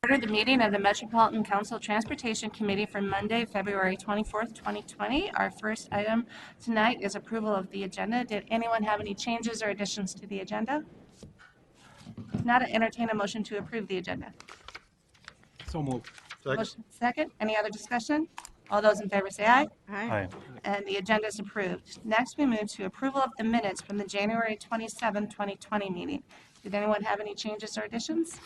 Order the meeting of the Metropolitan Council Transportation Committee for Monday, February 24th, 2020. Our first item tonight is approval of the agenda. Did anyone have any changes or additions to the agenda? If not, I entertain a motion to approve the agenda. So moved. Second. Motion second. Any other discussion? All those in favor say aye. Aye. And the agenda is approved. Next, we move to approval of the minutes from the January 27, 2020 meeting. Did anyone have any changes or additions?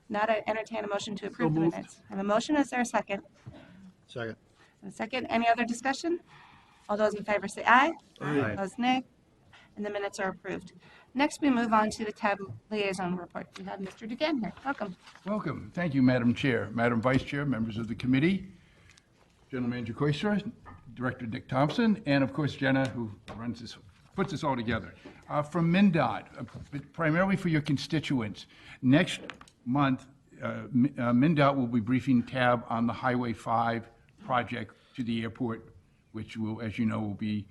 Not, I entertain a motion to approve the moved. minutes. I have a motion. Is there a second? Second. A second. Any other discussion? All those in favor say aye. Aye. Opposed, nay. And the minutes are approved. Next, we move on to the TAB liaison report. We have Mr. Dugan here. Welcome. Welcome. Thank you, Madam Chair, Madam Vice Chair, members of the committee, General Manager Koistra, Director Dick Thompson, and of course Jenna, who puts this all together. From MnDOT, primarily for your constituents, next month, MnDOT will be briefing TAB on the Highway 5 project to the airport, which will, as you know, will be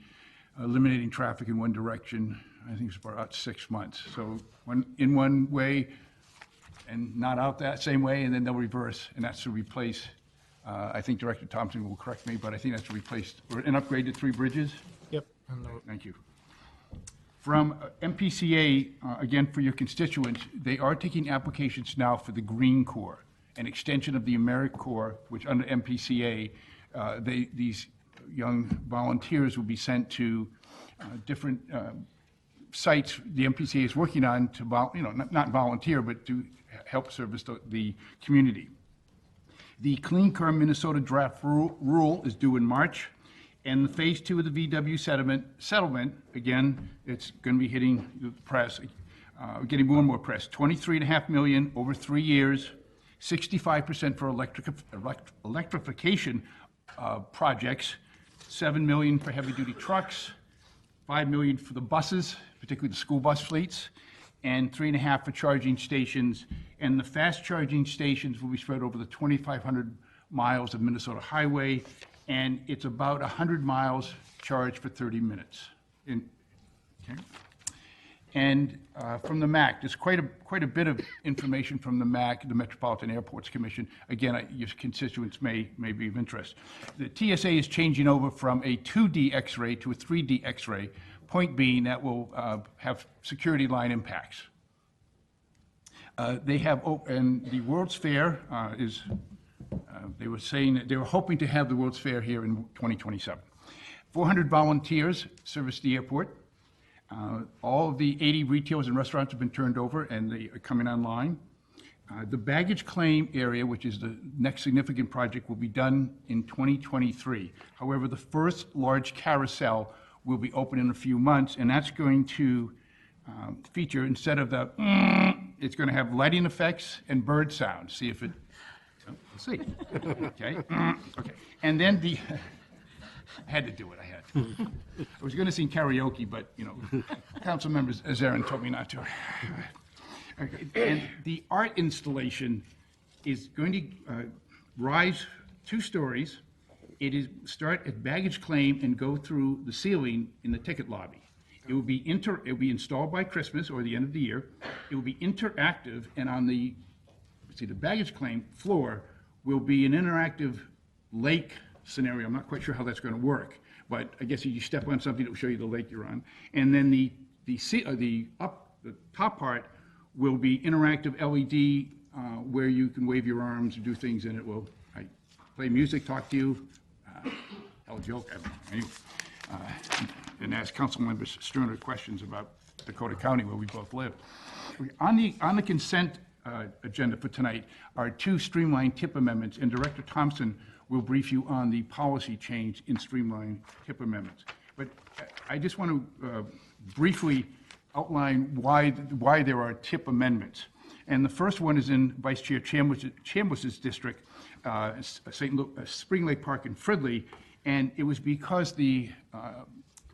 eliminating traffic in one direction. I think it's for about 6 months. So in one way and not out that same way, and then they'll reverse, and that's to replace, I think Director Thompson will correct me, but I think that's to replace and upgrade to 3 bridges. Yep. Thank you. From MPCA, again, for your constituents, they are taking applications now for the Green Corps, an extension of the AmeriCorps, which under MPCA, these young volunteers will be sent to different sites the MPCA is working on to, not volunteer, but to help service the community. The Clean Car Minnesota draft rule is due in March. And the phase 2 of the VW settlement, again, it's going to be hitting the press, getting more and more press. $23.5 million over 3 years, 65% for electrification projects, $7 million for heavy-duty trucks, $5 million for the buses, particularly the school bus fleets, and $3.5 million for charging stations. And the fast charging stations will be spread over the 2,500 miles of Minnesota highway. And it's about 100 miles charged for 30 minutes. Okay. And from the MAC, there's quite a bit of information from the MAC, the Metropolitan Airports Commission. Again, your constituents may be of interest. The TSA is changing over from a 2D X-ray to a 3D X-ray, point being that will have security line impacts. They have, and the World's Fair is, they were saying that they were hoping to have the World's Fair here in 2027. 400 volunteers service the airport. All of the 80 retailers and restaurants have been turned over and they are coming online. The baggage claim area, which is the next significant project, will be done in 2023. However, the first large carousel will be open in a few months, and that's going to feature, instead of the it's going to have lighting effects and bird sounds. See if it, let's see. Okay, okay. And then the, I had to do it, I had to. I was going to sing karaoke, but, council members, Zarin told me not to. Okay. And the art installation is going to rise 2 stories. It is start at baggage claim and go through the ceiling in the ticket lobby. It will be installed by Christmas or the end of the year. It will be interactive, and on the baggage claim floor will be an interactive lake scenario. I'm not quite sure how that's going to work, but I guess you step on something, it will show you the lake you're on. And then the top part will be interactive LED where you can wave your arms and do things, and it will play music, talk to you. Hell, joke. Anyway, and ask council members Sterner questions about Dakota County, where we both live. On the consent agenda for tonight are 2 streamlined tip amendments, and Director Thompson will brief you on the policy change in streamlined tip amendments. But I just want to briefly outline why there are tip amendments. And the first one is in Vice Chair Chambliss's district, Spring Lake Park in Fridley, and it was because the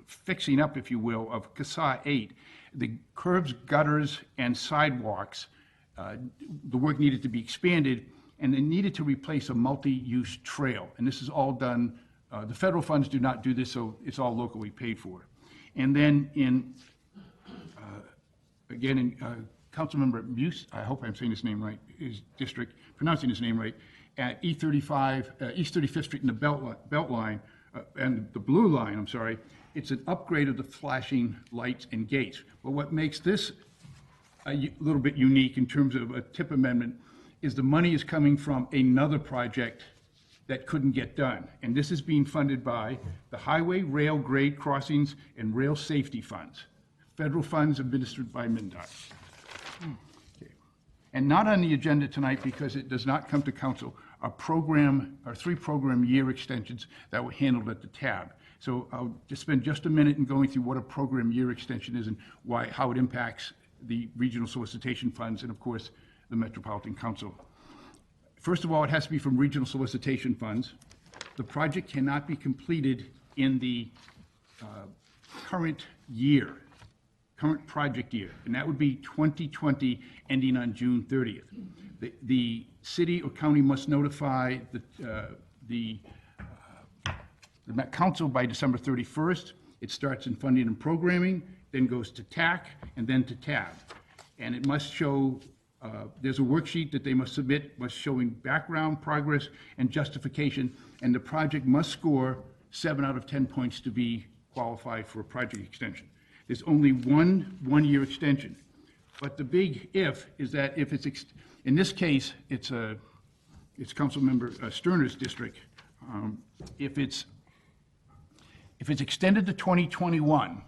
fixing up, if you will, of CASA 8, the curbs, gutters, and sidewalks, the work needed to be expanded, and they needed to replace a multi-use trail. And this is all done, the federal funds do not do this, so it's all locally paid for. And then again, in Councilmember Buse, I hope I'm saying his name right, his district, pronouncing his name right, at E35, East 35th Street in the Belt Line, and the Blue Line, I'm sorry, it's an upgrade of the flashing lights and gates. But what makes this a little bit unique in terms of a tip amendment is the money is coming from another project that couldn't get done. And this is being funded by the Highway, Rail, Grade Crossings, and Rail Safety Funds, federal funds administered by MnDOT. Okay. And not on the agenda tonight because it does not come to council are 3 program year extensions that were handled at the tab. So I'll just spend just a minute in going through what a program year extension is and how it impacts the regional solicitation funds and, of course, the Metropolitan Council. First of all, it has to be from regional solicitation funds. The project cannot be completed in the current project year, and that would be 2020, ending on June 30th. The city or county must notify the council by December 31st. It starts in funding and programming, then goes to TAC, and then to TAB. And it must show, there's a worksheet that they must submit, showing background, progress, and justification, and the project must score 7 out of 10 points to be qualified for a project extension. There's only one-year extension. But the big if is that if it's, in this case, it's Councilmember Sterner's district. If it's extended to 2021,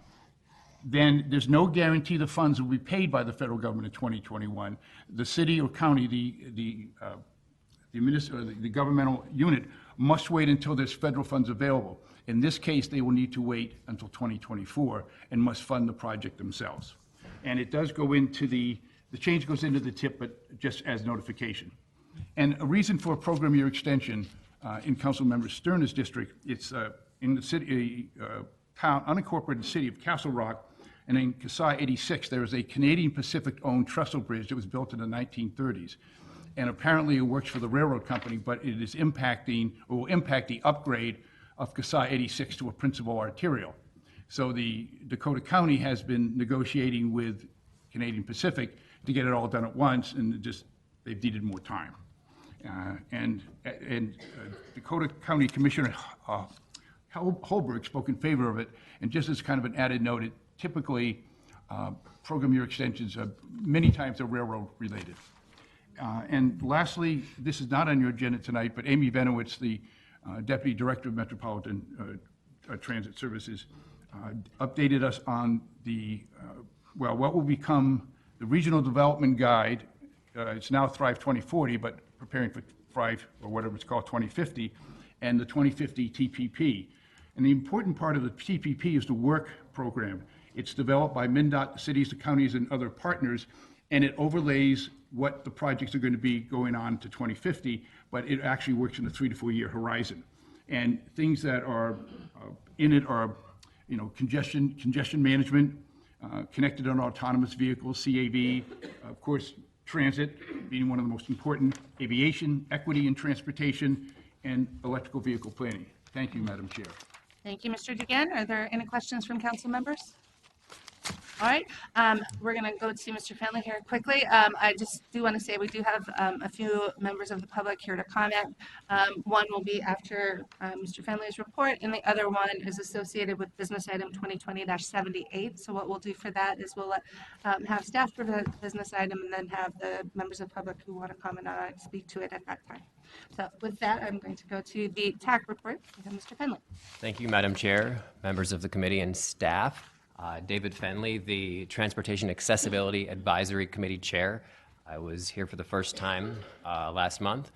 then there's no guarantee the funds will be paid by the federal government in 2021. The city or county, the governmental unit must wait until there's federal funds available. In this case, they will need to wait until 2024 and must fund the project themselves. And it does go into the change goes into the tip, but just as notification. And a reason for a program year extension in Councilmember Sterner's district, it's in the city, unincorporated city of Castle Rock, and in Kasai 86, there is a Canadian Pacific-owned trestle bridge that was built in the 1930s. And apparently it works for the railroad company, but it is impacting, or will impact the upgrade of Kasai 86 to a principal arterial. So the Dakota County has been negotiating with Canadian Pacific to get it all done at once, and they've needed more time. Dakota County Commissioner Holberg spoke in favor of it, and just as kind of an added note, typically program year extensions many times are railroad related. And lastly, this is not on your agenda tonight, but Amy Benowitz, the Deputy Director of Metropolitan Transit Services, updated us on what will become the Regional Development Guide. It's now Thrive 2040, but preparing for Thrive, or whatever it's called, 2050, and the 2050 TPP. And the important part of the TPP is the work program. It's developed by MnDOT, the cities, the counties, and other partners, and it overlays what the projects are going to be going on to 2050, but it actually works in a 3 to 4 year horizon. And things that are in it are, congestion management, connected and autonomous vehicles, CAV, of course, transit being one of the most important, aviation, equity in transportation, and electrical vehicle planning. Thank you, Madam Chair. Thank you, Mr. Dugan. Are there any questions from council members? All right, we're going to go to Mr. Fenley here quickly. I just do want to say we do have a few members of the public here to comment. One will be after Mr. Fenley's report, and the other one is associated with business item 2020-78. So what we'll do for that is we'll have staff present the business item and then have the members of the public who want to comment on it speak to it at that time. So with that, I'm going to go to the TAC report. Mr. Fenley. Thank you, Madam Chair, members of the committee and staff. David Fenley, the Transportation Accessibility Advisory Committee Chair. I was here for the first time last month.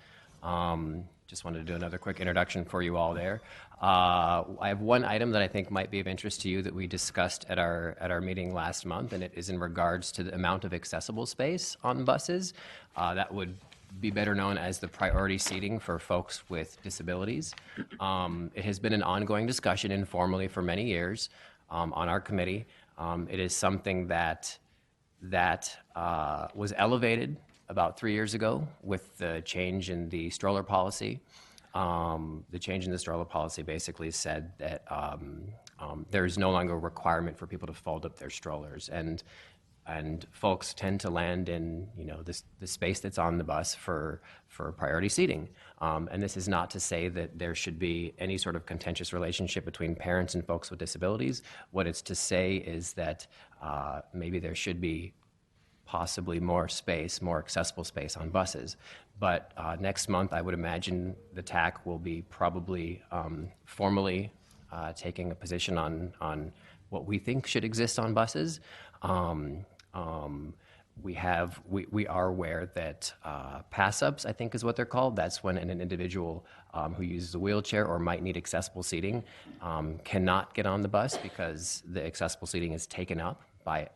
Just wanted to do another quick introduction for you all there. I have one item that I think might be of interest to you that we discussed at our meeting last month, and it is in regards to the amount of accessible space on buses. That would be better known as the priority seating for folks with disabilities. It has been an ongoing discussion informally for many years. On our committee. It is something that was elevated about 3 years ago with the change in the stroller policy. The change in the stroller policy basically said that there is no longer a requirement for people to fold up their strollers. And and folks tend to land in, you know, the space that's on the bus for priority seating. And this is not to say that there should be any sort of contentious relationship between parents and folks with disabilities. What it's to say is that maybe there should be possibly more space, more accessible space on buses. But next month, I would imagine the TAC will be probably formally taking a position on what we think should exist on buses. We are aware that pass-ups, I think is what they're called. That's when an individual who uses a wheelchair or might need accessible seating cannot get on the bus because the accessible seating is taken up by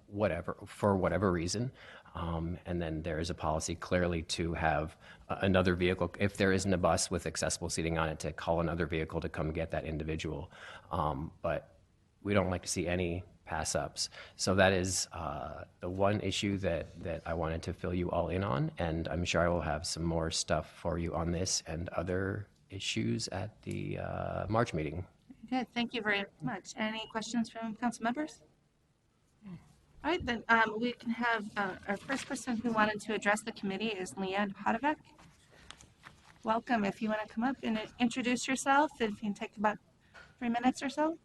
whatever reason. And then there is a policy clearly to have another vehicle, if there isn't a bus with accessible seating on it, to call another vehicle to come get that individual. But we don't like to see any pass-ups. So that is the one issue that I wanted to fill you all in on, and I'm sure I will have some more stuff for you on this and other issues at the March meeting. Good, thank you very much. Any questions from council members? All right, then we can have our first person who wanted to address the committee is Leanne Hodevec. Welcome. If you want to come up and introduce yourself, if you can take about 3 minutes or so.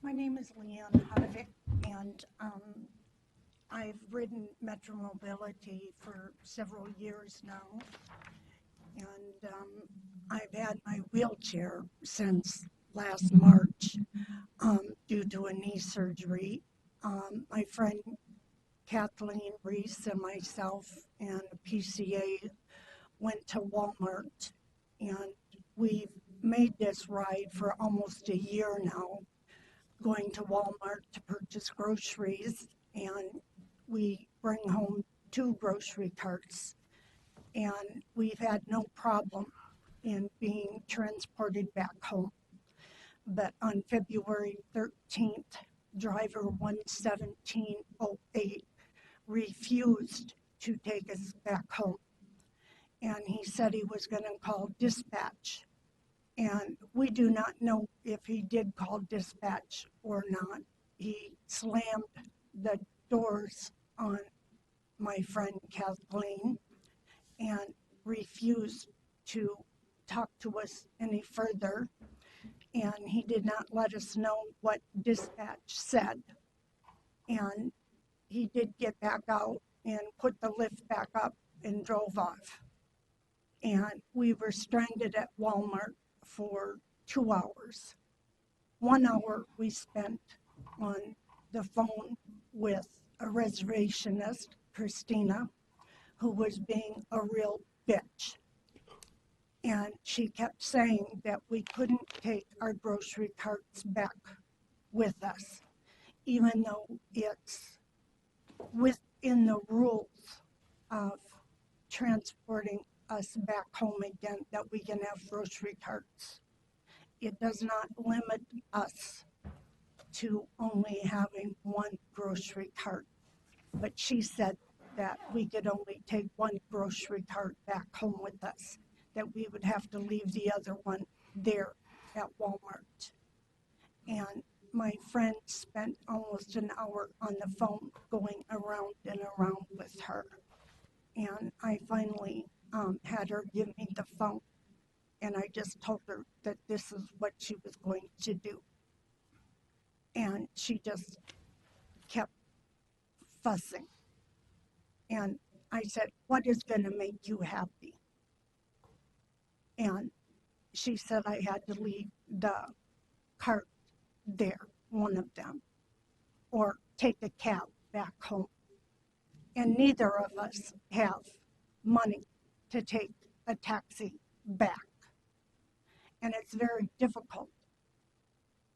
My name is Leanne Hodevec, and I've ridden Metro Mobility for several years now. And I've had my wheelchair since last March due to a knee surgery. My friend Kathleen Reese and myself and a PCA went to Walmart, and we've made this ride for almost a year now, going to Walmart to purchase groceries, and we bring home 2 grocery carts, and we've had no problem in being transported back home. But on February 13th, driver 11708 refused to take us back home, and he said he was going to call dispatch. And we do not know if he did call dispatch or not. He slammed the doors on my friend Kathleen and refused to talk to us any further. And he did not let us know what dispatch said. And he did get back out and put the lift back up and drove off. And we were stranded at Walmart for 2 hours. 1 hour we spent on the phone with a reservationist, Christina, who was being a real bitch. And she kept saying that we couldn't take our grocery carts back with us, even though it's within the rules of transporting us back home again, that we can have grocery carts. It does not limit us to only having 1 grocery cart, but she said that we could only take 1 grocery cart back home with us, that we would have to leave the other one there at Walmart. And my friend spent almost an hour on the phone going around and around with her. And I finally had her give me the phone, and I just told her that this is what she was going to do. And she just kept fussing. And I said, what is going to make you happy? And she said I had to leave the cart there, one of them, or take a cab back home. And neither of us have money to take a taxi back. And it's very difficult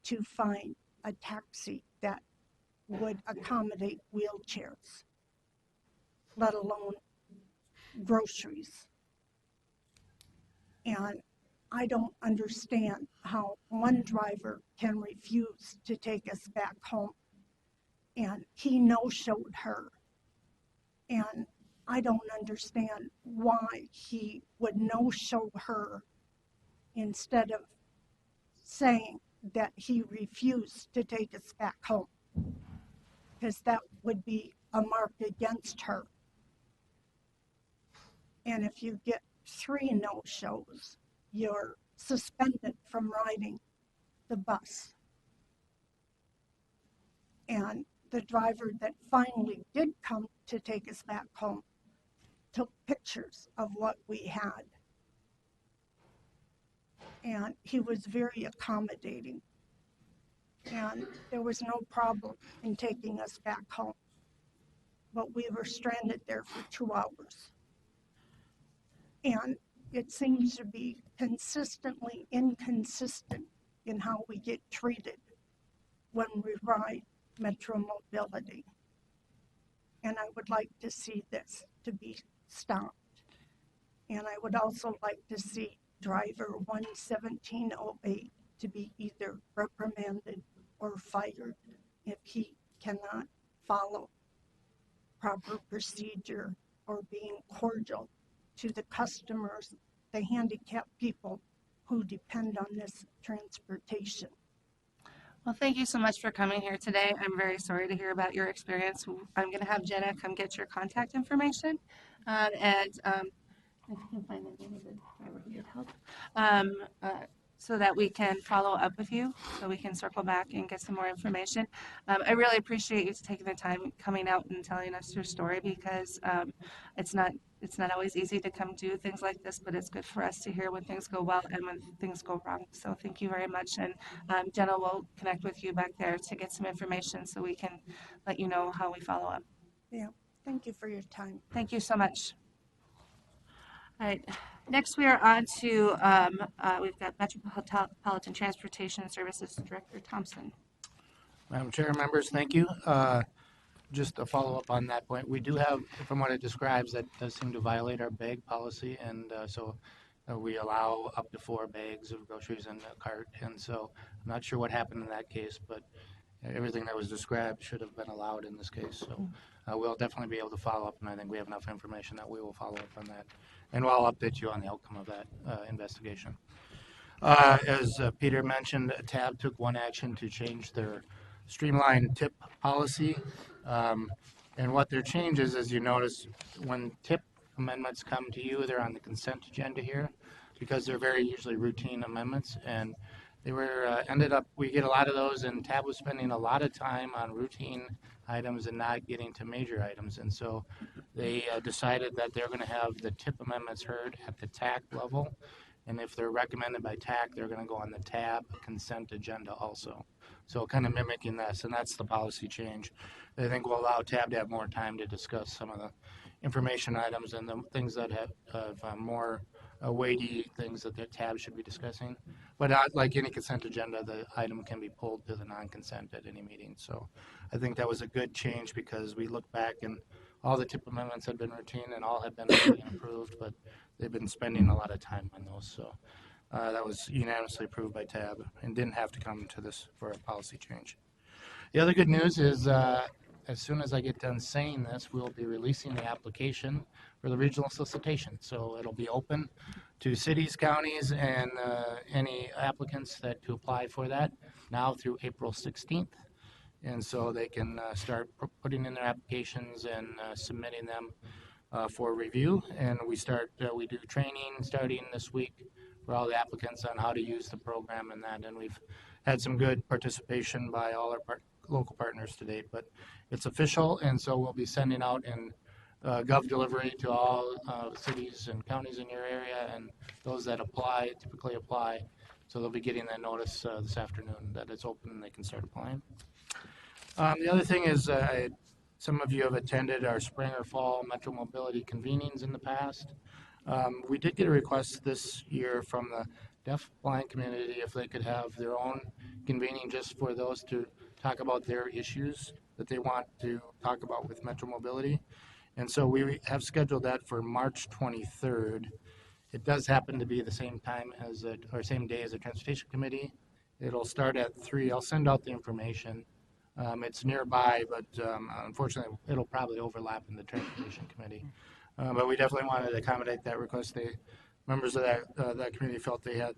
to find a taxi that would accommodate wheelchairs, let alone groceries. And I don't understand how one driver can refuse to take us back home, and he no-showed her. And I don't understand why he would no-show her instead of saying that he refused to take us back home, because that would be a mark against her. And if you get 3 no-shows, you're suspended from riding the bus. And the driver that finally did come to take us back home took pictures of what we had. And he was very accommodating. And there was no problem in taking us back home. But we were stranded there for 2 hours. And it seems to be consistently inconsistent in how we get treated when we ride Metro Mobility. And I would like to see this to be stopped. And I would also like to see driver 11708 to be either reprimanded or fired if he cannot follow proper procedure or being cordial to the customers, the handicapped people who depend on this transportation. Well, thank you so much for coming here today. I'm very sorry to hear about your experience. I'm going to have Jenna come get your contact information. If you can find the name of the driver who did help, so that we can follow up with you, so we can circle back and get some more information. I really appreciate you taking the time coming out and telling us your story, because it's not always easy to come do things like this, but it's good for us to hear when things go well and when things go wrong. So thank you very much, and Jenna will connect with you back there to get some information so we can let you know how we follow up. Yeah, thank you for your time. Thank you so much. All right, next we are on to, we've got Metropolitan Transportation Services Director Thompson. Madam Chair, members, thank you. Just to follow up on that point, we do have, from what it describes, that does seem to violate our bag policy, and so we allow up to 4 bags of groceries in a cart, and so I'm not sure what happened in that case, but everything that was described should have been allowed in this case. So we'll definitely be able to follow up, and I think we have enough information that we will follow up on that, and I'll update you on the outcome of that investigation. As Peter mentioned, TAB took one action to change their streamlined tip policy. And what their change is, as you notice, when tip amendments come to you, they're on the consent agenda here, because they're very usually routine amendments. And they were we get a lot of those, and TAB was spending a lot of time on routine items and not getting to major items. And so they decided that they're going to have the tip amendments heard at the TAC level. And if they're recommended by TAC, they're going to go on the TAB consent agenda also. So kind of mimicking this, and that's the policy change. I think will allow TAB to have more time to discuss some of the information items and the things that have more weighty things that the TAB should be discussing. But like any consent agenda, the item can be pulled to the non-consent at any meeting. So I think that was a good change, because we look back and all the tip amendments had been routine and all had been approved, but they've been spending a lot of time on those. So that was unanimously approved by TAB and didn't have to come to this for a policy change. The other good news is as soon as I get done saying this, we'll be releasing the application for the regional solicitation. So it'll be open to cities, counties, and any applicants to apply for that now through April 16th. And so they can start putting in their applications and submitting them for review. And we do training starting this week for all the applicants on how to use the program and that. And we've had some good participation by all our local partners to date, but it's official. And so we'll be sending out in gov delivery to all cities and counties in your area, and those that typically apply. So they'll be getting that notice this afternoon that it's open and they can start applying. The other thing is some of you have attended our spring or fall Metro Mobility convenings in the past. We did get a request this year from the deaf-blind community if they could have their own convening just for those to talk about their issues that they want to talk about with Metro Mobility. And so we have scheduled that for March 23rd. It does happen to be the same time or same day as the Transportation Committee. It'll start at 3. I'll send out the information. It's nearby, but unfortunately, it'll probably overlap in the Transportation Committee. But we definitely wanted to accommodate that request. members of that community felt they had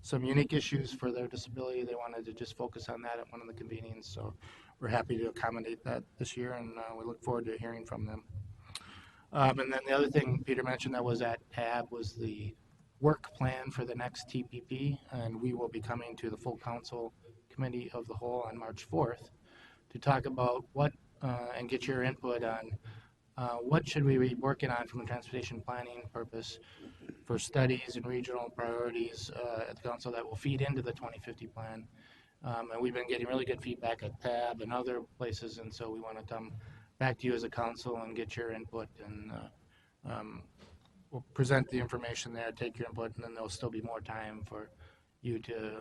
some unique issues for their disability. They wanted to just focus on that at one of the convenings. So we're happy to accommodate that this year, and we look forward to hearing from them. And then the other thing Peter mentioned that was at tab was the work plan for the next TPP, and we will be coming to the full council committee of the whole on March 4th to talk about what and get your input on what should we be working on from a transportation planning purpose for studies and regional priorities at the council that will feed into the 2050 plan. And we've been getting really good feedback at tab and other places, and so we want to come back to you as a council and get your input, and we'll present the information there, take your input, and then there'll still be more time for you to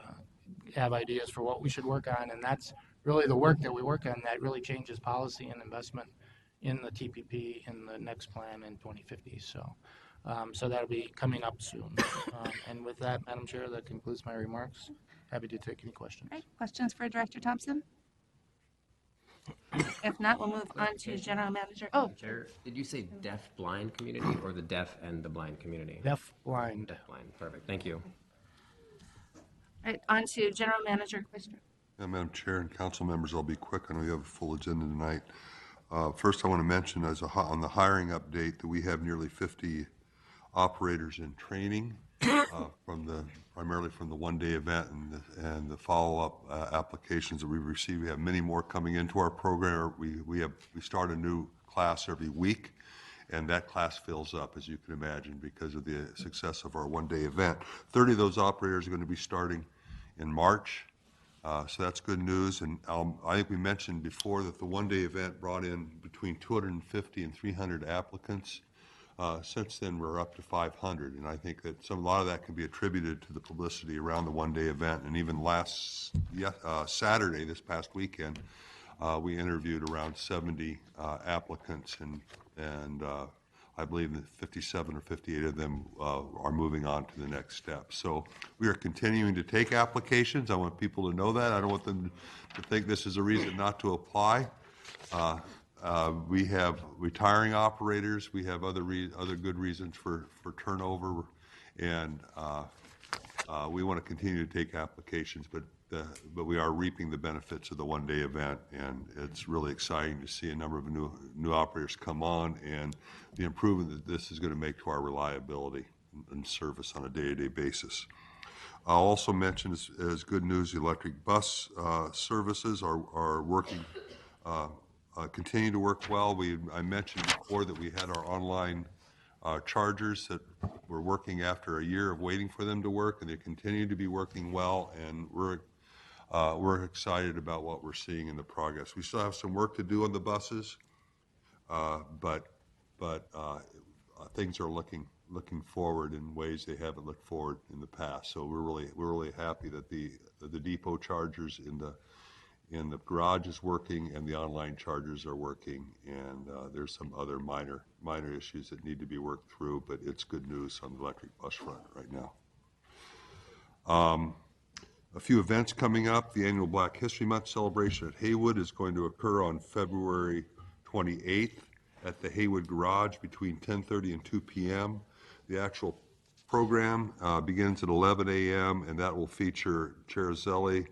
have ideas for what we should work on. And that's really the work that we work on that really changes policy and investment in the TPP in the next plan in 2050. So that'll be coming up soon. And with that, Madam Chair, that concludes my remarks. Happy to take any questions. All right, questions for Director Thompson? If not, we'll move on to General Manager. Oh, Chair, did you say deaf-blind community or the deaf and the blind community? Deaf, blind. Deaf-blind, perfect, thank you. all right, on to General Manager Quistra. Madam Chair and council members, I'll be quick. I know you have a full agenda tonight. First, I want to mention on the hiring update that we have nearly 50 operators in training primarily from the one-day event and the follow-up applications that we receive. We have many more coming into our program. We start a new class every week, and that class fills up, as you can imagine, because of the success of our one-day event. 30 of those operators are going to be starting in March. So that's good news. And I think we mentioned before that the one-day event brought in between 250 and 300 applicants. Since then, we're up to 500, and I think that a lot of that can be attributed to the publicity around the one-day event. And even last Saturday, this past weekend, we interviewed around 70 applicants, and I believe that 57 or 58 of them are moving on to the next step. So we are continuing to take applications. I want people to know that. I don't want them to think this is a reason not to apply. We have retiring operators. We have other good reasons for turnover, and we want to continue to take applications. But we are reaping the benefits of the one-day event, and it's really exciting to see a number of new operators come on, and the improvement that this is going to make to our reliability and service on a day-to-day basis. I'll also mention as good news, the electric bus services are working. Continue to work well. I mentioned before that we had our online chargers that were working after a year of waiting for them to work, and they continue to be working well, and we're excited about what we're seeing in the progress. We still have some work to do on the buses, but things are looking forward in ways they haven't looked forward in the past. So we're really happy that the depot chargers in the garage is working and the online chargers are working, and there's some other minor issues that need to be worked through, but it's good news on the electric bus front right now. A few events coming up. The annual Black History Month celebration at Haywood is going to occur on February 28th at the Haywood Garage between 10:30 and 2 p.m. The actual program begins at 11 a.m. and that will feature Chair Zelli,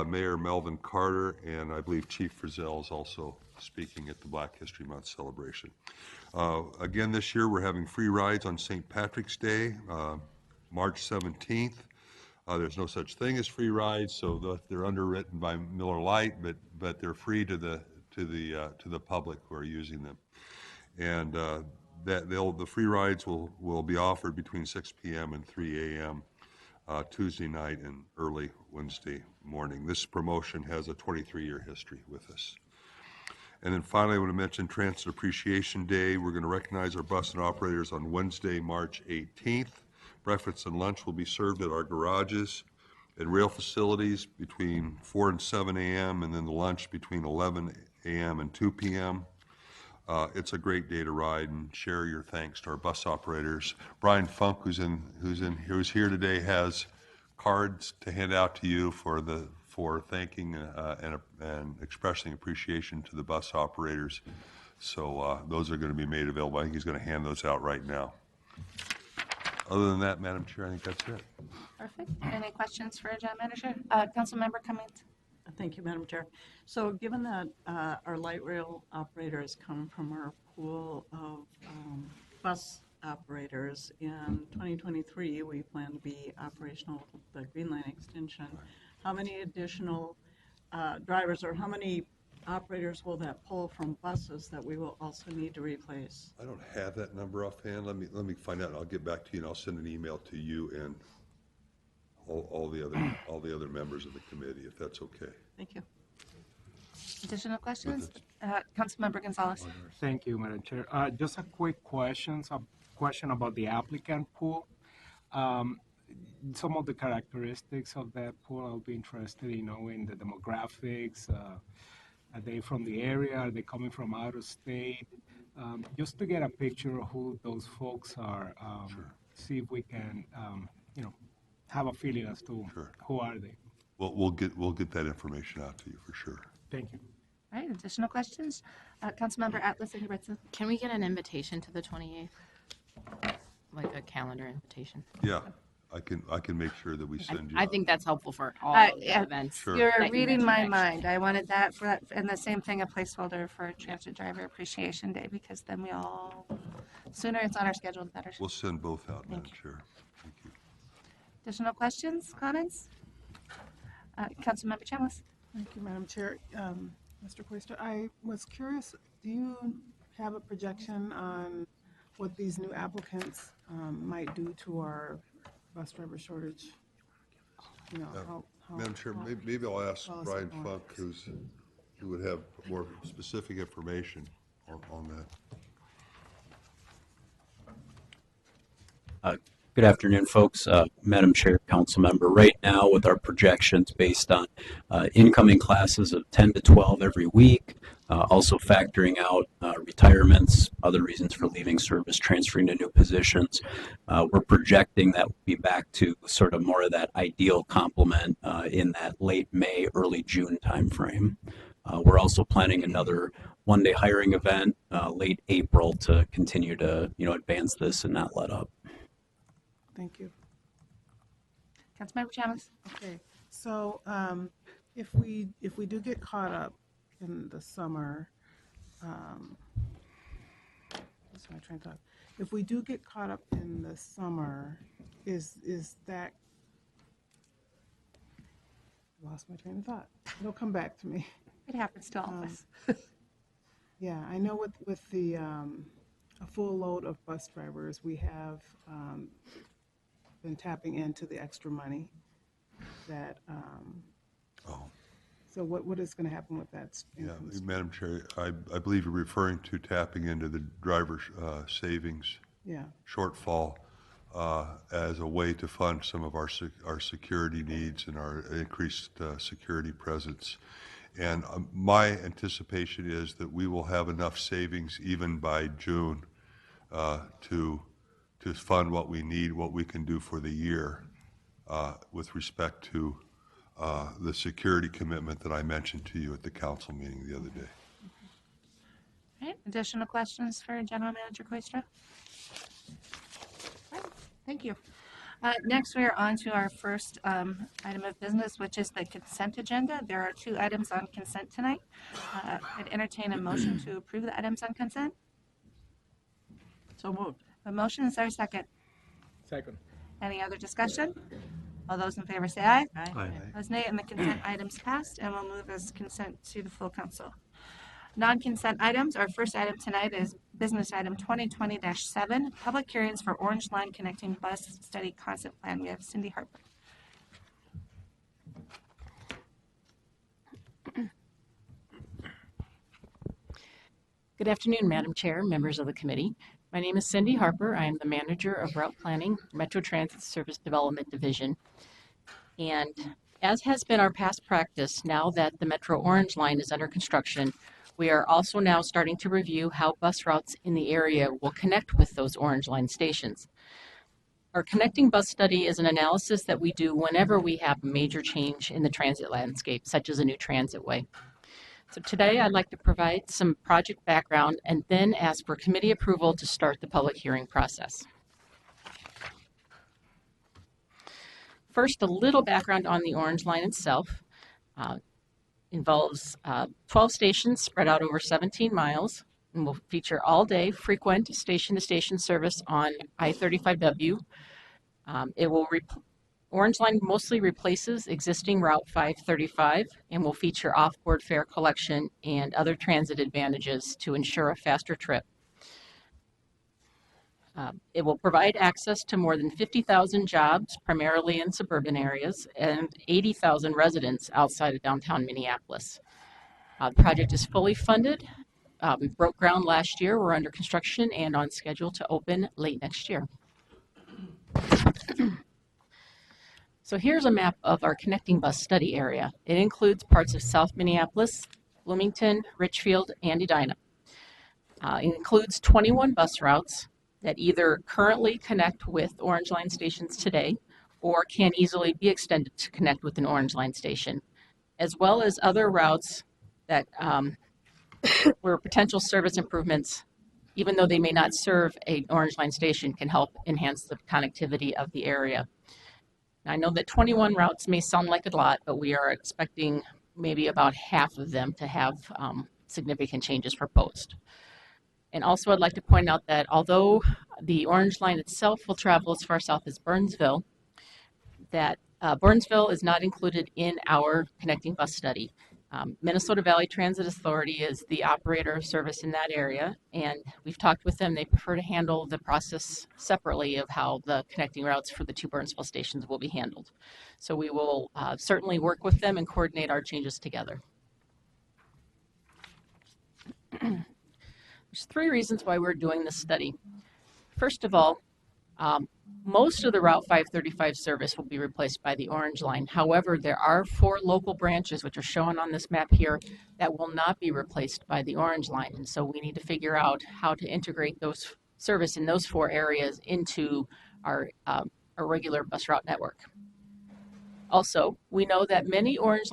Mayor Melvin Carter, and I believe Chief Frizzell is also speaking at the Black History Month celebration. Again, this year we're having free rides on St. Patrick's Day, March 17th. There's no such thing as free rides, so they're underwritten by Miller Lite, but they're free to the public who are using them. And the free rides will be offered between 6 p.m. and 3 a.m. Tuesday night and early Wednesday morning. This promotion has a 23-year history with us. And then finally, I want to mention Transit Appreciation Day. We're going to recognize our bus and operators on Wednesday, March 18th. Breakfast and lunch will be served at our garages and rail facilities between 4 and 7 a.m. and then the lunch between 11 a.m. and 2 p.m. It's a great day to ride, and share your thanks to our bus operators. Brian Funk, who's here today, has cards to hand out to you for thanking and expressing appreciation to the bus operators. So those are going to be made available. I think he's going to hand those out right now. Other than that, Madam Chair, I think that's it. Perfect. Any questions for John Manager? Councilmember Cummings? Thank you, Madam Chair. So given that our light rail operators come from our pool of bus operators, in 2023, we plan to be operational with the Green Line extension. How many additional drivers or how many operators will that pull from buses that we will also need to replace? I don't have that number offhand. Let me find out. And I'll get back to you, and I'll send an email to you and all the other members of the committee, if that's okay. Thank you. Additional questions? Councilmember Gonzalez? Thank you, Madam Chair. Just a quick question about the applicant pool. Some of the characteristics of that pool, I'll be interested in knowing the demographics. Are they from the area? Are they coming from out of state? Just to get a picture of who those folks are. See if we can, have a feeling as to who are they. We'll get that information out to you for sure. Thank you. All right, additional questions? Councilmember Atlas and Hubretson? Can we get an invitation to the 28th? Like a calendar invitation? Yeah, I can make sure that we send you. I think that's helpful for all Yeah, events. Sure. You're that you reading my mentioned mind. I wanted that for that, and the same thing, a placeholder for Transit Driver Appreciation Day, because then we all, sooner it's on our schedule, the better. We'll send both out, Madam Chair. Thank you. Additional questions, comments? Councilmember Chambliss? Thank you, Madam Chair. Mr. Quaster, I was curious, do you have a projection on what these new applicants might do to our bus driver shortage? You know, how Madam Chair, maybe I'll ask Well, Brian it's- Funk, who would have more specific information on that. Good afternoon, folks. Madam Chair, Council Member. Right now, with our projections based on incoming classes of 10 to 12 every week, also factoring out retirements, other reasons for leaving service, transferring to new positions, we're projecting that we'll be back to sort of more of that ideal complement in that late May, early June timeframe. We're also planning another one-day hiring event late April to continue to advance this and not let up. Thank you. Councilmember Chambliss? Okay, so if we do get caught up in the summer, what's my train of thought? If we do get caught up in the summer, is that, lost my train of thought. It'll come back to me. It happens to all of us. Yeah, I know with the a full load of bus drivers, we have been tapping into the extra money that. So what is going to happen with that? Yeah, Madam Chair, I believe you're referring to tapping into the driver savings Yeah. shortfall as a way to fund some of our security needs and our increased security presence. And my anticipation is that we will have enough savings even by June to fund what we need, what we can do for the year with respect to the security commitment that I mentioned to you at the council meeting the other day. All right, additional questions for General Manager Quaistra? All right, thank you. Next, we are on to our first item of business, which is the consent agenda. There are 2 items on consent tonight. I'd entertain a motion to approve the items on consent. So moved. A motion, is there a second? Second. Any other discussion? All those in favor say aye. Aye. Opposed, nay, and the consent items passed, and we'll move as consent to the full council. Non-consent items, our first item tonight is business item 2020-7, public hearings for Orange Line Connecting Bus Study Concept Plan. We have Cindy Harper. Good afternoon, Madam Chair, members of the committee. My name is Cindy Harper. I am the manager of Route Planning, Metro Transit Service Development Division. And as has been our past practice, now that the Metro Orange Line is under construction, we are also now starting to review how bus routes in the area will connect with those Orange Line stations. Our connecting bus study is an analysis that we do whenever we have a major change in the transit landscape, such as a new transitway. So today I'd like to provide some project background and then ask for committee approval to start the public hearing process. First, a little background on the Orange Line itself. Involves 12 stations spread out over 17 miles and will feature all-day frequent station-to-station service on I-35W. Orange Line mostly replaces existing Route 535 and will feature off-board fare collection and other transit advantages to ensure a faster trip. It will provide access to more than 50,000 jobs, primarily in suburban areas, and 80,000 residents outside of downtown Minneapolis. The project is fully funded. We broke ground last year. We're under construction and on schedule to open late next year. So here's a map of our connecting bus study area. It includes parts of South Minneapolis, Bloomington, Richfield, and Edina. It includes 21 bus routes that either currently connect with Orange Line stations today or can easily be extended to connect with an Orange Line station, as well as other routes that where potential service improvements, even though they may not serve an Orange Line station, can help enhance the connectivity of the area. Now, I know that 21 routes may sound like a lot, but we are expecting maybe about half of them to have significant changes proposed. And also I'd like to point out that although the Orange Line itself will travel as far south as Burnsville, that Burnsville is not included in our connecting bus study. Minnesota Valley Transit Authority is the operator of service in that area, and we've talked with them. They prefer to handle the process separately of how the connecting routes for the two Burnsville stations will be handled. So we will certainly work with them and coordinate our changes together. There's three reasons why we're doing this study. First of all, most of the Route 535 service will be replaced by the Orange Line. However, there are 4 local branches, which are shown on this map here, that will not be replaced by the Orange Line. And so we need to figure out how to integrate those service in those 4 areas into our regular bus route network. Also, we know that many Orange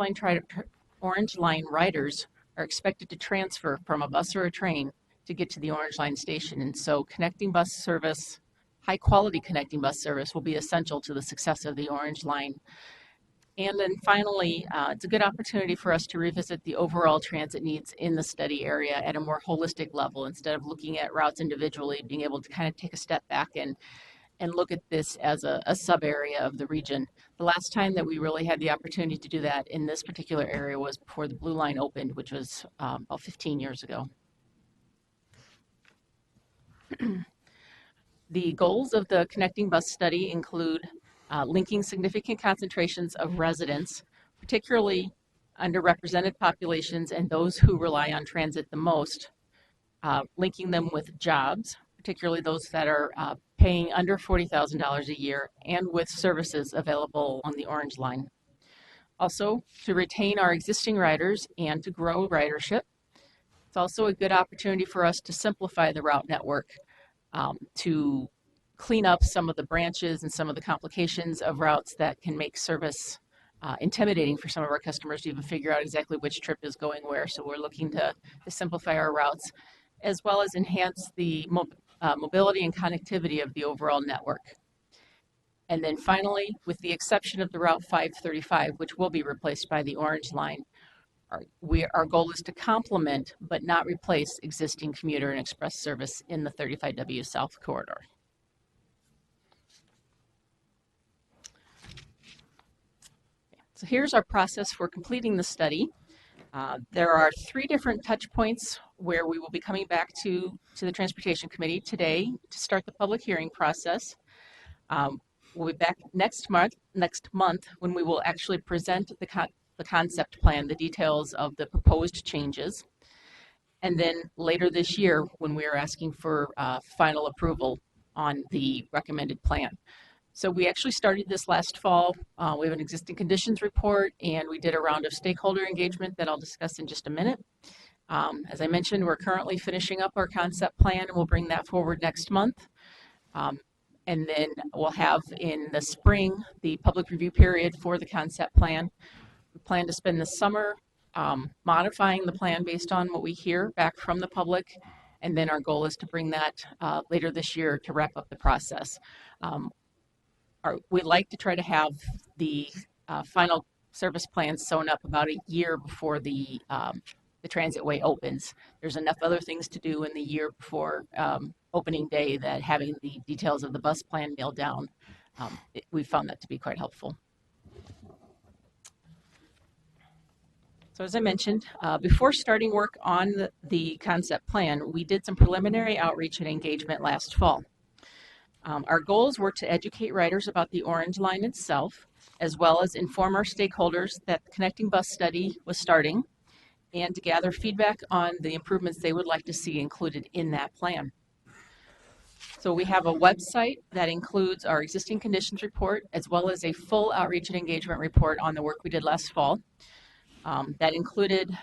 Line riders are expected to transfer from a bus or a train to get to the Orange Line station. And so connecting bus service, high quality connecting bus service, will be essential to the success of the Orange Line. And then finally, it's a good opportunity for us to revisit the overall transit needs in the study area at a more holistic level. Instead of looking at routes individually, being able to kind of take a step back and look at this as a sub area of the region. The last time that we really had the opportunity to do that in this particular area was before the Blue Line opened, which was about 15 years ago. The goals of the connecting bus study include linking significant concentrations of residents, particularly underrepresented populations and those who rely on transit the most, linking them with jobs, particularly those that are paying under $40,000 a year, and with services available on the Orange Line. Also, to retain our existing riders and to grow ridership. It's also a good opportunity for us to simplify the route network, to clean up some of the branches and some of the complications of routes that can make service intimidating for some of our customers to even figure out exactly which trip is going where. So we're looking to simplify our routes, as well as enhance the mobility and connectivity of the overall network. And then finally, with the exception of the Route 535, which will be replaced by the Orange Line, our goal is to complement but not replace existing commuter and express service in the 35W South Corridor. So here's our process for completing the study. There are 3 different touch points where we will be coming back to the Transportation Committee today to start the public hearing process. We'll be back next month when we will actually present the concept plan, the details of the proposed changes. And then later this year, when we are asking for final approval on the recommended plan. So we actually started this last fall. We have an existing conditions report, and we did a round of stakeholder engagement that I'll discuss in just a minute. As I mentioned, we're currently finishing up our concept plan, and we'll bring that forward next month. And then we'll have in the spring the public review period for the concept plan. We plan to spend the summer modifying the plan based on what we hear back from the public, and then our goal is to bring that later this year to wrap up the process. we like to try to have the final service plans sewn up about a year before the transitway opens. There's enough other things to do in the year before opening day that having the details of the bus plan nailed down, we found that to be quite helpful. So as I mentioned, before starting work on the concept plan, we did some preliminary outreach and engagement last fall. Our goals were to educate riders about the Orange Line itself, as well as inform our stakeholders that the connecting bus study was starting, and to gather feedback on the improvements they would like to see included in that plan. So we have a website that includes our existing conditions report, as well as a full outreach and engagement report on the work we did last fall. That included,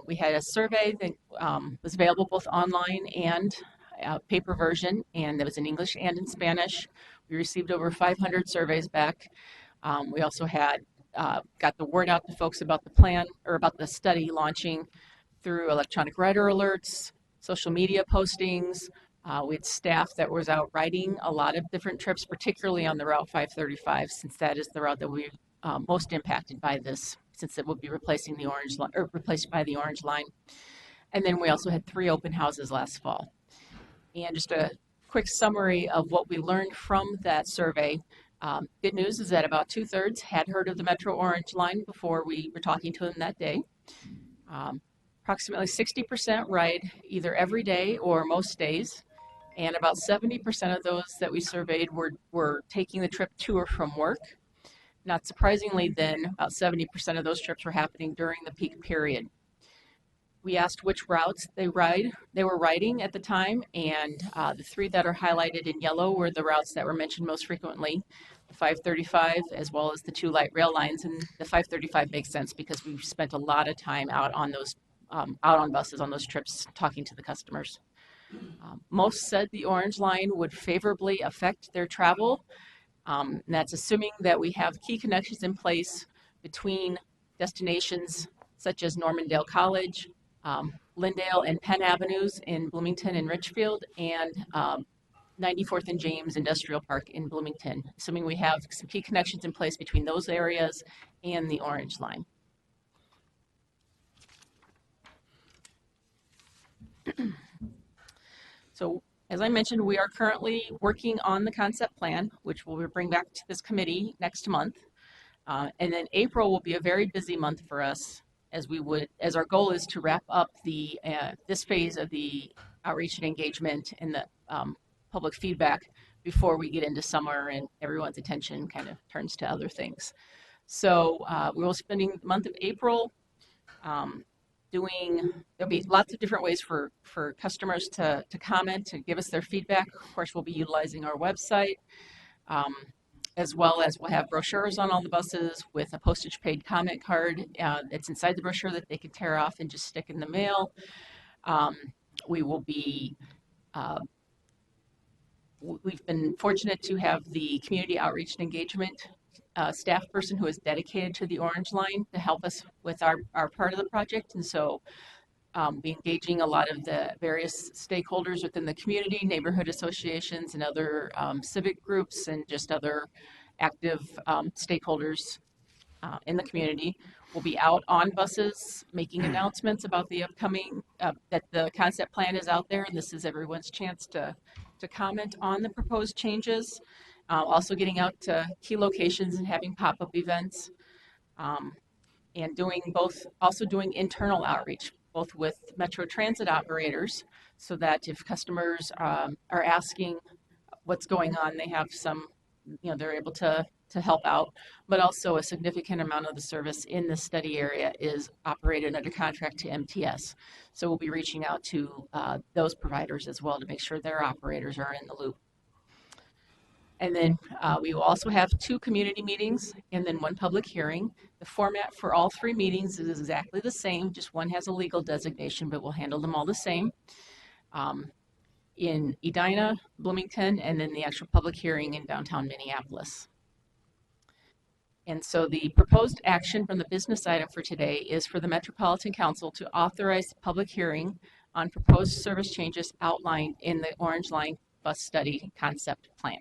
we had a survey that was available both online and paper version, and that was in English and in Spanish. We received over 500 surveys back. We also had got the word out to folks about the plan, or about the study launching through electronic rider alerts, social media postings. We had staff that was out riding a lot of different trips, particularly on the Route 535, since that is the route that we most impacted by this, since it will be replacing the Orange Line, or replaced by the Orange Line. And then we also had 3 open houses last fall. And just a quick summary of what we learned from that survey. Good news is that about 2/3 had heard of the Metro Orange Line before we were talking to them that day. Approximately 60% ride either every day or most days. And about 70% of those that we surveyed were taking the trip to or from work. Not surprisingly then, about 70% of those trips were happening during the peak period. We asked which routes they were riding at the time, and the 3 that are highlighted in yellow were the routes that were mentioned most frequently, the 535 as well as the 2 light rail lines. And the 535 makes sense because we've spent a lot of time out on those out on buses on those trips talking to the customers. Most said the Orange Line would favorably affect their travel. And that's assuming that we have key connections in place between destinations such as Normandale College, Lyndale and Penn Avenues in Bloomington and Richfield, and 94th and James Industrial Park in Bloomington, assuming we have some key connections in place between those areas and the Orange Line. So as I mentioned, we are currently working on the concept plan, which we'll bring back to this committee next month. And then April will be a very busy month for us, as our goal is to wrap up this phase of the outreach and engagement and the public feedback before we get into summer and everyone's attention kind of turns to other things. So we will be spending the month of April there'll be lots of different ways for customers to comment and give us their feedback. Of course, we'll be utilizing our website, as well as we'll have brochures on all the buses with a postage paid comment card that's inside the brochure that they can tear off and just stick in the mail. We will be, we've been fortunate to have the community outreach and engagement staff person who is dedicated to the Orange Line to help us with our part of the project. And so be engaging a lot of the various stakeholders within the community, neighborhood associations and other civic groups and just other active stakeholders in the community. We'll be out on buses making announcements about the upcoming, that the concept plan is out there, and this is everyone's chance to comment on the proposed changes. Also getting out to key locations and having pop-up events, and also doing internal outreach, both with Metro Transit operators, so that if customers are asking what's going on, they have some, they're able to help out. But also a significant amount of the service in the study area is operated under contract to MTS. So we'll be reaching out to those providers as well to make sure their operators are in the loop. And then we will also have 2 community meetings and then 1 public hearing. The format for all 3 meetings is exactly the same, just one has a legal designation, but we'll handle them all the same. In Edina, Bloomington, and then the actual public hearing in downtown Minneapolis. And so the proposed action from the business item for today is for the Metropolitan Council to authorize the public hearing on proposed service changes outlined in the Orange Line bus study concept plan.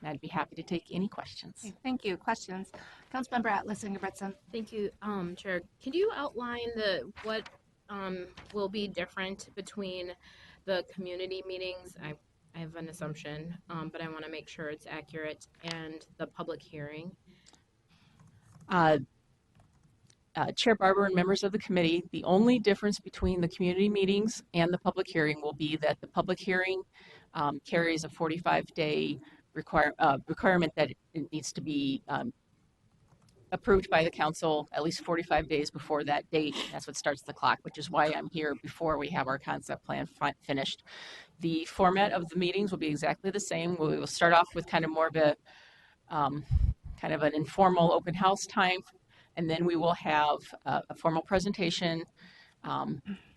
and I'd be happy to take any questions. Okay, thank you. Questions? Councilmember Atlas Ingebrigtsen. Thank you, Chair. Can you outline what will be different between the community meetings? I have an assumption, but I want to make sure it's accurate, and the public hearing. Chair Barber and members of the committee, the only difference between the community meetings and the public hearing will be that the public hearing carries a 45-day requirement that it needs to be approved by the council at least 45 days before that date. That's what starts the clock, which is why I'm here before we have our concept plan finished. The format of the meetings will be exactly the same. We will start off with kind of more of a kind of an informal open house time, and then we will have a formal presentation.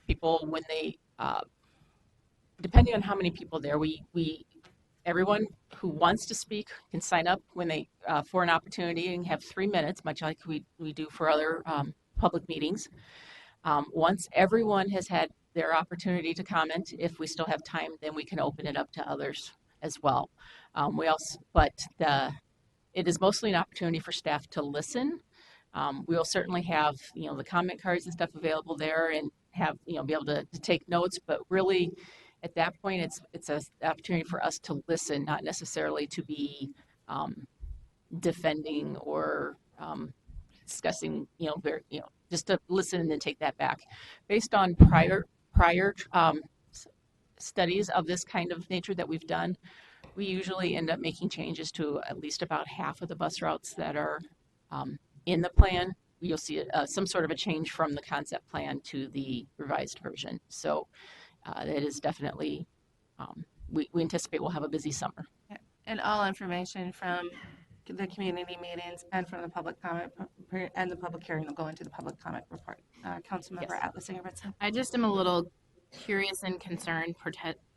People, when they, depending on how many people there, everyone who wants to speak can sign up when they for an opportunity and have 3 minutes, much like we do for other public meetings. Once everyone has had their opportunity to comment, if we still have time, then we can open it up to others as well. It is mostly an opportunity for staff to listen. We will certainly have, the comment cards and stuff available there, and have, be able to take notes, but really at that point, it's an opportunity for us to listen, not necessarily to be defending or discussing, just to listen and then take that back. Based on prior studies of this kind of nature that we've done, we usually end up making changes to at least about half of the bus routes that are in the plan. You'll see some sort of a change from the concept plan to the revised version. So it is definitely, we anticipate we'll have a busy summer. And all information from the community meetings and from the public comment and the public hearing will go into the public comment report. Councilmember Yes. Atlas Ingebrigtsen. I just am a little curious and concerned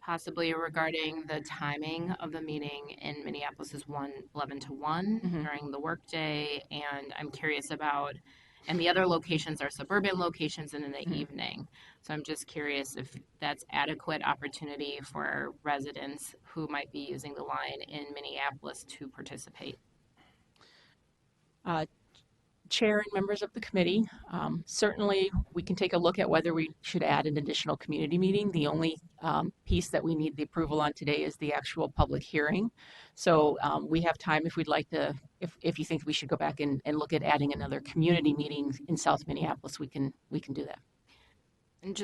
possibly regarding the timing of the meeting in Minneapolis is 11 to 1 during the workday, and I'm curious about, and the other locations are suburban locations and in the evening. So I'm just curious if that's adequate opportunity for residents who might be using the line in Minneapolis to participate. Chair and members of the committee, certainly we can take a look at whether we should add an additional community meeting. The only piece that we need the approval on today is the actual public hearing. So we have time if we'd like to, if you think we should go back and look at adding another community meeting in South Minneapolis, we can do that. And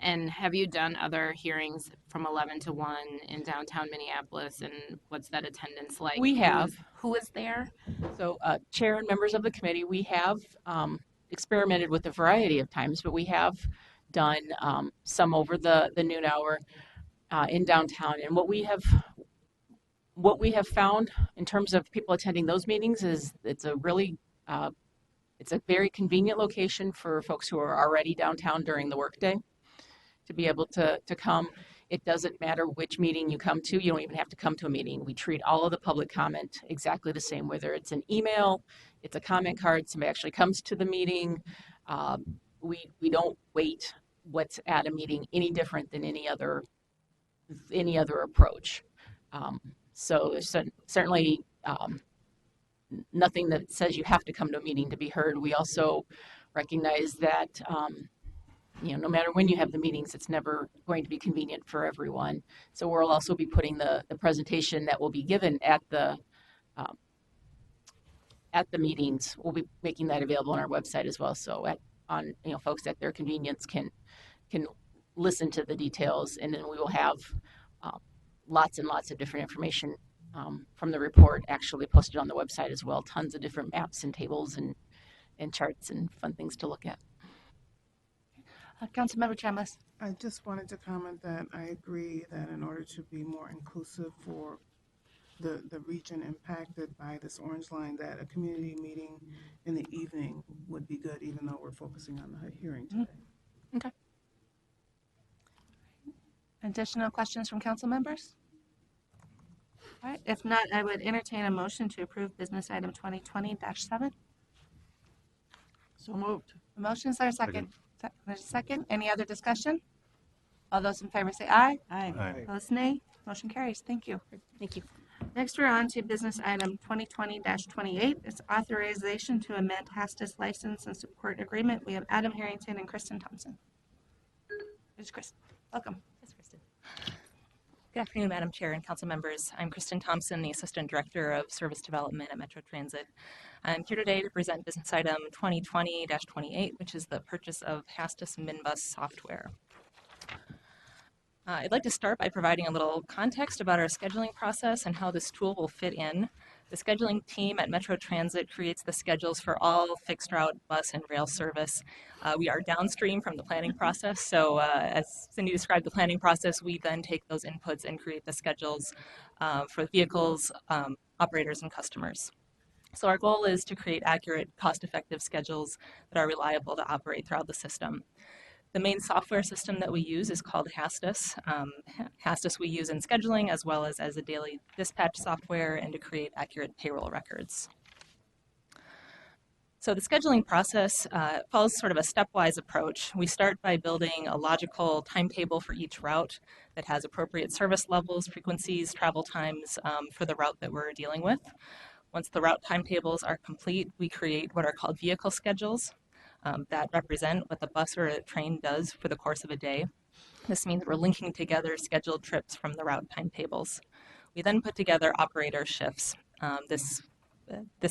and have you done other hearings from 11 to 1 in downtown Minneapolis, and what's that attendance like? We have. Who is there? So chair and members of the committee, we have experimented with a variety of times, but we have done some over the noon hour in downtown. And what we have found in terms of people attending those meetings is it's a very convenient location for folks who are already downtown during the workday to be able to come. It doesn't matter which meeting you come to. You don't even have to come to a meeting. We treat all of the public comment exactly the same, whether it's an email, it's a comment card, somebody actually comes to the meeting. We don't weight what's at a meeting any different than any other approach. So there's certainly nothing that says you have to come to a meeting to be heard. We also recognize that no matter when you have the meetings, it's never going to be convenient for everyone. So we'll also be putting the presentation that will be given at the meetings. We'll be making that available on our website as well. So folks at their convenience can listen to the details, and then we will have lots and lots of different information from the report actually posted on the website as well. Tons of different maps and tables and charts and fun things to look at. Councilmember Chambliss. I just wanted to comment that I agree that in order to be more inclusive for the region impacted by this orange line, that a community meeting in the evening would be good, even though we're focusing on the hearing today. Okay. Additional questions from council members? All right, if not, I would entertain a motion to approve business item 2020-7. So moved. A motion, is there a second? There's a second. Any other discussion? All those in favor say aye. Aye. Opposed, nay. Motion carries. Thank you. Thank you. Next, we're on to business item 2020-28. It's authorization to amend Hastis license and support agreement. We have Adam Harrington and Kristen Thompson. Here's Kristen. Welcome. Yes, Kristen. Good afternoon, Madam Chair and council members. I'm Kristen Thompson, the Assistant Director of Service Development at Metro Transit. I'm here today to present business item 2020-28, which is the purchase of Hastis Minibus software. I'd like to start by providing a little context about our scheduling process and how this tool will fit in. The scheduling team at Metro Transit creates the schedules for all fixed route bus and rail service. We are downstream from the planning process, so as Cindy described the planning process, we then take those inputs and create the schedules for vehicles, operators, and customers. So our goal is to create accurate, cost-effective schedules that are reliable to operate throughout the system. The main software system that we use is called Hastis. Hastis we use in scheduling as well as a daily dispatch software and to create accurate payroll records. So the scheduling process follows sort of a stepwise approach. We start by building a logical timetable for each route that has appropriate service levels, frequencies, travel times for the route that we're dealing with. Once the route timetables are complete, we create what are called vehicle schedules. That represent what the bus or a train does for the course of a day. This means we're linking together scheduled trips from the route timetables. We then put together operator shifts. This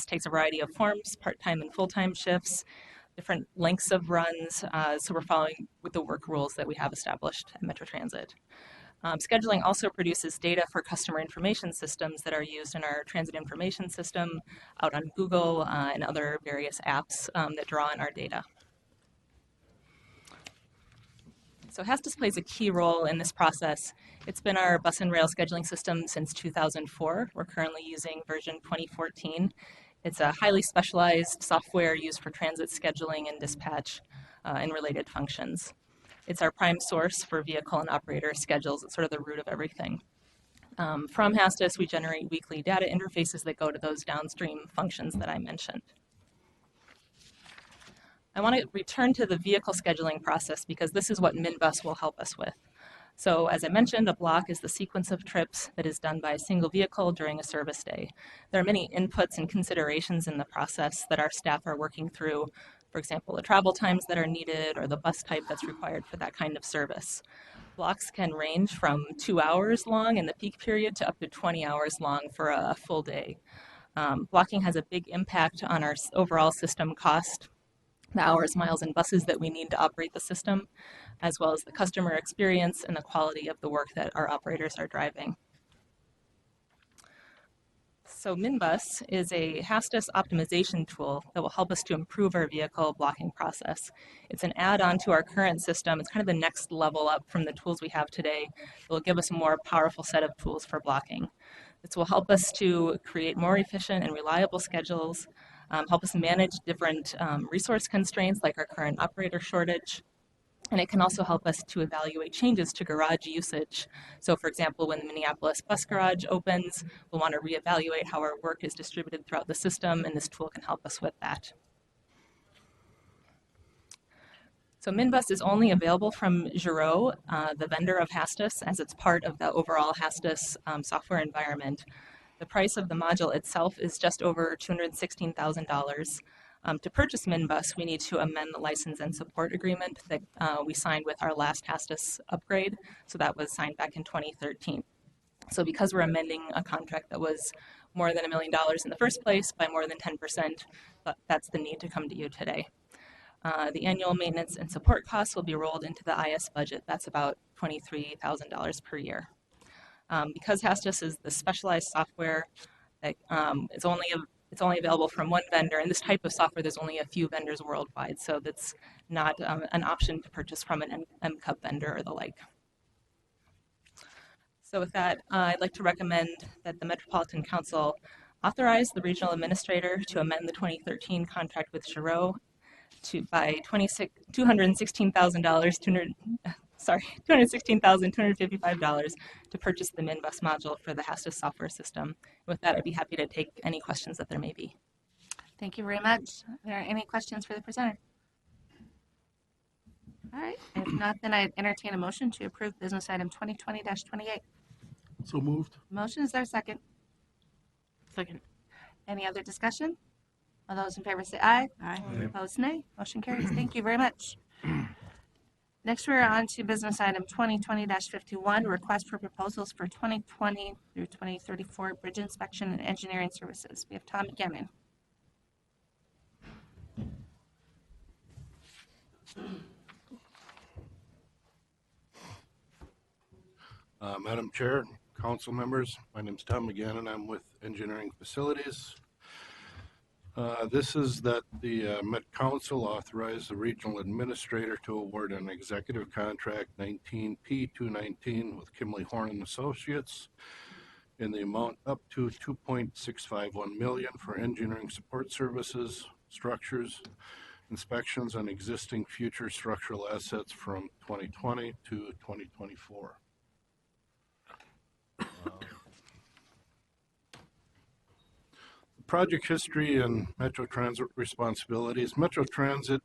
takes a variety of forms, part-time and full-time shifts, different lengths of runs, so we're following with the work rules that we have established at Metro Transit. Scheduling also produces data for customer information systems that are used in our transit information system, out on Google, and other various apps that draw on our data. So Hastis plays a key role in this process. It's been our bus and rail scheduling system since 2004. We're currently using version 2014. It's a highly specialized software used for transit scheduling and dispatch and related functions. It's our prime source for vehicle and operator schedules. It's sort of the root of everything. From Hastis, we generate weekly data interfaces that go to those downstream functions that I mentioned. I want to return to the vehicle scheduling process because this is what Minibus will help us with. So as I mentioned, a block is the sequence of trips that is done by a single vehicle during a service day. There are many inputs and considerations in the process that our staff are working through. For example, the travel times that are needed or the bus type that's required for that kind of service. Blocks can range from 2 hours long in the peak period to up to 20 hours long for a full day. Blocking has a big impact on our overall system cost, the hours, miles, and buses that we need to operate the system, as well as the customer experience and the quality of the work that our operators are driving. So Minibus is a Hastis optimization tool that will help us to improve our vehicle blocking process. It's an add-on to our current system. It's kind of the next level up from the tools we have today. It will give us a more powerful set of tools for blocking. This will help us to create more efficient and reliable schedules, help us manage different resource constraints like our current operator shortage. And it can also help us to evaluate changes to garage usage. So for example, when the Minneapolis bus garage opens, we'll want to reevaluate how our work is distributed throughout the system, and this tool can help us with that. So Minibus is only available from Giro, the vendor of Hastis, as it's part of the overall Hastis software environment. The price of the module itself is just over $216,000. To purchase Minibus, we need to amend the license and support agreement that we signed with our last Hastis upgrade. So that was signed back in 2013. So because we're amending a contract that was more than $1 million in the first place by more than 10%, that's the need to come to you today. The annual maintenance and support costs will be rolled into the IS budget. That's about $23,000 per year. Because Hastis is the specialized software that it's only available from one vendor, and this type of software, there's only a few vendors worldwide, so that's not an option to purchase from an MCUP vendor or the like. So with that, I'd like to recommend that the Metropolitan Council authorize the regional administrator to amend the 2013 contract with Giro by $216,255 to purchase the Minibus module for the Hastis software system. With that, I'd be happy to take any questions that there may be. Thank you very much. Are there any questions for the presenter? All right. If not, then I'd entertain a motion to approve business item 2020-28. So moved. Motion, is there a second? Second. Any other discussion? All those in favor say aye. Aye. Opposed, nay. Motion carries. Thank you very much. Next, we're on to business item 2020-51, request for proposals for 2020 through 2034 bridge inspection and engineering services. We have Tom McGannon. Madam Chair, council members, my name is Tom McGann and I'm with Engineering Facilities. This is that the Met Council authorized the regional administrator to award an executive contract 19P219 with Kimley Horn and Associates in the amount up to $2.651 million for engineering support services, structures, inspections on existing future structural assets from 2020 to 2024. Project history and Metro Transit responsibilities. Metro Transit's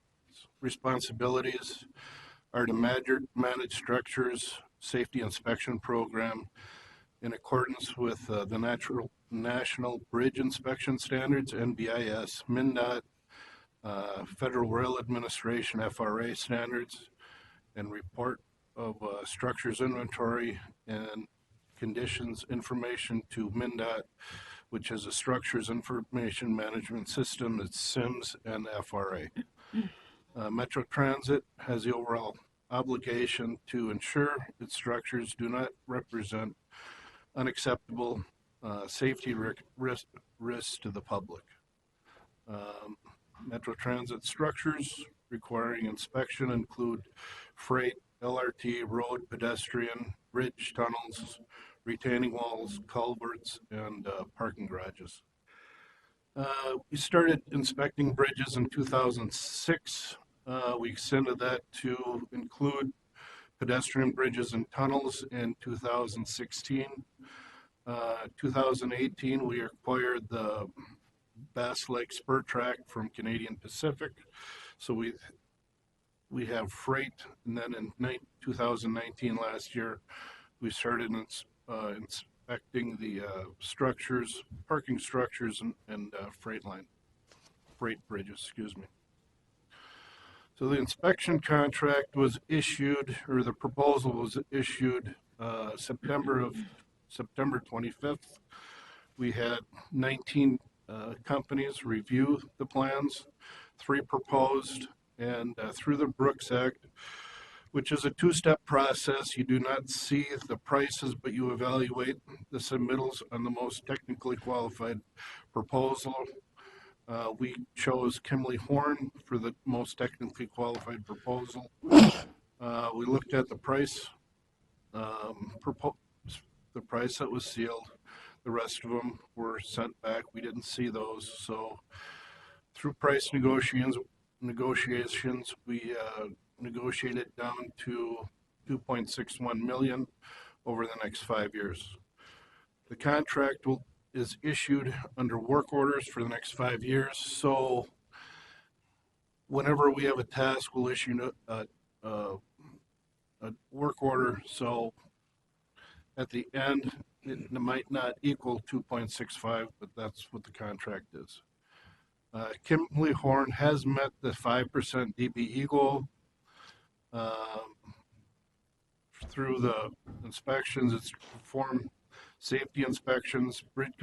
responsibilities are to manage structures safety inspection program in accordance with the National Bridge Inspection Standards, NBIS, MnDOT, Federal Rail Administration, FRA standards, and report of structures inventory and conditions information to MnDOT, which is a Structures Information Management System, it's SIMS and FRA. Metro Transit has the overall obligation to ensure its structures do not represent unacceptable safety risks to the public. Metro Transit structures requiring inspection include freight, LRT, road, pedestrian, bridge, tunnels, retaining walls, culverts, and parking garages. We started inspecting bridges in 2006. We extended that to include pedestrian bridges and tunnels in 2016. 2018, we acquired the Bass Lake Spur Track from Canadian Pacific. So we have freight, and then in 2019, last year, we started inspecting the structures, parking structures, and freight bridges, excuse me. So the inspection contract was issued, or the proposal was issued September 25th. We had 19 companies review the plans, 3 proposed, and through the Brooks Act, which is a 2-step process. You do not see the prices, but you evaluate the submittals on the most technically qualified proposal. We chose Kimley Horn for the most technically qualified proposal. We looked at the price, the price that was sealed. The rest of them were sent back. We didn't see those. So through price negotiations, we negotiated down to $2.61 million over the next 5 years. The contract is issued under work orders for the next 5 years. So whenever we have a task, we'll issue a work order. So at the end, it might not equal 2.65, but that's what the contract is. Kimley Horn has met the 5% DBE goal. Through the inspections, it's performed safety inspections, bridge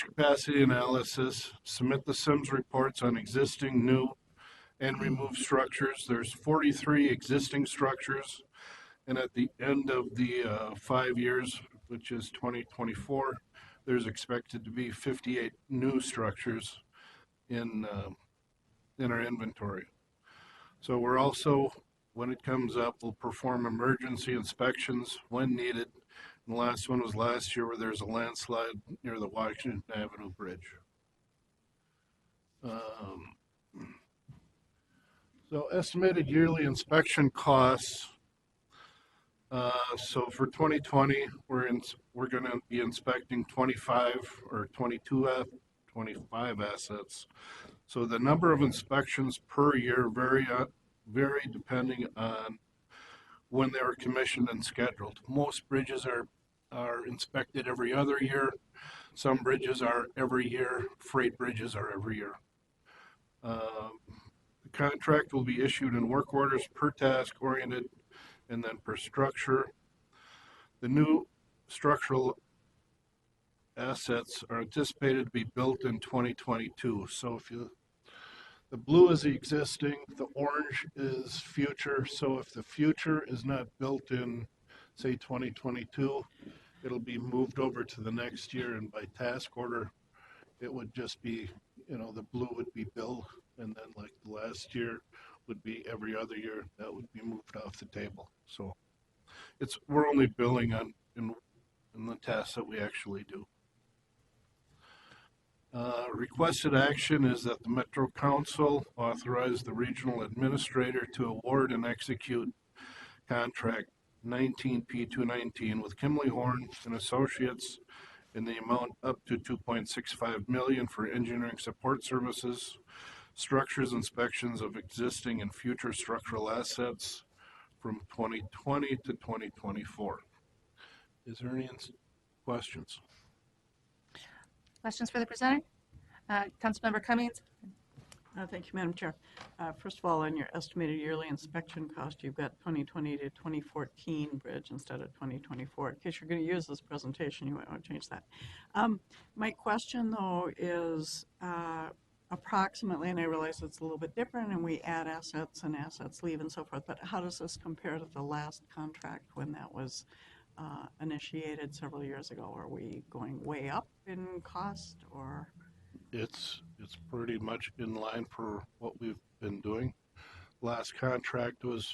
capacity analysis, submit the SIMS reports on existing, new, and removed structures. There's 43 existing structures, and at the end of the 5 years, which is 2024, there's expected to be 58 new structures in our inventory. So we're also, when it comes up, we'll perform emergency inspections when needed. And the last one was last year, where there's a landslide near the Washington Avenue Bridge. So estimated yearly inspection costs. So for 2020, we're going to be inspecting 25 or 25 assets. So the number of inspections per year vary depending on when they were commissioned and scheduled. Most bridges are inspected every other year. Some bridges are every year. Freight bridges are every year. The contract will be issued in work orders per task oriented and then per structure. The new structural assets are anticipated to be built in 2022. So the blue is the existing, the orange is future. So if the future is not built in, say, 2022, it'll be moved over to the next year, and by task order, it would just be, the blue would be billed, and then like the last year would be every other year, that would be moved off the table. So we're only billing in the tasks that we actually do. Requested action is that the Metro Council authorize the regional administrator to award and execute contract 19P219 with Kimley Horn and Associates in the amount up to $2.65 million for engineering support services, structures inspections of existing and future structural assets from 2020 to 2024. Is there any questions? Questions for the presenter? Councilmember Cummings? Thank you, Madam Chair. First of all, on your estimated yearly inspection cost, you've got 2020 to 2014 bridge instead of 2024. In case you're going to use this presentation, you might want to change that. My question, though, is approximately, and I realize it's a little bit different, and we add assets and assets leave and so forth, but how does this compare to the last contract when that was initiated several years ago? Are we going way up in cost, or? It's pretty much in line for what we've been doing. Last contract was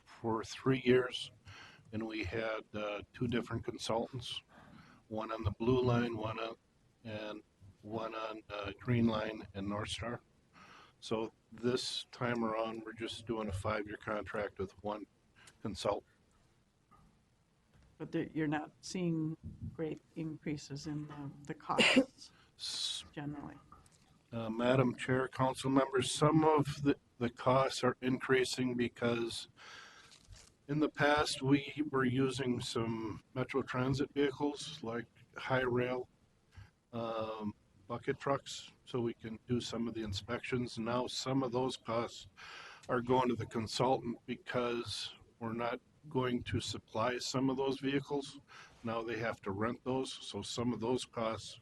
for 3 years, and we had 2 different consultants, one on the blue line, one on green line and North Star. So this time around, we're just doing a 5-year contract with one consultant. But you're not seeing great increases in the costs generally. Madam Chair, council members, some of the costs are increasing because in the past we were using some Metro Transit vehicles like high rail bucket trucks so we can do some of the inspections. Now some of those costs are going to the consultant because we're not going to supply some of those vehicles. Now they have to rent those, so some of those costs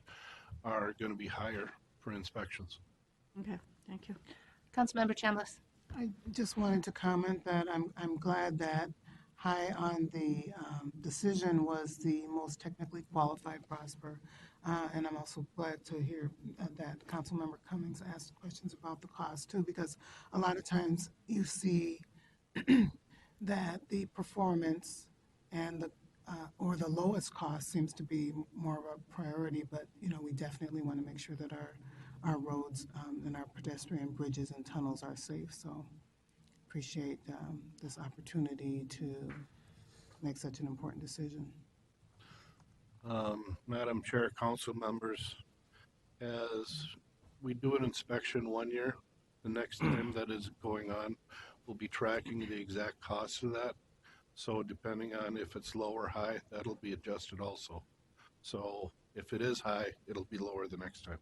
are going to be higher for inspections. Okay, thank you. Councilmember Chambliss? I just wanted to comment that I'm glad that high on the decision was the most technically qualified Prosper. And I'm also glad to hear that Councilmember Cummings asked questions about the cost too, because a lot of times you see that the performance and the or the lowest cost seems to be more of a priority, but we definitely want to make sure that our roads and our pedestrian bridges and tunnels are safe. So appreciate this opportunity to make such an important decision. Madam Chair, council members, as we do an inspection 1 year, the next time that is going on, we'll be tracking the exact cost of that. So depending on if it's low or high, that'll be adjusted also. So if it is high, it'll be lower the next time.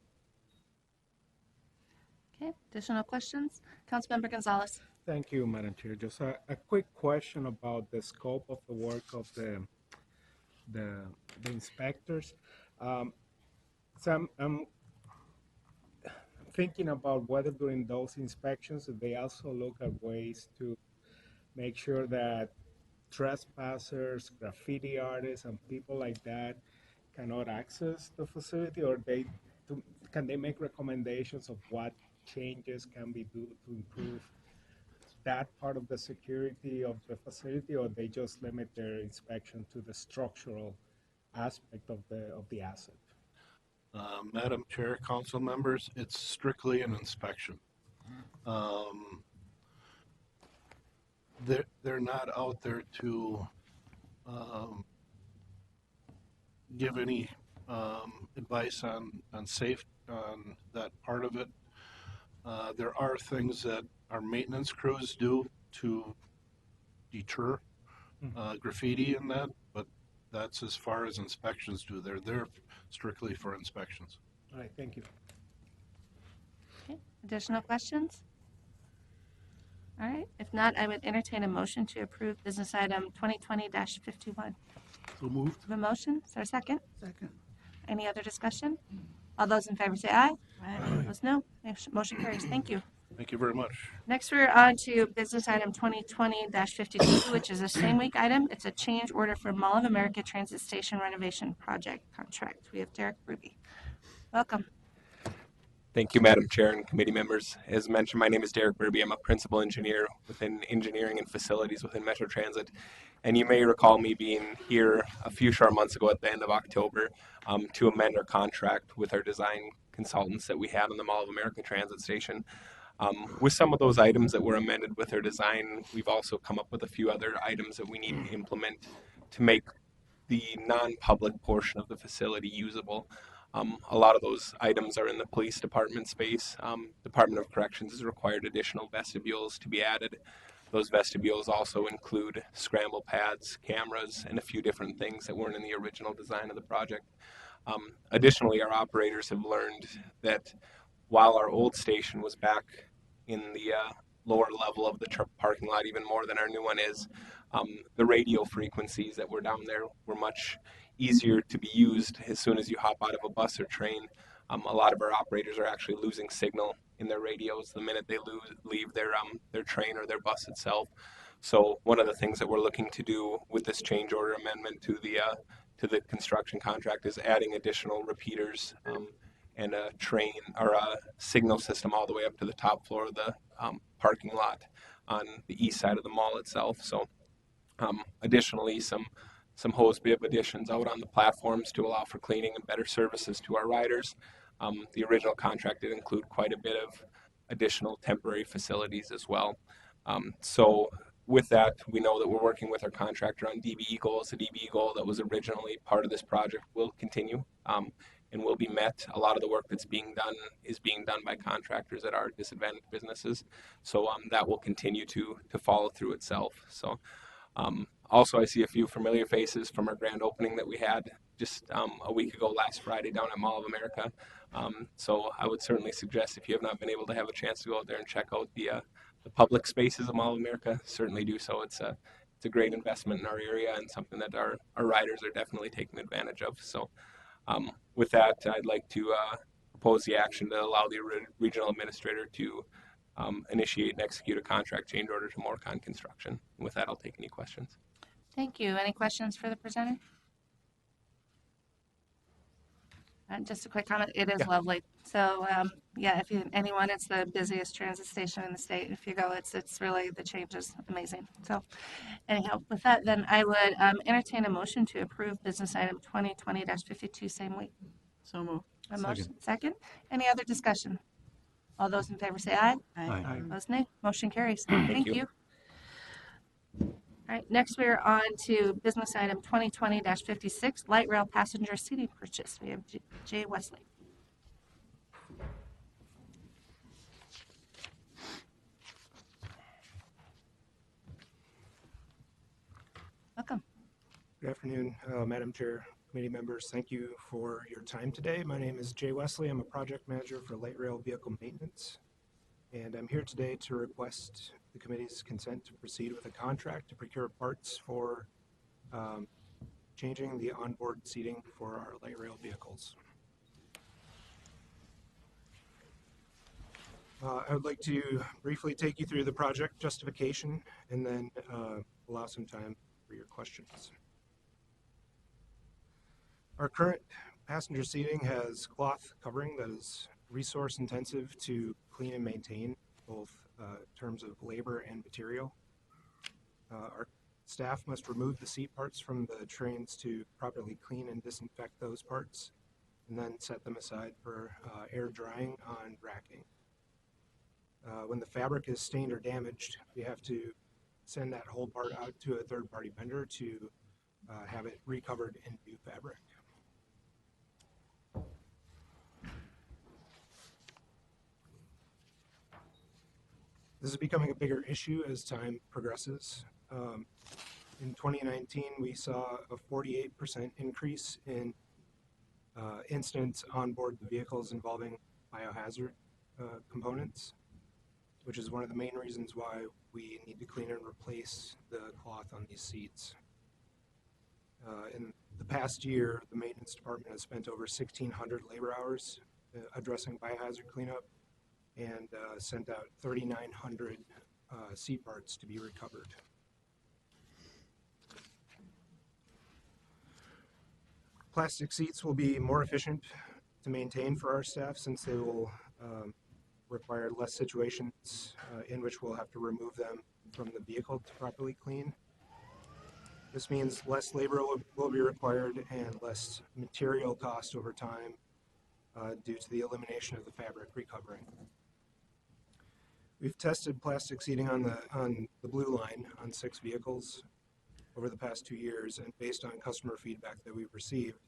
Okay, additional questions? Councilmember Gonzalez? Thank you, Madam Chair. Just a quick question about the scope of the work of the inspectors. So I'm thinking about whether during those inspections they also look at ways to make sure that trespassers, graffiti artists, and people like that cannot access the facility, or can they make recommendations of what changes can be done to improve that part of the security of the facility, or they just limit their inspection to the structural aspect of the asset? Madam Chair, council members, it's strictly an inspection. They're not out there to give any advice on that part of it. There are things that our maintenance crews do to deter graffiti in that, but that's as far as inspections do. They're there strictly for inspections. All right, thank you. Okay, additional questions? All right, if not, I would entertain a motion to approve business item 2020-51. So moved. Have a motion, is there a second? Second. Any other discussion? All those in favor say aye. Aye. Opposed, no. Motion carries. Thank you. Thank you very much. Next, we're on to business item 2020-52, which is a same week item. It's a change order for Mall of America Transit Station renovation project contract. We have Derek Ruby. Welcome. Thank you, Madam Chair and committee members. As mentioned, my name is Derek Burby. I'm a principal engineer within engineering and facilities within Metro Transit. And you may recall me being here a few short months ago at the end of October to amend our contract with our design consultants that we had on the Mall of America Transit Station. With some of those items that were amended with our design, we've also come up with a few other items that we need to implement to make the non-public portion of the facility usable. A lot of those items are in the police department space. Department of Corrections has required additional vestibules to be added. Those vestibules also include scramble pads, cameras, and a few different things that weren't in the original design of the project. Additionally, our operators have learned that while our old station was back in the lower level of the parking lot, even more than our new one is, the radio frequencies that were down there were much easier to be used as soon as you hop out of a bus or train. A lot of our operators are actually losing signal in their radios the minute they leave their train or their bus itself. So one of the things that we're looking to do with this change order amendment to the construction contract is adding additional repeaters and a train or a signal system all the way up to the top floor of the parking lot on the east side of the mall itself. So additionally, some hose bib additions out on the platforms to allow for cleaning and better services to our riders. The original contract did include quite a bit of additional temporary facilities as well. So with that, we know that we're working with our contractor on DBE goals. The DBE goal that was originally part of this project will continue and will be met. A lot of the work that's being done is being done by contractors at our disadvantaged businesses. So that will continue to follow through itself. So also, I see a few familiar faces from our grand opening that we had just a week ago last Friday down at Mall of America. So I would certainly suggest if you have not been able to have a chance to go out there and check out the public spaces of Mall of America, certainly do so. It's a great investment in our area and something that our riders are definitely taking advantage of. So with that, I'd like to propose the action to allow the regional administrator to initiate and execute a contract change order to Morcon Construction. And with that, I'll take any questions. Thank you. Any questions for the presenter? Just a quick comment. It is lovely. So yeah, if anyone, it's the busiest transit station in the state. If you go, it's really, the change is amazing. So anyhow, with that, then I would entertain a motion to approve business item 2020-52 same week. So moved. A motion second. Any other discussion? All those in favor say aye. Aye. Opposed, nay. Motion carries. Thank you. All right, next we're on to business item 2020-56, light rail passenger seating purchase. We have Jay Wesley. Welcome. Good afternoon, Madam Chair, committee members. Thank you for your time today. My name is Jay Wesley. I'm a project manager for light rail vehicle maintenance. And I'm here today to request the committee's consent to proceed with a contract to procure parts for changing the onboard seating for our light rail vehicles. I would like to briefly take you through the project justification and then allow some time for your questions. Our current passenger seating has cloth covering that is resource intensive to clean and maintain, both in terms of labor and material. Our staff must remove the seat parts from the trains to properly clean and disinfect those parts, and then set them aside for air drying on racking. When the fabric is stained or damaged, we have to send that whole part out to a third-party vendor to have it recovered in new fabric. This is becoming a bigger issue as time progresses. In 2019, we saw a 48% increase in incidents on board the vehicles involving biohazard components, which is one of the main reasons why we need to clean and replace the cloth on these seats. In the past year, the maintenance department has spent over 1,600 labor hours addressing biohazard cleanup and sent out 3,900 seat parts to be recovered. Plastic seats will be more efficient to maintain for our staff since they will require less situations in which we'll have to remove them from the vehicle to properly clean. This means less labor will be required and less material cost over time due to the elimination of the fabric recovering. We've tested plastic seating on the blue line on 6 vehicles over the past 2 years, and based on customer feedback that we've received,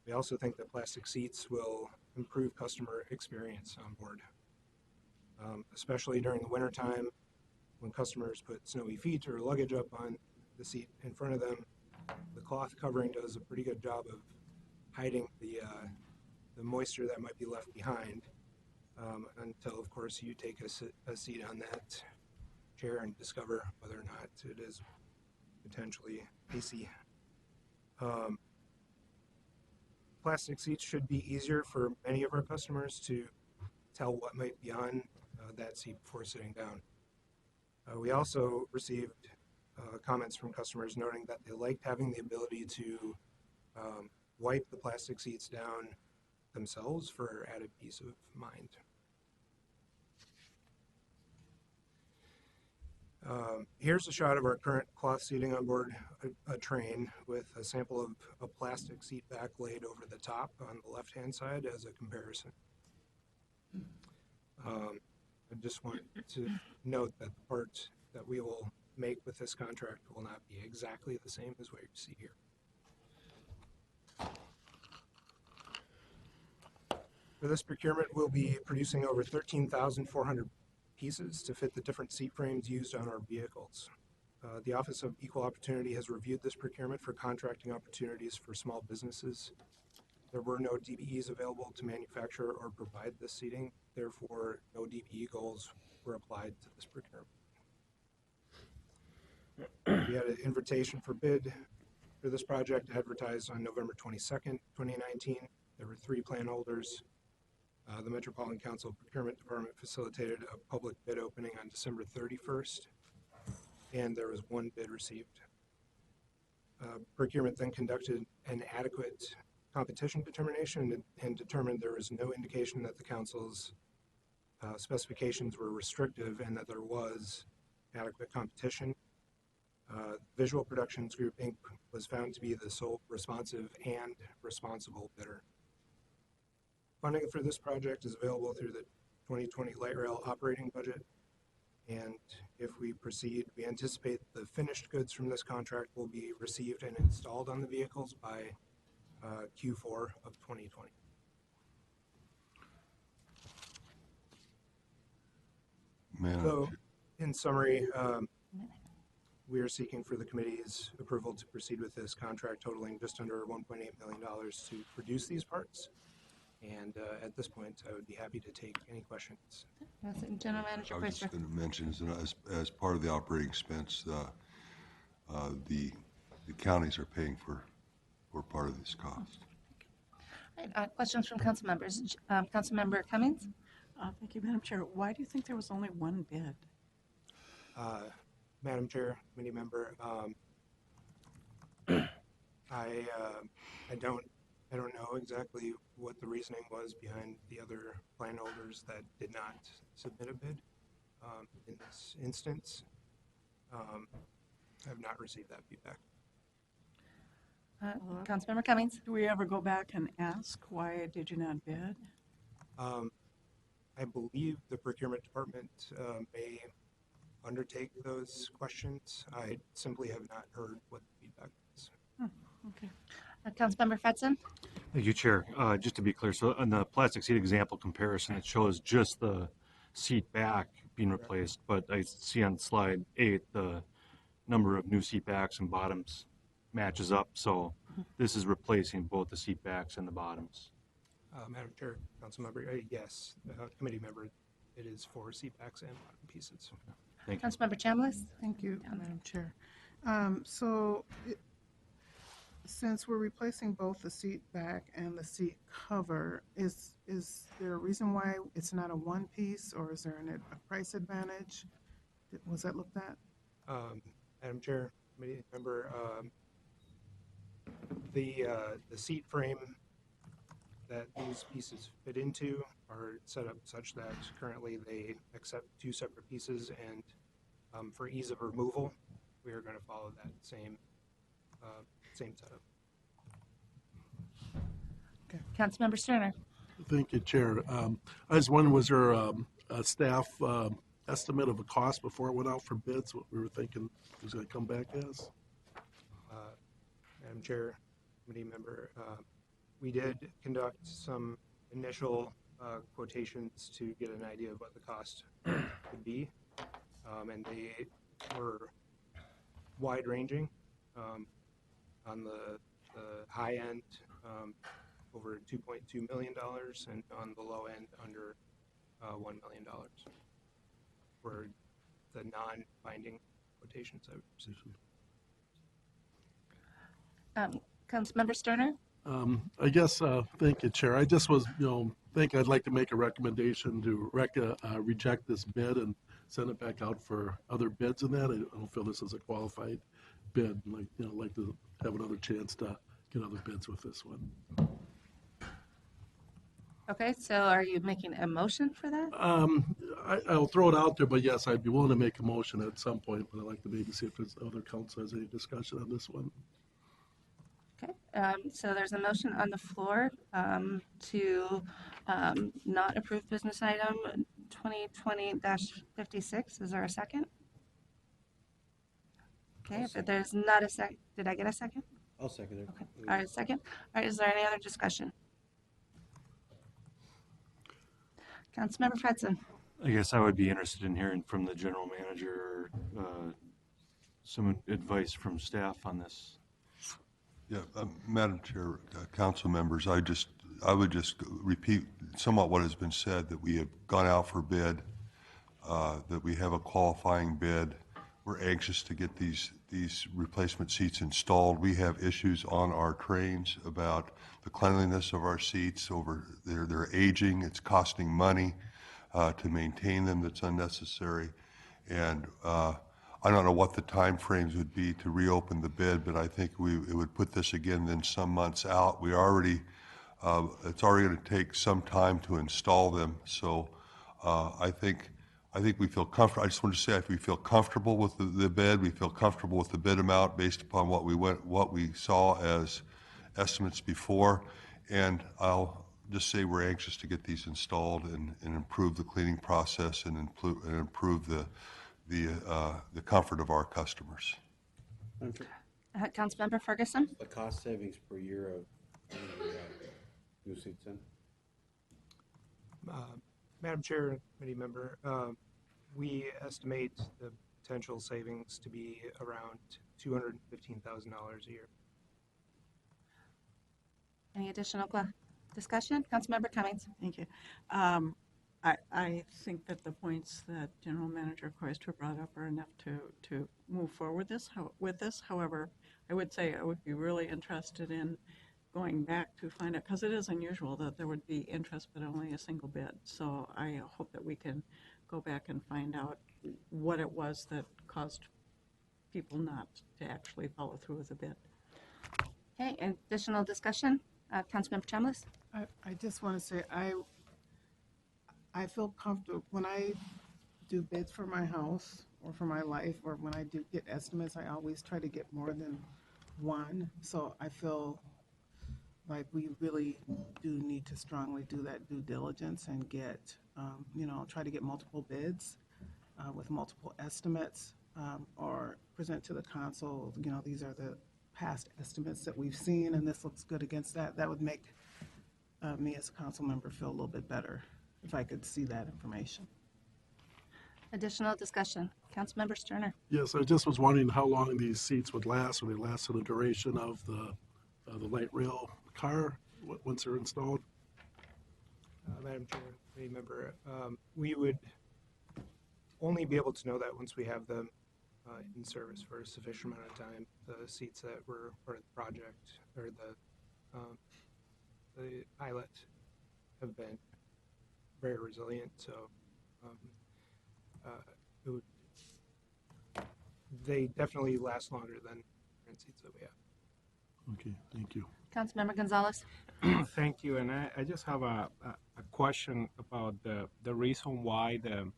we also think that plastic seats will improve customer experience on board, especially during the wintertime when customers put snowy feet or luggage up on the seat in front of them. The cloth covering does a pretty good job of hiding the moisture that might be left behind until, of course, you take a seat on that chair and discover whether or not it is potentially icy. Plastic seats should be easier for many of our customers to tell what might be on that seat before sitting down. We also received comments from customers noting that they liked having the ability to wipe the plastic seats down themselves for added peace of mind. Here's a shot of our current cloth seating on board a train with a sample of a plastic seat back laid over the top on the left-hand side as a comparison. I just want to note that the part that we will make with this contract will not be exactly the same as what you see here. For this procurement, we'll be producing over 13,400 pieces to fit the different seat frames used on our vehicles. The Office of Equal Opportunity has reviewed this procurement for contracting opportunities for small businesses. There were no DBEs available to manufacture or provide this seating, therefore no DBE goals were applied to this procurement. We had an invitation for bid for this project advertised on November 22nd, 2019. There were 3 plan holders. The Metropolitan Council Procurement Department facilitated a public bid opening on December 31st, and there was 1 bid received. Procurement then conducted an adequate competition determination and determined there was no indication that the council's specifications were restrictive and that there was adequate competition. Visual Productions Group, Inc. was found to be the sole responsive and responsible bidder. Funding for this project is available through the 2020 light rail operating budget, and if we proceed, we anticipate the finished goods from this contract will be received and installed on the vehicles by Q4 of 2020. So, in summary, we are seeking for the committee's approval to proceed with this contract totaling just under $1.8 million to produce these parts. And at this point, I would be happy to take any questions. General Manager I was just Quaster. going to mention, as part of the operating expense, the counties are paying for part of this cost. All right, questions from council members. Councilmember Cummings? Thank you, Madam Chair. Why do you think there was only 1 bid? Madam Chair, committee member, I don't know exactly what the reasoning was behind the other plan holders that did not submit a bid in this instance. I have not received that feedback. Councilmember Cummings? Do we ever go back and ask, why did you not bid? I believe the procurement department may undertake those questions. I simply have not heard what the feedback is. Okay. Councilmember Fedson? Thank you, Chair. Just to be clear, so on the plastic seat example comparison, it shows just the seat back being replaced, but I see on slide 8 the number of new seat backs and bottoms matches up. So this is replacing both the seat backs and the bottoms. Madam Chair, council member, yes, committee member, it is for seat backs and bottom pieces. Thank you. Councilmember Chambliss? Thank you, Madam Chair. Since we're replacing both the seat back and the seat cover, is there a reason why it's not a one piece, or is there a price advantage? Was that looked at? Madam Chair, committee member, the seat frame that these pieces fit into are set up such that currently they accept two separate pieces, and for ease of removal, we are going to follow that same setup. Okay. Councilmember Sterner? Thank you, Chair. I was wondering, was there a staff estimate of a cost before it went out for bids? What we were thinking it was going to come back as? Madam Chair, committee member, we did conduct some initial quotations to get an idea of what the cost would be, and they were wide-ranging. On the high end, over $2.2 million, and on the low end, under $1 million for the non-binding quotations I've received. Councilmember Sterner? I guess, thank you, Chair. I just was, I'd like to make a recommendation to reject this bid and send it back out for other bids in that. I don't feel this is a qualified bid. Like to have another chance to get other bids with this one. Okay, so are you making a motion for that? I'll throw it out there, but yes, I'd be willing to make a motion at some point, but I'd like to maybe see if there's other council has any discussion on this one. Okay, so there's a motion on the floor to not approve business item 2020-56. Is there a second? Okay, if there's not a second, did I get a second? I'll second it. Okay, all right, second. All right, is there any other discussion? Councilmember Fredson? I guess I would be interested in hearing from the general manager some advice from staff on this. Yeah, Madam Chair, council members, I would just repeat somewhat what has been said, that we have gone out for bid, that we have a qualifying bid. We're anxious to get these replacement seats installed. We have issues on our trains about the cleanliness of our seats. They're aging. It's costing money to maintain them. That's unnecessary. And I don't know what the time frames would be to reopen the bid, but I think it would put this again then some months out. It's already going to take some time to install them. So I think we feel comfortable. I just want to say, if we feel comfortable with the bid, we feel comfortable with the bid amount based upon what we saw as estimates before. And I'll just say we're anxious to get these installed and improve the cleaning process and improve the comfort of our customers. Councilmember Ferguson? The cost savings per year of new seats in? Madam Chair, committee member, we estimate the potential savings to be around $215,000 a year. Any additional discussion? Councilmember Cummings? Thank you. I think that the points that General Manager Coister brought up are enough to move forward with this. However, I would say I would be really interested in going back to find out, because it is unusual that there would be interest but only a single bid. So I hope that we can go back and find out what it was that caused people not to actually follow through with the bid. Okay, additional discussion? Councilmember Chambliss? I just want to say I feel comfortable when I do bids for my house or for my life, or when I do get estimates, I always try to get more than one. So I feel like we really do need to strongly do that due diligence and get, try to get multiple bids with multiple estimates, or present to the council, these are the past estimates that we've seen and this looks good against that. That would make me as a council member feel a little bit better if I could see that information. Additional discussion. Councilmember Sterner. Yes, I just was wondering how long these seats would last, or they last for the duration of the light rail car, once they're installed? Madam Chair, committee member, we would only be able to know that once we have them in service for a sufficient amount of time. The seats that were part of the project, or the pilot, have been very resilient, so it would, they definitely last longer than current seats that we have. Okay, thank you. Councilmember Gonzalez. Thank you. And I just have a question about the reason why the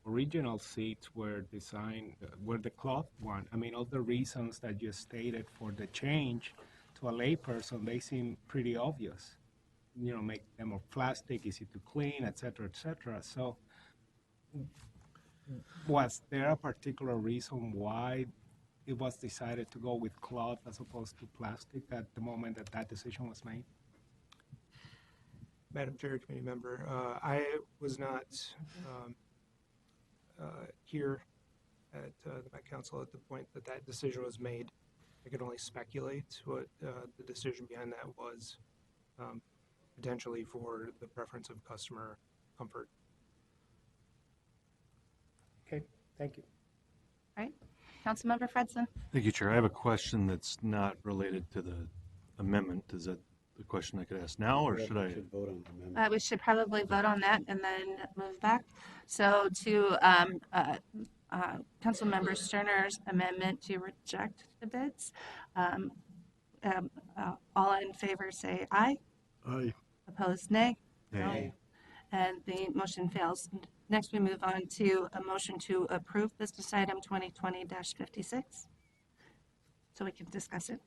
original seats were designed, were the cloth one. I mean, all the reasons that you stated for the change to a layperson, they seem pretty obvious. You know, make them of plastic, easy to clean, et cetera, et cetera. So was there a particular reason why it was decided to go with cloth as opposed to plastic at the moment that that decision was made? Madam Chair, committee member, I was not here at the Met Council at the point that that decision was made. I could only speculate what the decision behind that was, potentially for the preference of customer comfort. Okay, thank you. All right. Councilmember Fredson. Thank you, Chair. I have a question that's not related to the amendment. Is that the question I could ask now, or should I? Vote on the amendment. We should probably vote on that and then move back. So to Councilmember Sterner's amendment to reject the bids, all in favor say aye. Aye. Opposed, nay. Nay. And the motion fails. Next, we move on to a motion to approve business item 2020-56. So we can discuss it.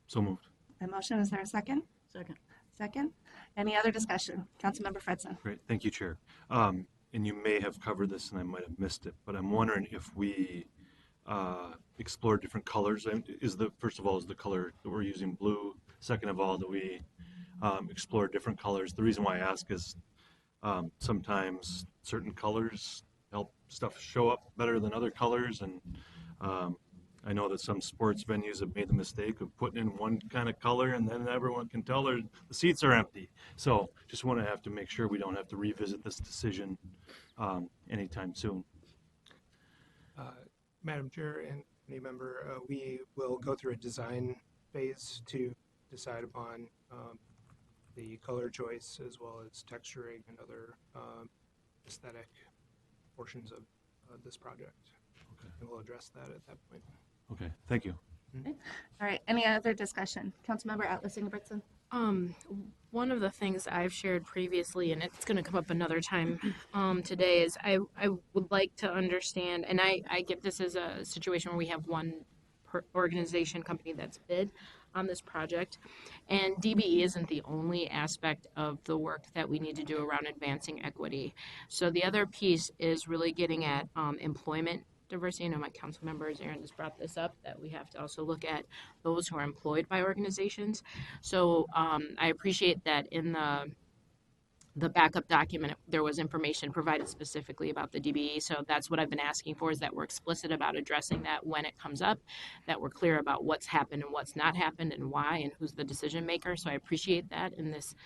So moved. A motion, is there a second? Second. Second. Any other discussion? Councilmember Fredson. Great. Thank you, Chair. And you may have covered this and I might have missed it, but I'm wondering if we explore different colors. First of all, is the color that we're using blue? Second of all, do we explore different colors? The reason why I ask is sometimes certain colors help stuff show up better than other colors, and I know that some sports venues have made the mistake of putting in one kind of color and then everyone can tell the seats are empty. So just want to have to make sure we don't have to revisit this decision anytime soon. Madam Chair and any member, we will go through a design phase to decide upon the color choice as well as texturing and other aesthetic portions of this project. Okay. And we'll address that at that point. Okay, thank you. Okay. All right. Any other discussion? Councilmember Atlas Ingebrigtsen. One of the things I've shared previously, and it's going to come up another time today, is I would like to understand, and I get this as a situation where we have one organization company that's bid on this project, and DBE isn't the only aspect of the work that we need to do around advancing equity. So the other piece is really getting at employment diversity. I know my council members, Aaron, just brought this up, that we have to also look at those who are employed by organizations. So I appreciate that in the backup document, there was information provided specifically about the DBE. So that's what I've been asking for, is that we're explicit about addressing that when it comes up, that we're clear about what's happened and what's not happened and why and who's the decision maker. So I appreciate that in this,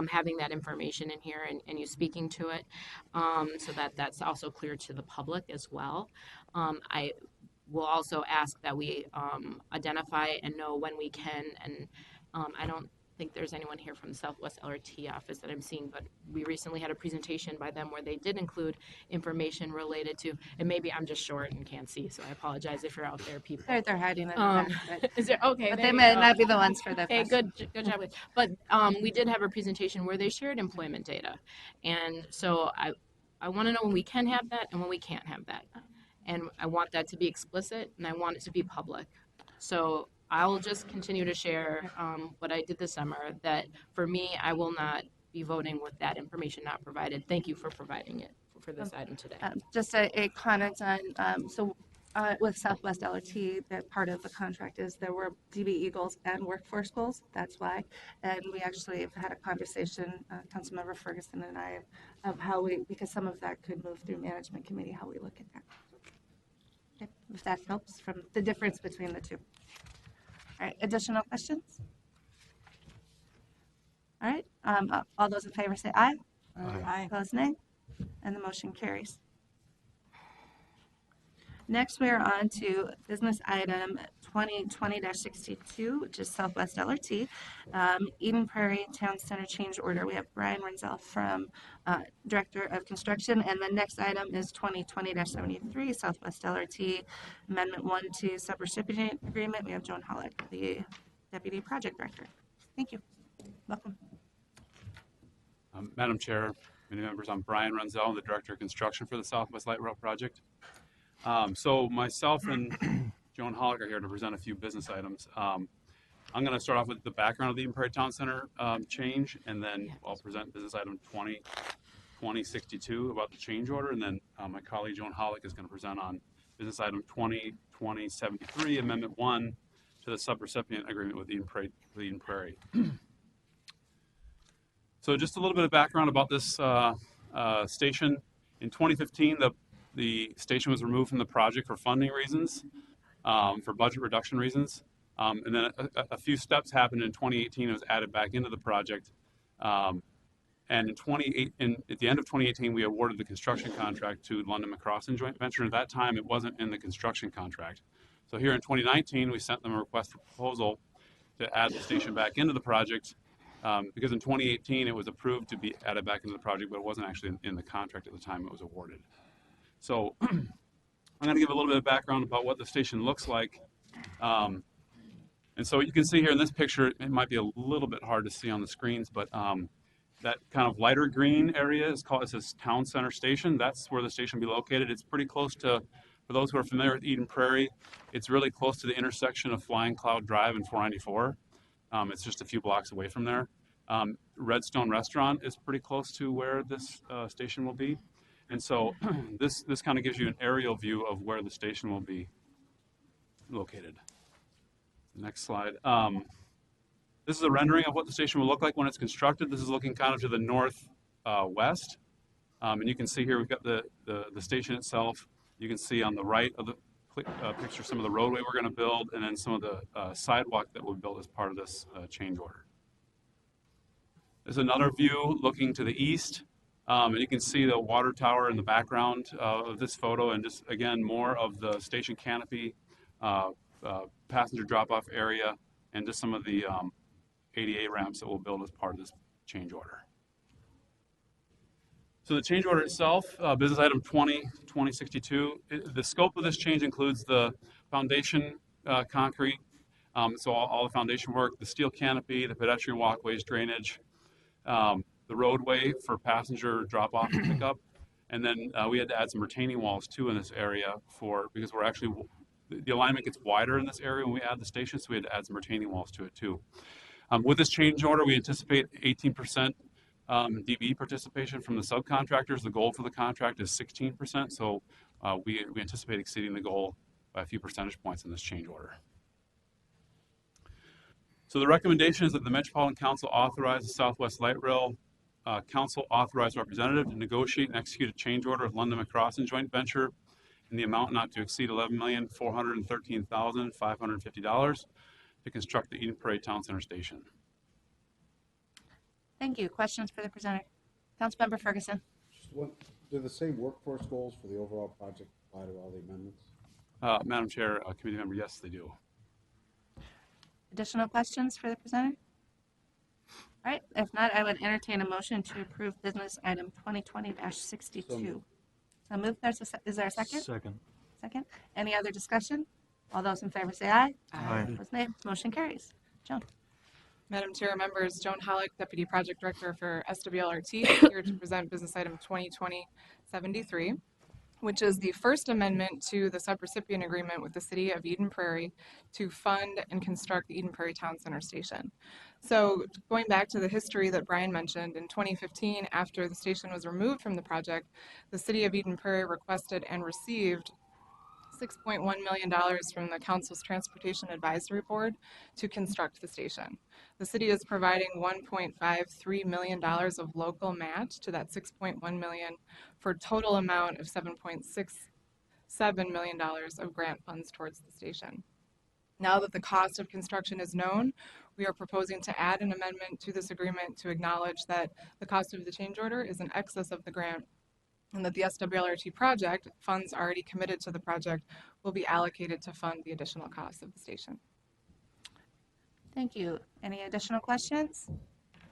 having that information in here and you speaking to it, so that that's also clear to the public as well. I will also ask that we identify and know when we can, and I don't think there's anyone here from the Southwest LRT office that I'm seeing, but we recently had a presentation by them where they did include information related to, and maybe I'm just short and can't see, so I apologize if you're out there, people. They're hiding in the back. But, is there, okay. But they may not be the ones for the Hey, question. good job. But we did have a presentation where they shared employment data. And so I want to know when we can have that and when we can't have that. And I want that to be explicit and I want it to be public. So I'll just continue to share what I did this summer, that for me, I will not be voting with that information not provided. Thank you for providing it for this item today. Just a comment on, so with Southwest LRT, that part of the contract is there were DB Eagles and workforce goals. That's why. And we actually have had a conversation, Councilmember Ferguson and I, of how we, because some of that could move through management committee, how we look at that. Okay, if that helps from the difference between the two. All right, additional questions? All right, all those in favor say aye. Aye. Opposed, nay. And the motion carries. Next, we are on to business item 2020-62, which is Southwest LRT, Eden Prairie Town Center change order. We have Brian Renzel from Director of Construction, and the next item is 2020-73, Southwest LRT, Amendment 1 to Subrecipient Agreement. We have Joan Hollick, the Deputy Project Director. Thank you. Welcome. Madam Chair, many members, I'm Brian Renzel, the Director of Construction for the Southwest Light Rail Project. So myself and Joan Hollick are here to present a few business items. I'm going to start off with the background of the Eden Prairie Town Center change, and then I'll present business item 2062 about the change order, and then my colleague Joan Hollick is going to present on business item 2020-73, Amendment 1 to the subrecipient agreement with Eden Prairie. So just a little bit of background about this station. In 2015, the station was removed from the project for funding reasons, for budget reduction reasons. And then a few steps happened in 2018. It was added back into the project. And at the end of 2018, we awarded the construction contract to London McCrossin joint venture. At that time, it wasn't in the construction contract. So here in 2019, we sent them a request for proposal to add the station back into the project. Because in 2018, it was approved to be added back into the project, but it wasn't actually in the contract at the time it was awarded. So I'm going to give a little bit of background about what the station looks like. And so you can see here in this picture, it might be a little bit hard to see on the screens, but that kind of lighter green area is called, it says Town Center Station. That's where the station will be located. It's pretty close to, for those who are familiar with Eden Prairie, it's really close to the intersection of Flying Cloud Drive and 494. It's just a few blocks away from there. Redstone Restaurant is pretty close to where this station will be. And so this kind of gives you an aerial view of where the station will be located. Next slide. This is a rendering of what the station will look like when it's constructed. This is looking kind of to the northwest. And you can see here we've got the station itself. You can see on the right of the picture some of the roadway we're going to build, and then some of the sidewalk that we'll build as part of this change order. There's another view looking to the east. And you can see the water tower in the background of this photo, and just again more of the station canopy, passenger drop-off area, and just some of the ADA ramps that we'll build as part of this change order. So the change order itself, business item 2062, the scope of this change includes the foundation concrete, so all the foundation work, the steel canopy, the pedestrian walkways, drainage, the roadway for passenger drop-off and pickup, and then we had to add some retaining walls too in this area because we're actually, the alignment gets wider in this area when we add the station, so we had to add some retaining walls to it too. With this change order, we anticipate 18% DB participation from the subcontractors. The goal for the contract is 16%, so we anticipate exceeding the goal by a few percentage points in this change order. So the recommendation is that the Metropolitan Council authorize the Southwest Light Rail Council authorized representative to negotiate and execute a change order with London McCrossin joint venture in the amount not to exceed $11,413,550 to construct the Eden Prairie Town Center Station. Thank you. Questions for the presenter? Councilmember Ferguson. Just one, do the same workforce goals for the overall project apply to all the amendments? Madam Chair, committee member, yes, they do. Additional questions for the presenter? All right, if not, I would entertain a motion to approve business item 2020-62. So moved. Is there a second? Second. Second. Any other discussion? All those in favor say aye. Aye. Opposed, nay. Motion carries. Joan. Madam Chair, members, Joan Hollick, Deputy Project Director for SWLRT, here to present business item 2020-73, which is the first amendment to the subrecipient agreement with the City of Eden Prairie to fund and construct the Eden Prairie Town Center Station. So going back to the history that Brian mentioned, in 2015, after the station was removed from the project, the City of Eden Prairie requested and received $6.1 million from the council's Transportation Advisory Board to construct the station. The city is providing $1.53 million of local match to that $6.1 million for a total amount of $7.67 million of grant funds towards the station. Now that the cost of construction is known, we are proposing to add an amendment to this agreement to acknowledge that the cost of the change order is in excess of the grant and that the SWLRT project, funds already committed to the project, will be allocated to fund the additional costs of the station. Thank you. Any additional questions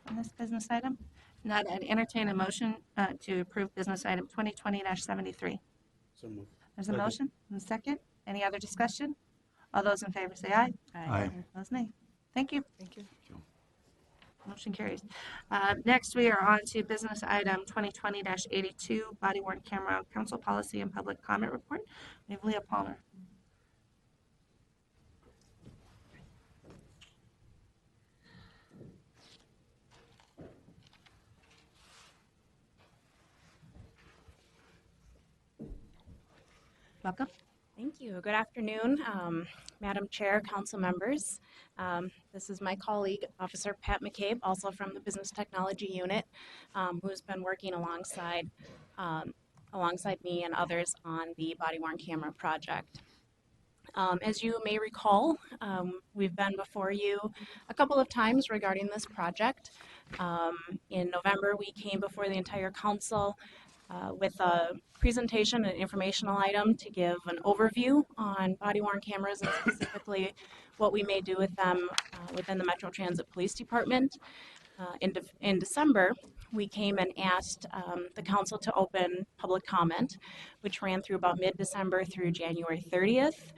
on this business item? Not, I'd entertain a motion to approve business item 2020-73. So moved. There's a Second. motion and a second. Any other discussion? All those in favor say aye. Aye. Those nay. Thank you. Thank you. Motion carries. Next, we are on to business item 2020-82, body worn camera council policy and public comment report. We have Leah Palmer. Welcome. Thank you. Good afternoon, Madam Chair, council members. This is my colleague, Officer Pat McCabe, also from the Business Technology Unit, who's been working alongside me and others on the body-worn camera project. As you may recall, we've been before you a couple of times regarding this project. In November, we came before the entire council with a presentation and informational item to give an overview on body-worn cameras and specifically what we may do with them within the Metro Transit Police Department. In December, we came and asked the council to open public comment, which ran through about mid-December through January 30th.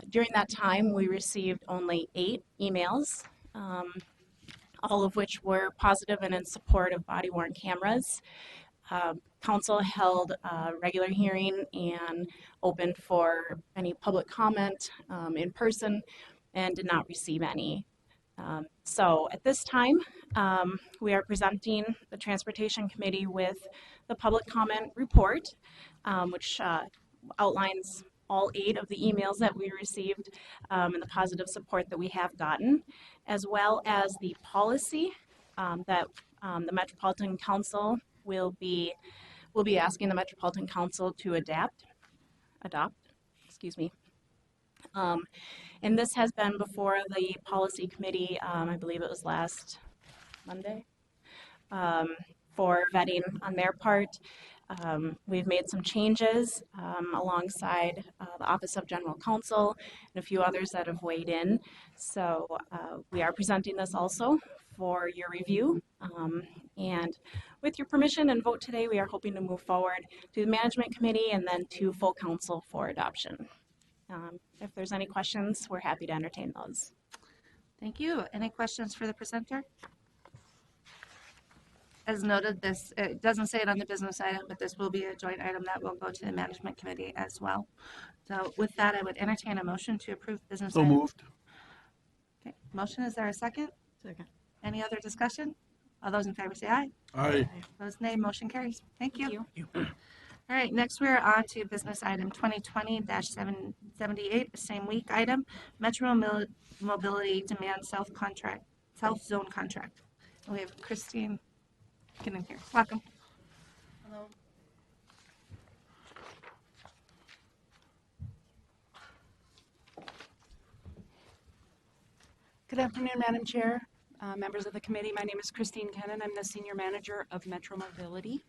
During that time, we received only 8 emails, all of which were positive and in support of body-worn cameras. Council held a regular hearing and opened for any public comment in person and did not receive any. So at this time, we are presenting the Transportation Committee with the public comment report, which outlines all 8 of the emails that we received and the positive support that we have gotten, as well as the policy that the Metropolitan Council will be asking the Metropolitan Council to adopt, excuse me. And this has been before the policy committee, I believe it was last Monday, for vetting on their part. We've made some changes alongside the Office of General Counsel and a few others that have weighed in. So we are presenting this also for your review. And with your permission and vote today, we are hoping to move forward to the Management Committee and then to full council for adoption. If there's any questions, we're happy to entertain those. Thank you. Any questions for the presenter? As noted, this, it doesn't say it on the business item, but this will be a joint item that will go to the Management Committee as well. So with that, I would entertain a motion to approve business So item. moved. Okay. Motion, is there a second? Second. Any other discussion? All those in favor say aye. Aye. Opposed, nay. Motion carries. Thank you. All right, next we're on to business item 2020-78, same week item, Metro Mobility Demand South Zone Contract. And we have Christine getting here. Welcome. Hello. Good afternoon, Madam Chair, members of the committee. My name is Christine Kennan. I'm the Senior Manager of Metro Mobility,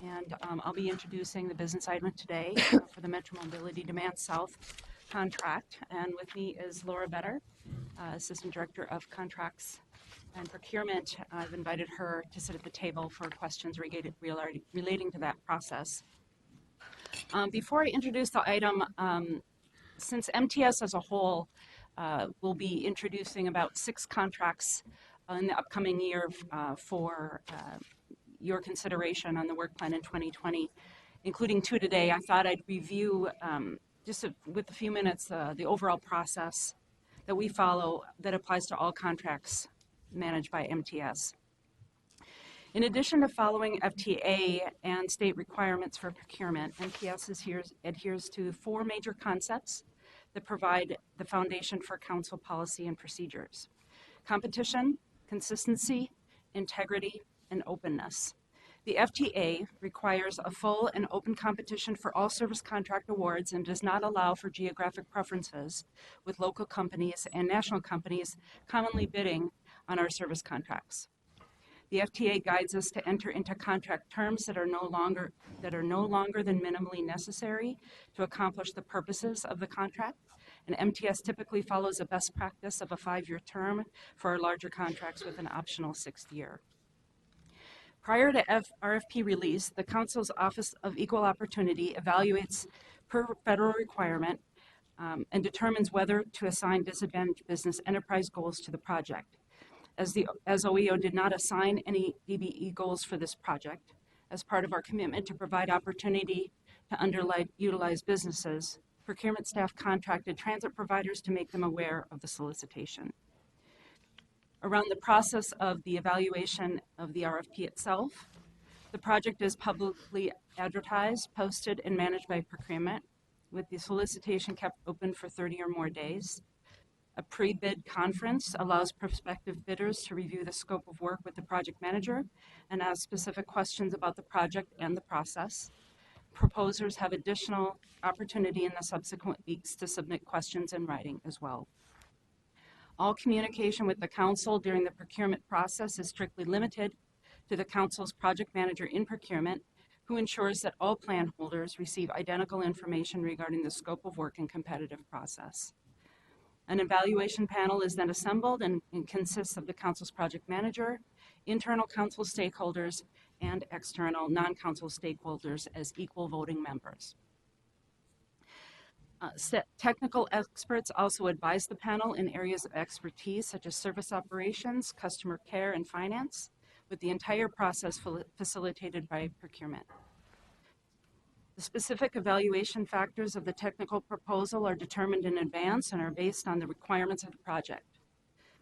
and I'll be introducing the business item today for the Metro Mobility Demand South contract. And with me is Laura Better, Assistant Director of Contracts and Procurement. I've invited her to sit at the table for questions relating to that process. Before I introduce the item, since MTS as a whole will be introducing about 6 contracts in the upcoming year for your consideration on the work plan in 2020, including 2 today, I thought I'd review with a few minutes the overall process that we follow that applies to all contracts managed by MTS. In addition to following FTA and state requirements for procurement, MPS adheres to 4 major concepts that provide the foundation for council policy and procedures: competition, consistency, integrity, and openness. The FTA requires a full and open competition for all service contract awards and does not allow for geographic preferences, with local companies and national companies commonly bidding on our service contracts. The FTA guides us to enter into contract terms that are no longer than minimally necessary to accomplish the purposes of the contract. And MTS typically follows a best practice of a 5-year term for our larger contracts with an optional 6th year. Prior to RFP release, the Council's Office of Equal Opportunity evaluates per federal requirement and determines whether to assign disadvantaged business enterprise goals to the project. As OEO did not assign any DBE goals for this project, as part of our commitment to provide opportunity to underutilized businesses, procurement staff contracted transit providers to make them aware of the solicitation. Around the process of the evaluation of the RFP itself, the project is publicly advertised, posted, and managed by procurement, with the solicitation kept open for 30 or more days. A pre-bid conference allows prospective bidders to review the scope of work with the project manager and ask specific questions about the project and the process. Proposers have additional opportunity in the subsequent weeks to submit questions in writing as well. All communication with the council during the procurement process is strictly limited to the council's project manager in procurement, who ensures that all plan holders receive identical information regarding the scope of work and competitive process. An evaluation panel is then assembled and consists of the council's project manager, internal council stakeholders, and external non-council stakeholders as equal voting members. Technical experts also advise the panel in areas of expertise such as service operations, customer care, and finance, with the entire process facilitated by procurement. The specific evaluation factors of the technical proposal are determined in advance and are based on the requirements of the project.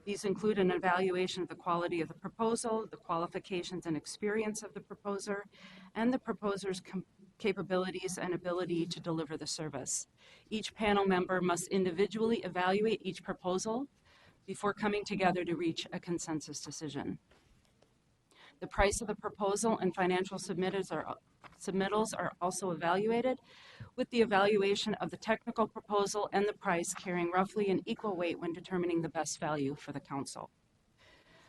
These include an evaluation of the quality of the proposal, the qualifications and experience of the proposer, and the proposer's capabilities and ability to deliver the service. Each panel member must individually evaluate each proposal before coming together to reach a consensus decision. The price of the proposal and financial submittals are also evaluated, with the evaluation of the technical proposal and the price carrying roughly an equal weight when determining the best value for the council.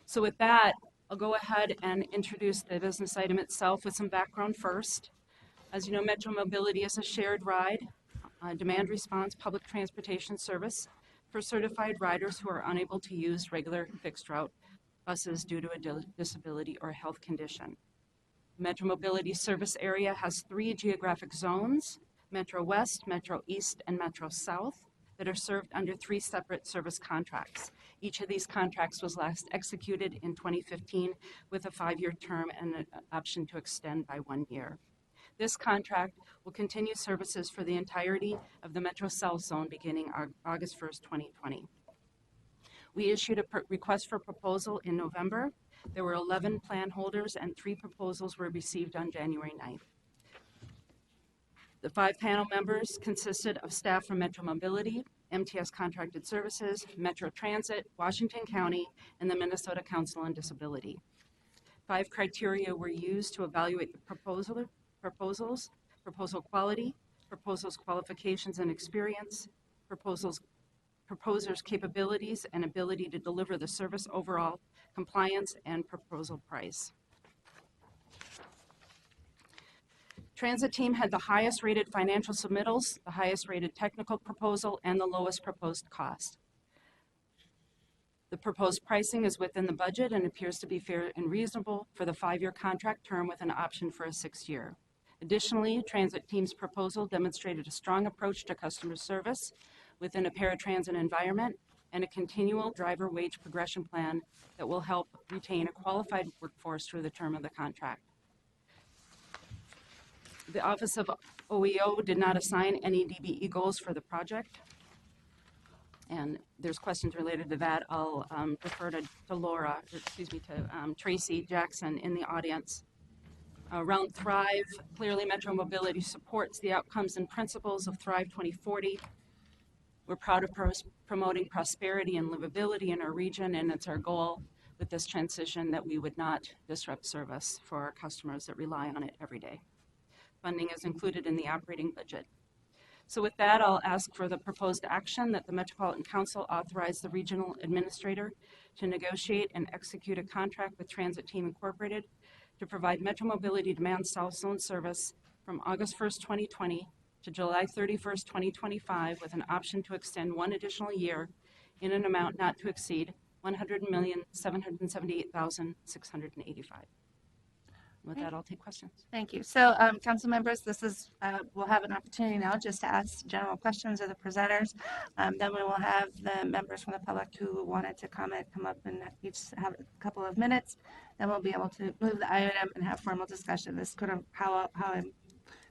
So with that, I'll go ahead and introduce the business item itself with some background first. As you know, Metro Mobility is a shared ride, demand response public transportation service for certified riders who are unable to use regular fixed route buses due to a disability or health condition. Metro Mobility service area has 3 geographic zones: Metro West, Metro East, and Metro South, that are served under 3 separate service contracts. Each of these contracts was last executed in 2015 with a 5-year term and an option to extend by 1 year. This contract will continue services for the entirety of the Metro South zone beginning August 1st, 2020. We issued a request for proposal in November. There were 11 plan holders and 3 proposals were received on January 9th. The 5 panel members consisted of staff from Metro Mobility, MTS Contracted Services, Metro Transit, Washington County, and the Minnesota Council on Disability. 5 criteria were used to evaluate the proposals: proposal quality, proposals qualifications and experience, proposer's capabilities and ability to deliver the service overall, compliance, and proposal price. Transit team had the highest rated financial submittals, the highest rated technical proposal, and the lowest proposed cost. The proposed pricing is within the budget and appears to be fair and reasonable for the 5-year contract term with an option for a 6th year. Additionally, Transit team's proposal demonstrated a strong approach to customer service within a paratransit environment and a continual driver wage progression plan that will help retain a qualified workforce through the term of the contract. The Office of OEO did not assign any DBE goals for the project. and there's questions related to that, I'll defer to Tracy Jackson in the audience. Around Thrive, clearly Metro Mobility supports the outcomes and principles of Thrive 2040. We're proud of promoting prosperity and livability in our region, and it's our goal with this transition that we would not disrupt service for our customers that rely on it every day. Funding is included in the operating budget. So with that, I'll ask for the proposed action that the Metropolitan Council authorize the regional administrator to negotiate and execute a contract with Transit Team Incorporated to provide Metro Mobility Demand South Zone service from August 1st, 2020 to July 31st, 2025, with an option to extend one additional year in an amount not to exceed $100,778,685. With that, I'll take questions. Thank you. So, council members, this is, we'll have an opportunity now just to ask general questions of the presenters. Then we will have the members from the public who wanted to comment come up and each have a couple of minutes. Then we'll be able to move the item and have formal discussion. This could have how I'm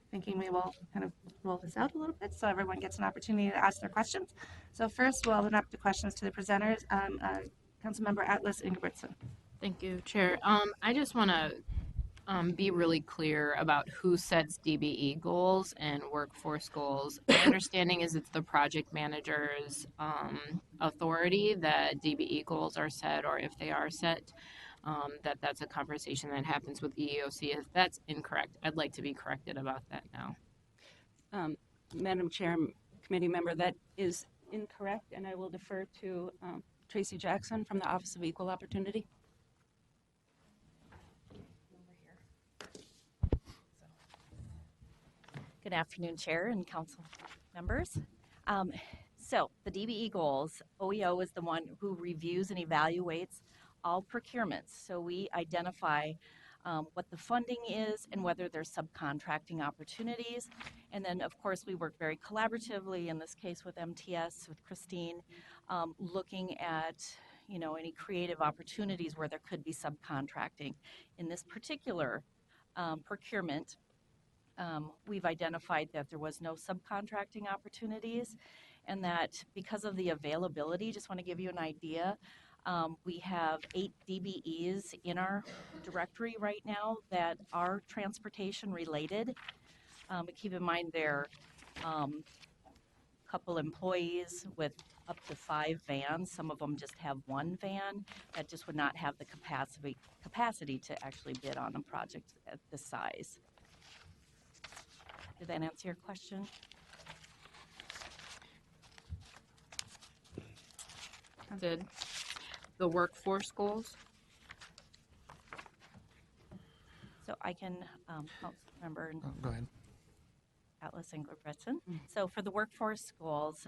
thinking we will kind of roll this out a little bit so everyone gets an opportunity to ask their questions. So first, we'll open up the questions to the presenters. Councilmember Atlas Ingebrigtsen. Thank you, Chair. I just want to be really clear about who sets DBE goals and workforce goals. My understanding is it's the project manager's authority that DBE goals are set, or if they are set, that's a conversation that happens with the EOC. If that's incorrect, I'd like to be corrected about that now. Madam Chair, committee member, that is incorrect, and I will defer to Tracy Jackson from the Office of Equal Opportunity. Good afternoon, Chair and Council members. So the DBE goals, OEO is the one who reviews and evaluates all procurements. So we identify what the funding is and whether there's subcontracting opportunities. And then, of course, we work very collaboratively, in this case with MTS, with Christine, looking at any creative opportunities where there could be subcontracting. In this particular procurement, we've identified that there was no subcontracting opportunities, and that because of the availability, just want to give you an idea, we have 8 DBEs in our directory right now that are transportation related. But keep in mind they're a couple employees with up to 5 vans. Some of them just have 1 van that just would not have the capacity to actually bid on a project at this size. Did that answer your question? Did the workforce goals? So I can, Council Member. Go ahead. Atlas Ingebrigtsen. So for the workforce goals,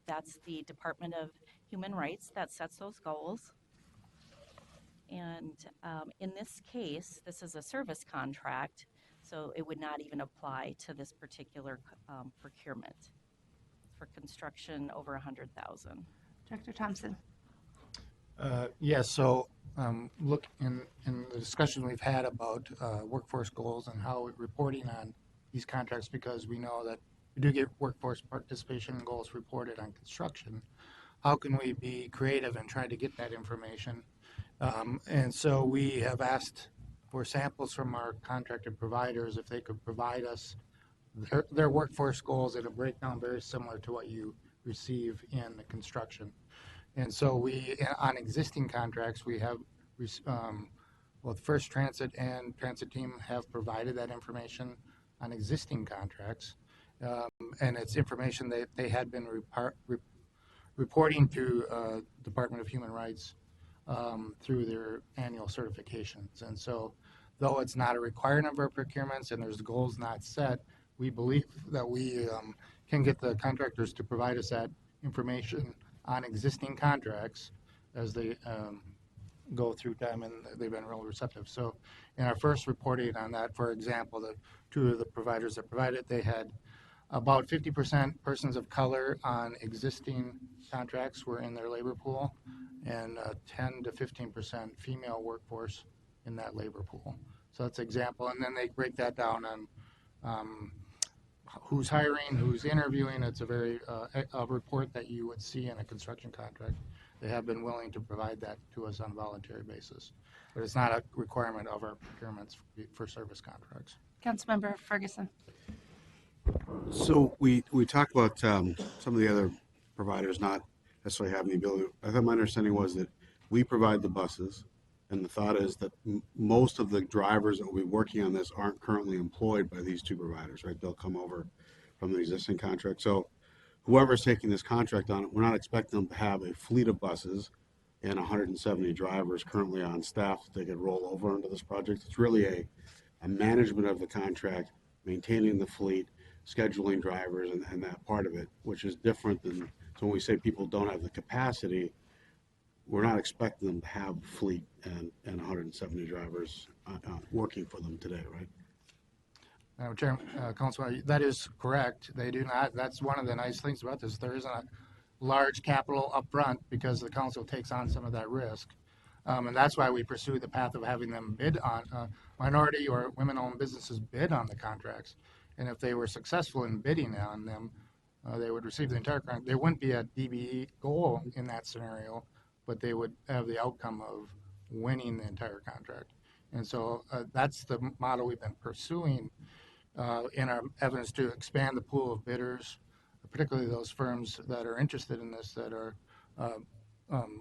that's the Department of Human Rights that sets those goals. And in this case, this is a service contract, so it would not even apply to this particular procurement. For construction over 100,000. Director Thompson. Yes, so look, in the discussion we've had about workforce goals and how we're reporting on these contracts, because we know that we do get workforce participation goals reported on construction, how can we be creative and try to get that information? And so we have asked for samples from our contracted providers if they could provide us their workforce goals at a breakdown very similar to what you receive in the construction. And so we, on existing contracts, we have, both First Transit and Transit Team have provided that information on existing contracts. And it's information that they had been reporting to Department of Human Rights through their annual certifications. And so, though it's not a required number of procurements and there's goals not set, we believe that we can get the contractors to provide us that information on existing contracts as they go through time, and they've been real receptive. So in our first reporting on that, for example, the 2 of the providers that provided, they had about 50% persons of color on existing contracts were in their labor pool, and 10 to 15% female workforce in that labor pool. So that's an example. And then they break that down on who's hiring, who's interviewing. It's a very, a report that you would see in a construction contract. They have been willing to provide that to us on a voluntary basis, but it's not a requirement of our procurements for service contracts. Councilmember Ferguson. So we talked about some of the other providers not necessarily having the ability. I thought my understanding was that we provide the buses, and the thought is that most of the drivers that will be working on this aren't currently employed by these two providers, right? They'll come over from the existing contract. So whoever's taking this contract on, we're not expecting them to have a fleet of buses and 170 drivers currently on staff that they could roll over into this project. It's really a management of the contract, maintaining the fleet, scheduling drivers, and that part of it, which is different than, so when we say people don't have the capacity, we're not expecting them to have a fleet and 170 drivers working for them today, right? Madam Chair, Councilman, that is correct. They do not. That's one of the nice things about this. There isn't a large capital upfront because the council takes on some of that risk. And that's why we pursue the path of having them bid on, minority or women-owned businesses bid on the contracts. And if they were successful in bidding on them, they would receive the entire contract. There wouldn't be a DBE goal in that scenario, but they would have the outcome of winning the entire contract. And so that's the model we've been pursuing in our evidence to expand the pool of bidders, particularly those firms that are interested in this that are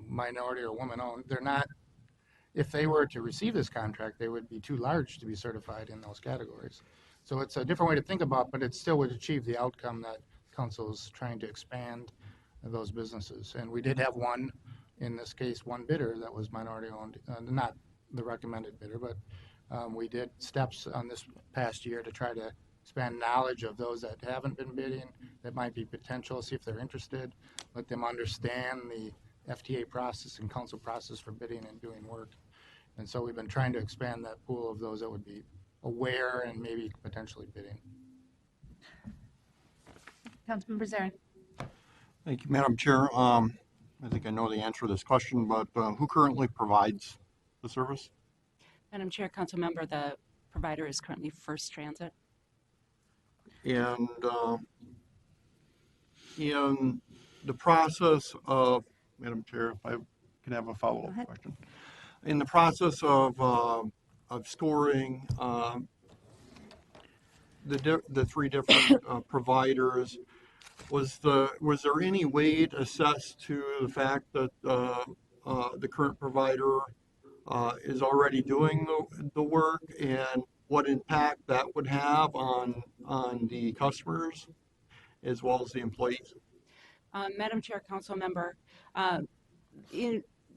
minority or woman-owned. They're not, if they were to receive this contract, they would be too large to be certified in those categories. So it's a different way to think about, but it still would achieve the outcome that council is trying to expand those businesses. And we did have one, in this case, one bidder that was minority-owned, not the recommended bidder, but we did steps on this past year to try to expand knowledge of those that haven't been bidding, that might be potential, see if they're interested, let them understand the FTA process and council process for bidding and doing work. And so we've been trying to expand that pool of those that would be aware and maybe potentially bidding. Councilmember Zarin. Thank you, Madam Chair. I think I know the answer to this question, but who currently provides the service? Madam Chair, Council Member, the provider is currently First Transit. And in the process of, Madam Chair, if I can have a follow-up question. In the process of scoring the three different providers, was there any weight assessed to the fact that the current provider is already doing the work, and what impact that would have on the customers as well as the employees? Madam Chair, Council Member,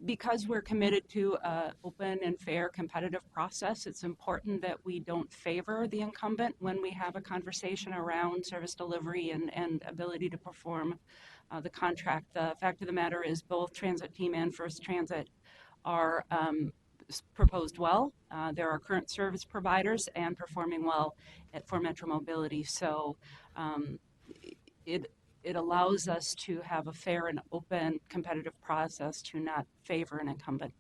because we're committed to an open and fair competitive process, it's important that we don't favor the incumbent when we have a conversation around service delivery and ability to perform the contract. The fact of the matter is both Transit Team and First Transit are proposed well. There are current service providers and performing well for Metro Mobility. So it allows us to have a fair and open competitive process to not favor an incumbent.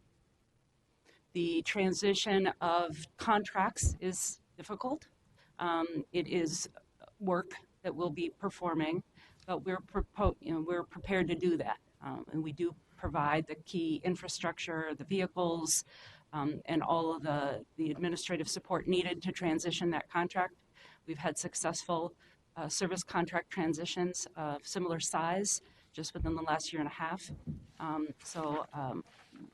The transition of contracts is difficult. It is work that we'll be performing, but we're prepared to do that. And we do provide the key infrastructure, the vehicles, and all of the administrative support needed to transition that contract. We've had successful service contract transitions of similar size just within the last year and a half. So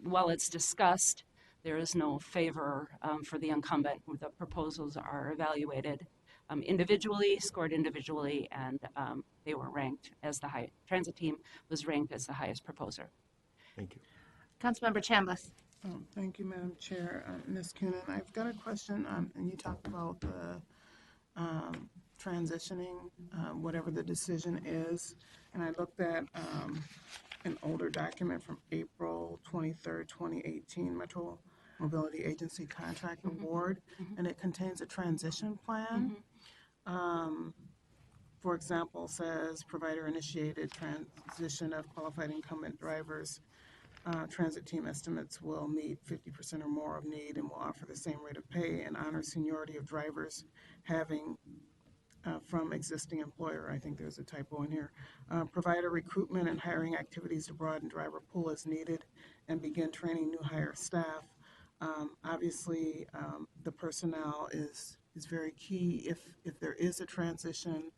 while it's discussed, there is no favor for the incumbent. The proposals are evaluated individually, scored individually, and they were ranked as the high. Transit Team was ranked as the highest proposer. Thank you. Councilmember Chambliss. Oh, thank you, Madam Chair. Ms. Coonan, I've got a question, and you talked about the transitioning, whatever the decision is. And I looked at an older document from April 23rd, 2018, Metro Mobility Agency Contract Award, and it contains a transition plan. For example, says provider initiated transition of qualified incumbent drivers. Transit Team estimates will meet 50% or more of need and will offer the same rate of pay and honor seniority of drivers having from existing employer. I think there's a typo in here. Provider recruitment and hiring activities to broaden driver pool as needed and begin training new hire staff. Obviously, the personnel is very key. If there is a transition,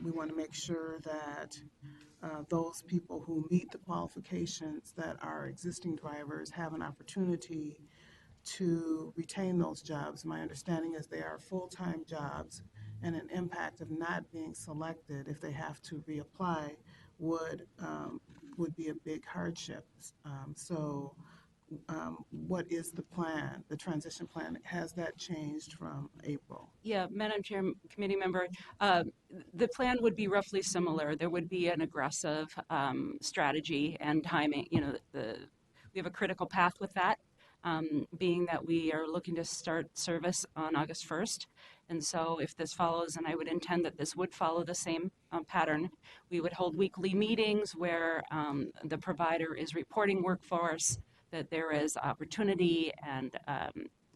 we want to make sure that those people who meet the qualifications that are existing drivers have an opportunity to retain those jobs. My understanding is they are full-time jobs, and an impact of not being selected if they have to reapply would be a big hardship. What is the plan, the transition plan? Has that changed from April? Yeah, Madam Chair, committee member, the plan would be roughly similar. There would be an aggressive strategy and timing. You know, we have a critical path with that, being that we are looking to start service on August 1st. And so if this follows, and I would intend that this would follow the same pattern, we would hold weekly meetings where the provider is reporting workforce, that there is opportunity and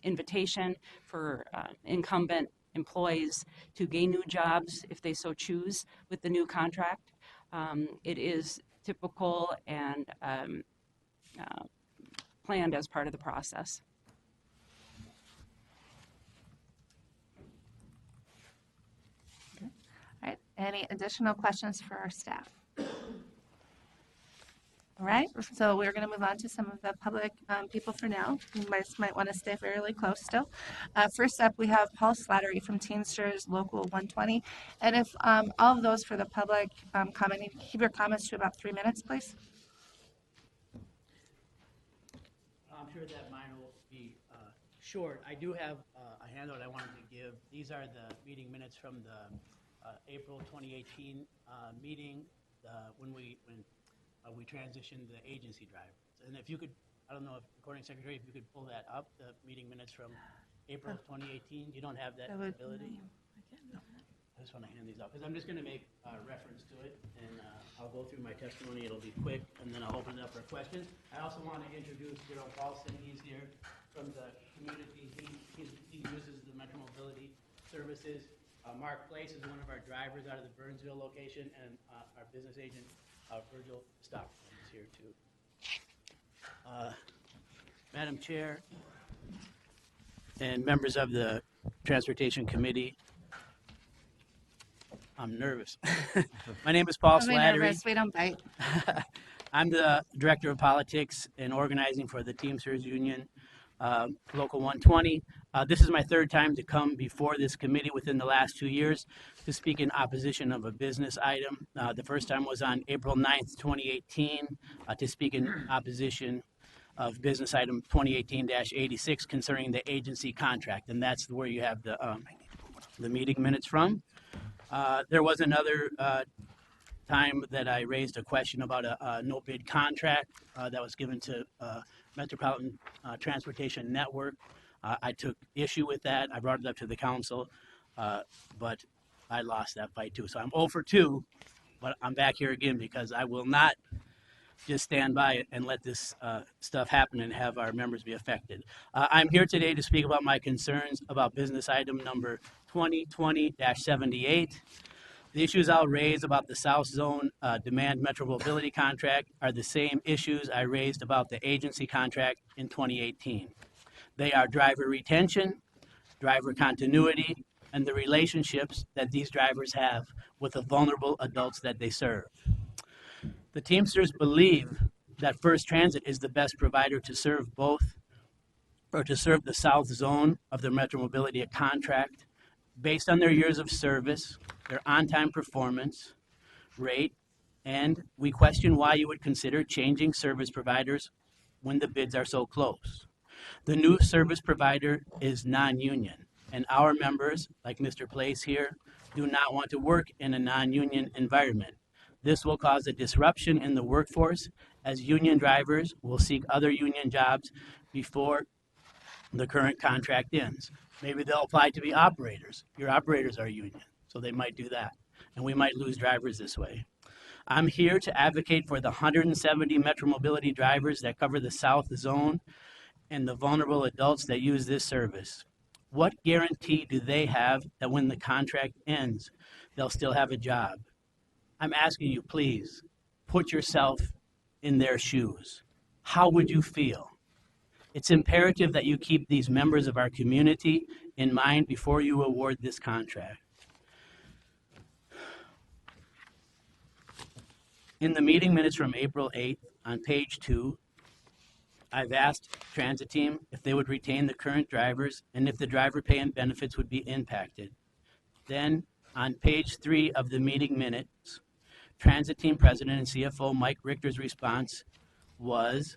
invitation for incumbent employees to gain new jobs if they so choose with the new contract. It is typical and planned as part of the process. All right, any additional questions for our staff? All right, so we're going to move on to some of the public people for now. You might want to stay fairly close still. First up, we have Paul Slattery from Teamsters Local 120. And if all of those for the public commenting, keep your comments to about 3 minutes, please. I'm sure that mine will be short. I do have a handout I wanted to give. These are the meeting minutes from the April 2018 meeting when we transitioned the agency drivers. And if you could, I don't know if Recording Secretary, if you could pull that up, the meeting minutes from April of 2018. You don't have that ability? No. I just want to hand these out because I'm just going to make reference to it, and I'll go through my testimony. It'll be quick, and then I'll open it up for questions. I also want to introduce Gerald Paulson. He's here from the community. He uses the Metro Mobility services. Mark Place is one of our drivers out of the Burnsville location, and our business agent, Virgil Stockton, is here too. Madam Chair and members of the Transportation Committee, I'm nervous. My name is Paul Slattery. Nervous. We don't bite. I'm the Director of Politics and Organizing for the Teamsters Union, Local 120. This is my third time to come before this committee within the last 2 years to speak in opposition of a business item. The first time was on April 9th, 2018, to speak in opposition of business item 2018-86 concerning the agency contract, and that's where you have the meeting minutes from. There was another time that I raised a question about a no-bid contract that was given to Metropolitan Transportation Network. I took issue with that. I brought it up to the council, but I lost that fight too. So I'm 0 for 2, but I'm back here again because I will not just stand by it and let this stuff happen and have our members be affected. I'm here today to speak about my concerns about business item number 2020-78. The issues I'll raise about the South Zone Demand Metro Mobility contract are the same issues I raised about the agency contract in 2018. They are driver retention, driver continuity, and the relationships that these drivers have with the vulnerable adults that they serve. The Teamsters believe that First Transit is the best provider to serve the South Zone of the Metro Mobility contract based on their years of service, their on-time performance, rate, and we question why you would consider changing service providers when the bids are so close. The new service provider is non-union, and our members, like Mr. Place here, do not want to work in a non-union environment. This will cause a disruption in the workforce as union drivers will seek other union jobs before the current contract ends. Maybe they'll apply to be operators. Your operators are union, so they might do that, and we might lose drivers this way. I'm here to advocate for the 170 Metro Mobility drivers that cover the South Zone and the vulnerable adults that use this service. What guarantee do they have that when the contract ends, they'll still have a job? I'm asking you, please, put yourself in their shoes. How would you feel? It's imperative that you keep these members of our community in mind before you award this contract. In the meeting minutes from April 8th, on page 2, I've asked Transit Team if they would retain the current drivers and if the driver pay and benefits would be impacted. Then, on page 3 of the meeting minutes, Transit Team President and CFO Mike Richter's response was,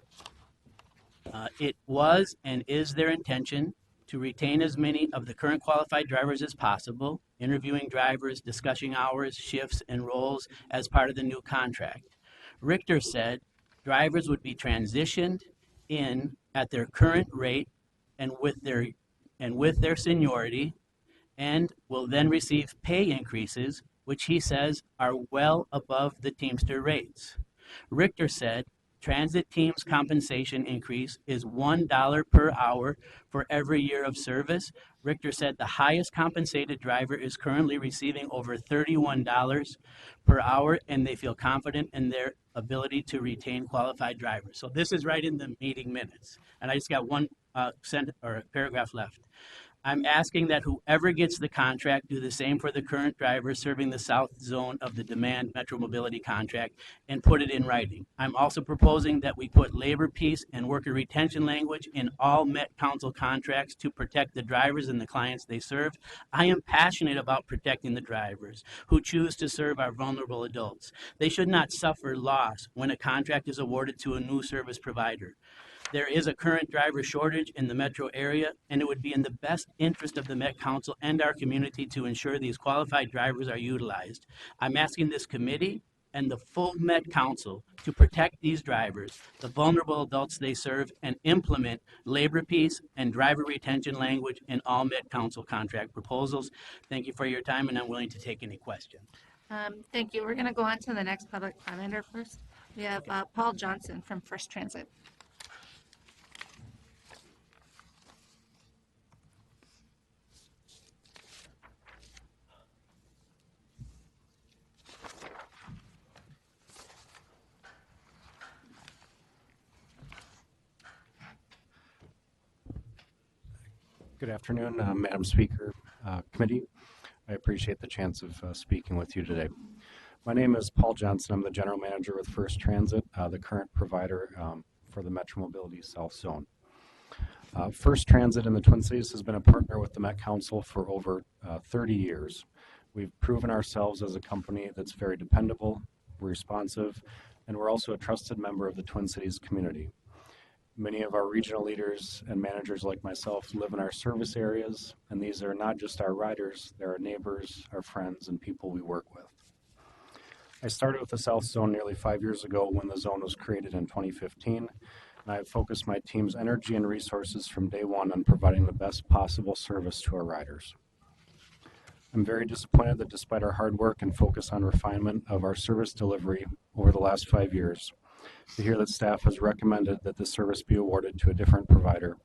it was and is their intention to retain as many of the current qualified drivers as possible, interviewing drivers, discussing hours, shifts, and roles as part of the new contract. Richter said drivers would be transitioned in at their current rate and with their seniority, and will then receive pay increases, which he says are well above the Teamster rates. Richter said Transit Team's compensation increase is $1 per hour for every year of service. Richter said the highest compensated driver is currently receiving over $31 per hour, and they feel confident in their ability to retain qualified drivers. So this is right in the meeting minutes. And I just got one paragraph left. I'm asking that whoever gets the contract do the same for the current drivers serving the south zone of the demand Metro Mobility contract and put it in writing. I'm also proposing that we put labor peace and worker retention language in all Met Council contracts to protect the drivers and the clients they serve. I am passionate about protecting the drivers who choose to serve our vulnerable adults. They should not suffer loss when a contract is awarded to a new service provider. There is a current driver shortage in the metro area, and it would be in the best interest of the Met Council and our community to ensure these qualified drivers are utilized. I'm asking this committee and the full Met Council to protect these drivers, the vulnerable adults they serve, and implement labor peace and driver retention language in all Met Council contract proposals. Thank you for your time, and I'm willing to take any questions. Thank you. We're going to go on to the next public commenter first. We have Paul Johnson from First Transit. Good afternoon, Madam Speaker, Committee. I appreciate the chance of speaking with you today. My name is Paul Johnson. I'm the General Manager with First Transit, the current provider for the Metro Mobility South Zone. First Transit in the Twin Cities has been a partner with the Met Council for over 30 years. We've proven ourselves as a company that's very dependable, responsive, and we're also a trusted member of the Twin Cities community. Many of our regional leaders and managers like myself live in our service areas, and these are not just our riders, they're our neighbors, our friends, and people we work with. I started with the South Zone nearly 5 years ago when the zone was created in 2015, and I have focused my team's energy and resources from day one on providing the best possible service to our riders. I'm very disappointed that despite our hard work and focus on refinement of our service delivery over the last 5 years, to hear that staff has recommended that the service be awarded to a different provider,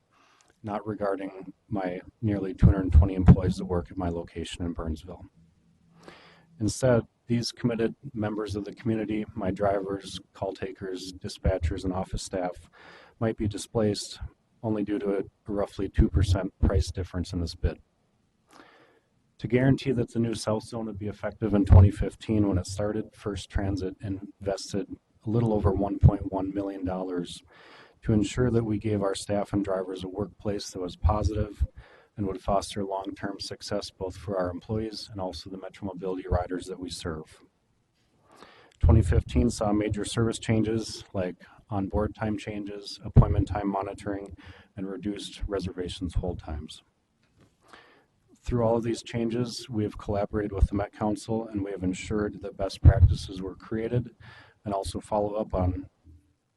not regarding my nearly 220 employees that work at my location in Burnsville. Instead, these committed members of the community, my drivers, call takers, dispatchers, and office staff, might be displaced only due to a roughly 2% price difference in this bid. To guarantee that the new South Zone would be effective in 2015 when it started, First Transit invested a little over $1.1 million to ensure that we gave our staff and drivers a workplace that was positive and would foster long-term success both for our employees and also the Metro Mobility riders that we serve. 2015 saw major service changes like onboard time changes, appointment time monitoring, and reduced reservations hold times. Through all of these changes, we have collaborated with the Met Council and we have ensured that best practices were created and also follow up on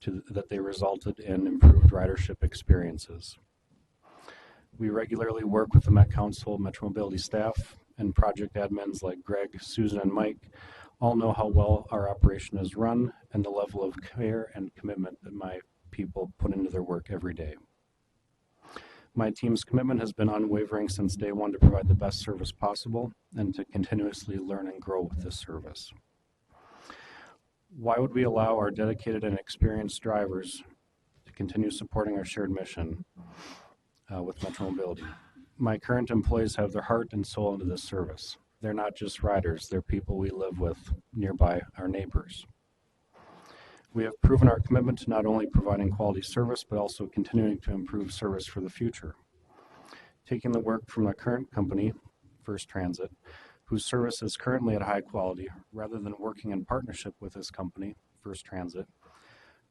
that they resulted in improved ridership experiences. We regularly work with the Met Council, Metro Mobility staff, and project admins like Greg, Susan, and Mike all know how well our operation is run and the level of care and commitment that my people put into their work every day. My team's commitment has been unwavering since day one to provide the best service possible and to continuously learn and grow with this service. Why would we allow our dedicated and experienced drivers to continue supporting our shared mission with Metro Mobility? My current employees have their heart and soul into this service. They're not just riders, they're people we live with nearby, our neighbors. We have proven our commitment to not only providing quality service, but also continuing to improve service for the future. Taking the work from the current company, First Transit, whose service is currently at high quality, rather than working in partnership with this company, First Transit,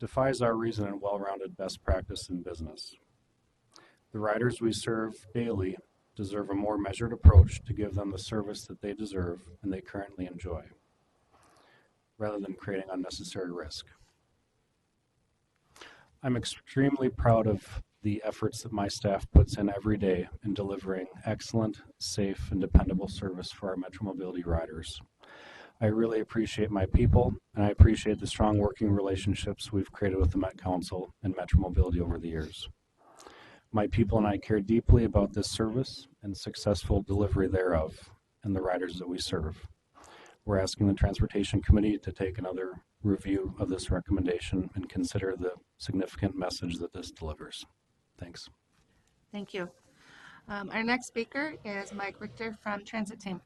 defies our reason and well-rounded best practice in business. The riders we serve daily deserve a more measured approach to give them the service that they deserve and they currently enjoy, rather than creating unnecessary risk. I'm extremely proud of the efforts that my staff puts in every day in delivering excellent, safe, and dependable service for our Metro Mobility riders. I really appreciate my people, and I appreciate the strong working relationships we've created with the Met Council and Metro Mobility over the years. My people and I care deeply about this service and successful delivery thereof and the riders that we serve. We're asking the Transportation Committee to take another review of this recommendation and consider the significant message that this delivers. Thanks. Thank you. Our next speaker is Mike Richter from Transit Team.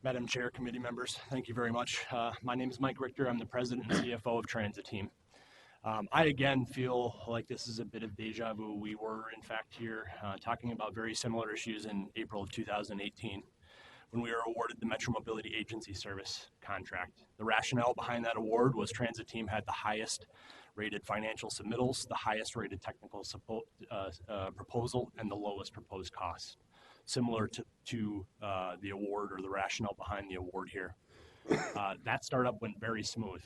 Madam Chair, committee members, thank you very much. My name is Mike Richter. I'm the president and CFO of Transit Team. I again feel like this is a bit of deja vu. We were in fact here talking about very similar issues in April of 2018 when we were awarded the Metro Mobility Agency Service contract. The rationale behind that award was Transit Team had the highest rated financial submittals, the highest rated technical proposal, and the lowest proposed cost. Similar to the award or the rationale behind the award here. That startup went very smooth.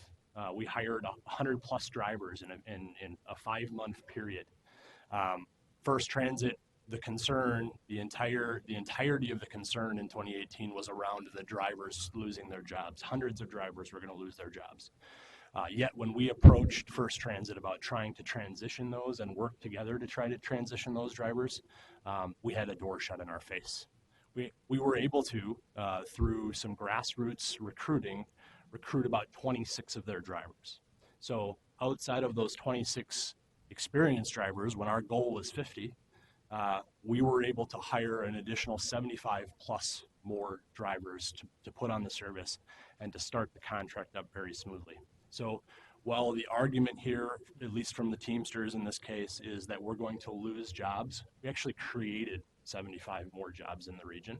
We hired 100 plus drivers in a 5-month period. First Transit, the entirety of the concern in 2018 was around the drivers losing their jobs. Hundreds of drivers were going to lose their jobs. Yet when we approached First Transit about trying to transition those and work together to try to transition those drivers, we had a door shut in our face. We were able to, through some grassroots recruiting, recruit about 26 of their drivers. So outside of those 26 experienced drivers, when our goal was 50, we were able to hire an additional 75 plus more drivers to put on the service and to start the contract up very smoothly. So while the argument here, at least from the Teamsters in this case, is that we're going to lose jobs, we actually created 75 more jobs in the region.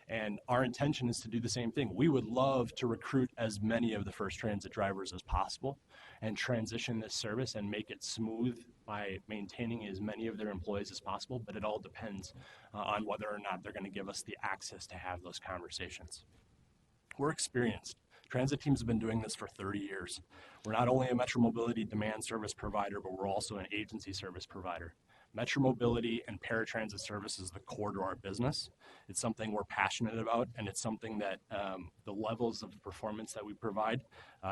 And our intention is to do the same thing. We would love to recruit as many of the First Transit drivers as possible and transition this service and make it smooth by maintaining as many of their employees as possible, but it all depends on whether or not they're going to give us the access to have those conversations. We're experienced. Transit Team's been doing this for 30 years. We're not only a Metro Mobility demand service provider, but we're also an agency service provider. Metro Mobility and paratransit service is the core to our business. It's something we're passionate about, and it's something that the levels of performance that we provide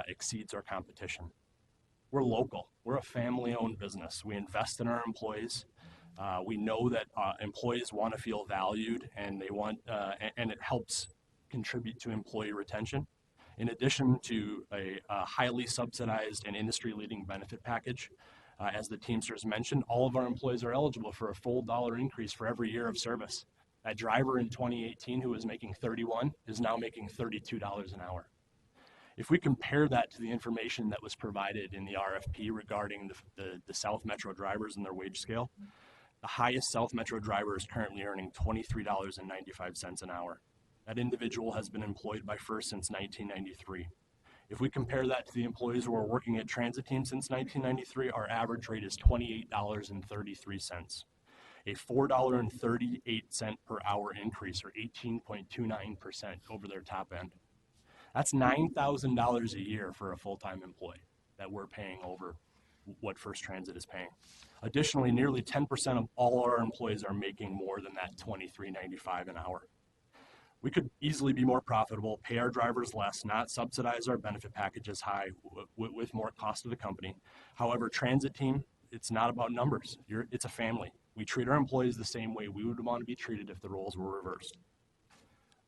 exceeds our competition. We're local. We're a family-owned business. We invest in our employees. We know that employees want to feel valued, and they want, and it helps contribute to employee retention. In addition to a highly subsidized and industry-leading benefit package, as the Teamsters mentioned, all of our employees are eligible for a full dollar increase for every year of service. That driver in 2018 who was making $31 is now making $32 an hour. If we compare that to the information that was provided in the RFP regarding the South Metro drivers and their wage scale, the highest South Metro driver is currently earning $23.95 an hour. That individual has been employed by First since 1993. If we compare that to the employees who are working at Transit Team since 1993, our average rate is $28.33, a $4.38 per hour increase, or 18.29% over their top end. That's $9,000 a year for a full-time employee that we're paying over what First Transit is paying. Additionally, nearly 10% of all our employees are making more than that $23.95 an hour. We could easily be more profitable, pay our drivers less, not subsidize our benefit packages high with more cost to the company. However, transit team, it's not about numbers. It's a family. We treat our employees the same way we would want to be treated if the roles were reversed.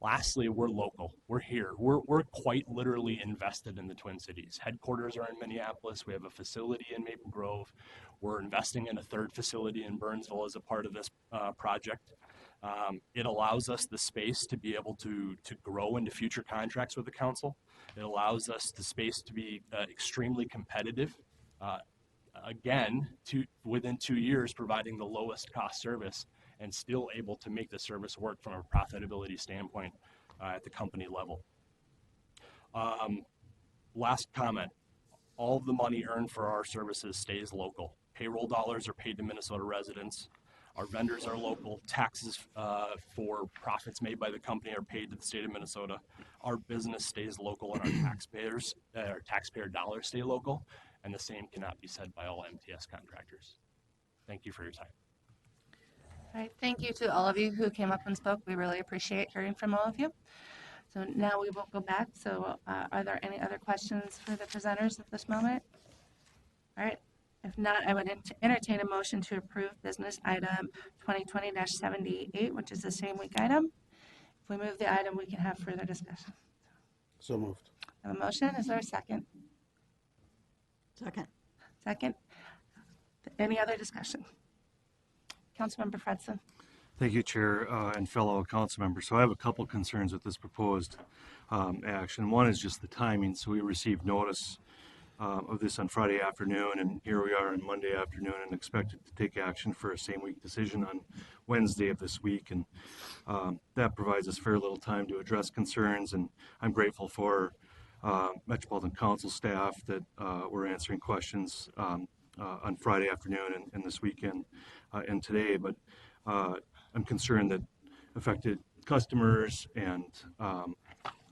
Lastly, we're local. We're here. We're quite literally invested in the Twin Cities. Headquarters are in Minneapolis. We have a facility in Maple Grove. We're investing in a third facility in Burnsville as a part of this project. It allows us the space to be able to grow into future contracts with the council. It allows us the space to be extremely competitive. Again, within 2 years, providing the lowest cost service and still able to make the service work from a profitability standpoint at the company level. Last comment, all of the money earned for our services stays local. Payroll dollars are paid to Minnesota residents. Our vendors are local. Taxes for profits made by the company are paid to the state of Minnesota. Our business stays local, and our taxpayer dollars stay local, and the same cannot be said by all MTS contractors. Thank you for your time. All right, thank you to all of you who came up and spoke. We really appreciate hearing from all of you. So now we will go back. So are there any other questions for the presenters at this moment? All right, if not, I would entertain a motion to approve business item 2020-78, which is the same week item. If we move the item, we can have further discussion. So moved. I have a motion. Is there a second? Second. Second. Any other discussion? Councilmember Fredson. Thank you, Chair, and fellow council members. So I have a couple concerns with this proposed action. One is just the timing. So we received notice of this on Friday afternoon, and here we are on Monday afternoon and expected to take action for a same week decision on Wednesday of this week. And that provides us very little time to address concerns. And I'm grateful for Metropolitan Council staff that were answering questions on Friday afternoon and this weekend and today. But I'm concerned that affected customers and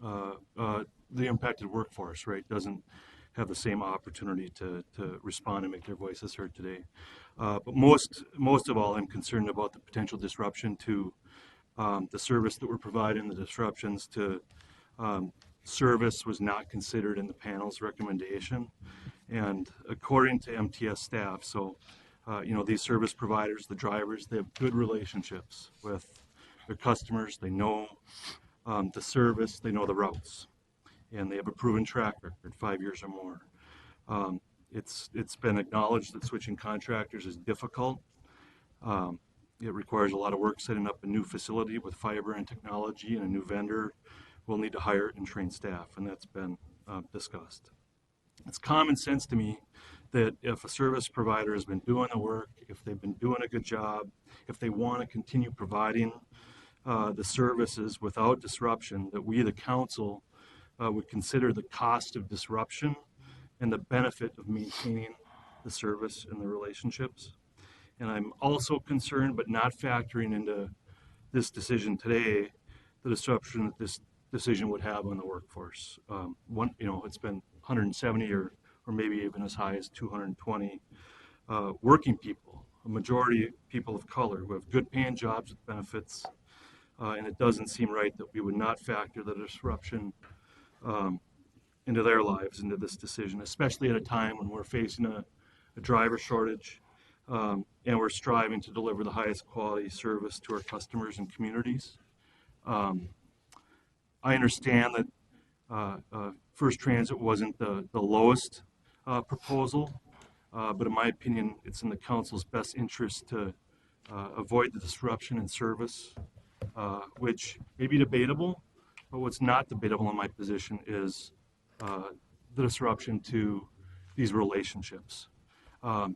the impacted workforce, right, doesn't have the same opportunity to respond and make their voices heard today. But most of all, I'm concerned about the potential disruption to the service that we're providing. The disruptions to service was not considered in the panel's recommendation. And according to MTS staff, so these service providers, the drivers, they have good relationships with their customers. They know the service, they know the routes, and they have a proven track record, 5 years or more. It's been acknowledged that switching contractors is difficult. It requires a lot of work setting up a new facility with fiber and technology, and a new vendor will need to hire and train staff, and that's been discussed. It's common sense to me that if a service provider has been doing the work, if they've been doing a good job, if they want to continue providing the services without disruption, that we, the council, would consider the cost of disruption and the benefit of maintaining the service and the relationships. And I'm also concerned, but not factoring into this decision today, the disruption that this decision would have on the workforce. It's been 170 or maybe even as high as 220 working people, a majority people of color who have good paying jobs with benefits. And it doesn't seem right that we would not factor the disruption into their lives, into this decision, especially at a time when we're facing a driver shortage and we're striving to deliver the highest quality service to our customers and communities. I understand that First Transit wasn't the lowest proposal, but in my opinion, it's in the council's best interest to avoid the disruption in service, which may be debatable, but what's not debatable in my position is the disruption to these relationships.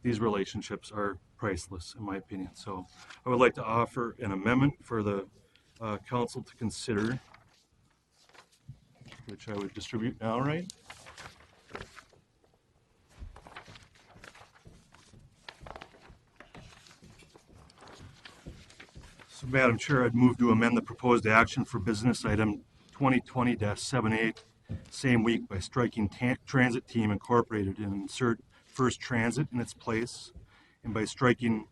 These relationships are priceless, in my opinion. So I would like to offer an amendment for the council to consider, which I would distribute now, right? So, Madam Chair, I'd move to amend the proposed action for business item 2020-78, same week, by striking Transit Team Incorporated and insert First Transit in its place, and by striking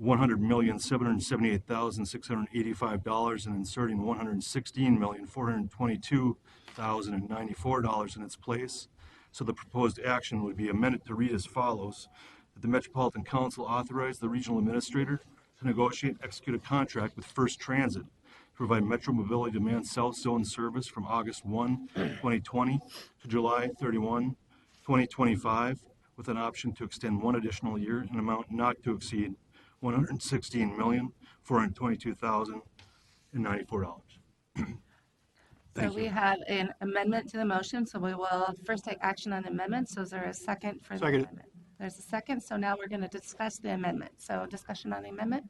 $100,778,685 and inserting $116,422,094 in its place. So the proposed action would be amended to read as follows: that the Metropolitan Council authorize the regional administrator to negotiate and execute a contract with First Transit to provide Metro Mobility Demand South Zone service from August 1, 2020 to July 31, 2025, with an option to extend one additional year in an amount not to exceed $116,422,094. So we have an amendment to the motion, so we will first take action on the amendment. So is there a second for the Second. amendment? There's a second, so now we're going to discuss the amendment. So discussion on the amendment?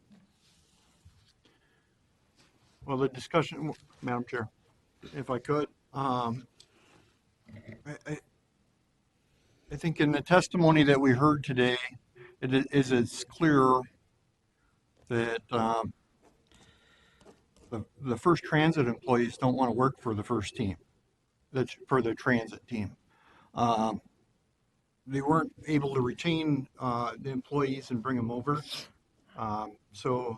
Well, the discussion, Madam Chair, if I could, I think in the testimony that we heard today, it's clear that the First Transit employees don't want to work for the first team, that's for the transit team. They weren't able to retain the employees and bring them over. So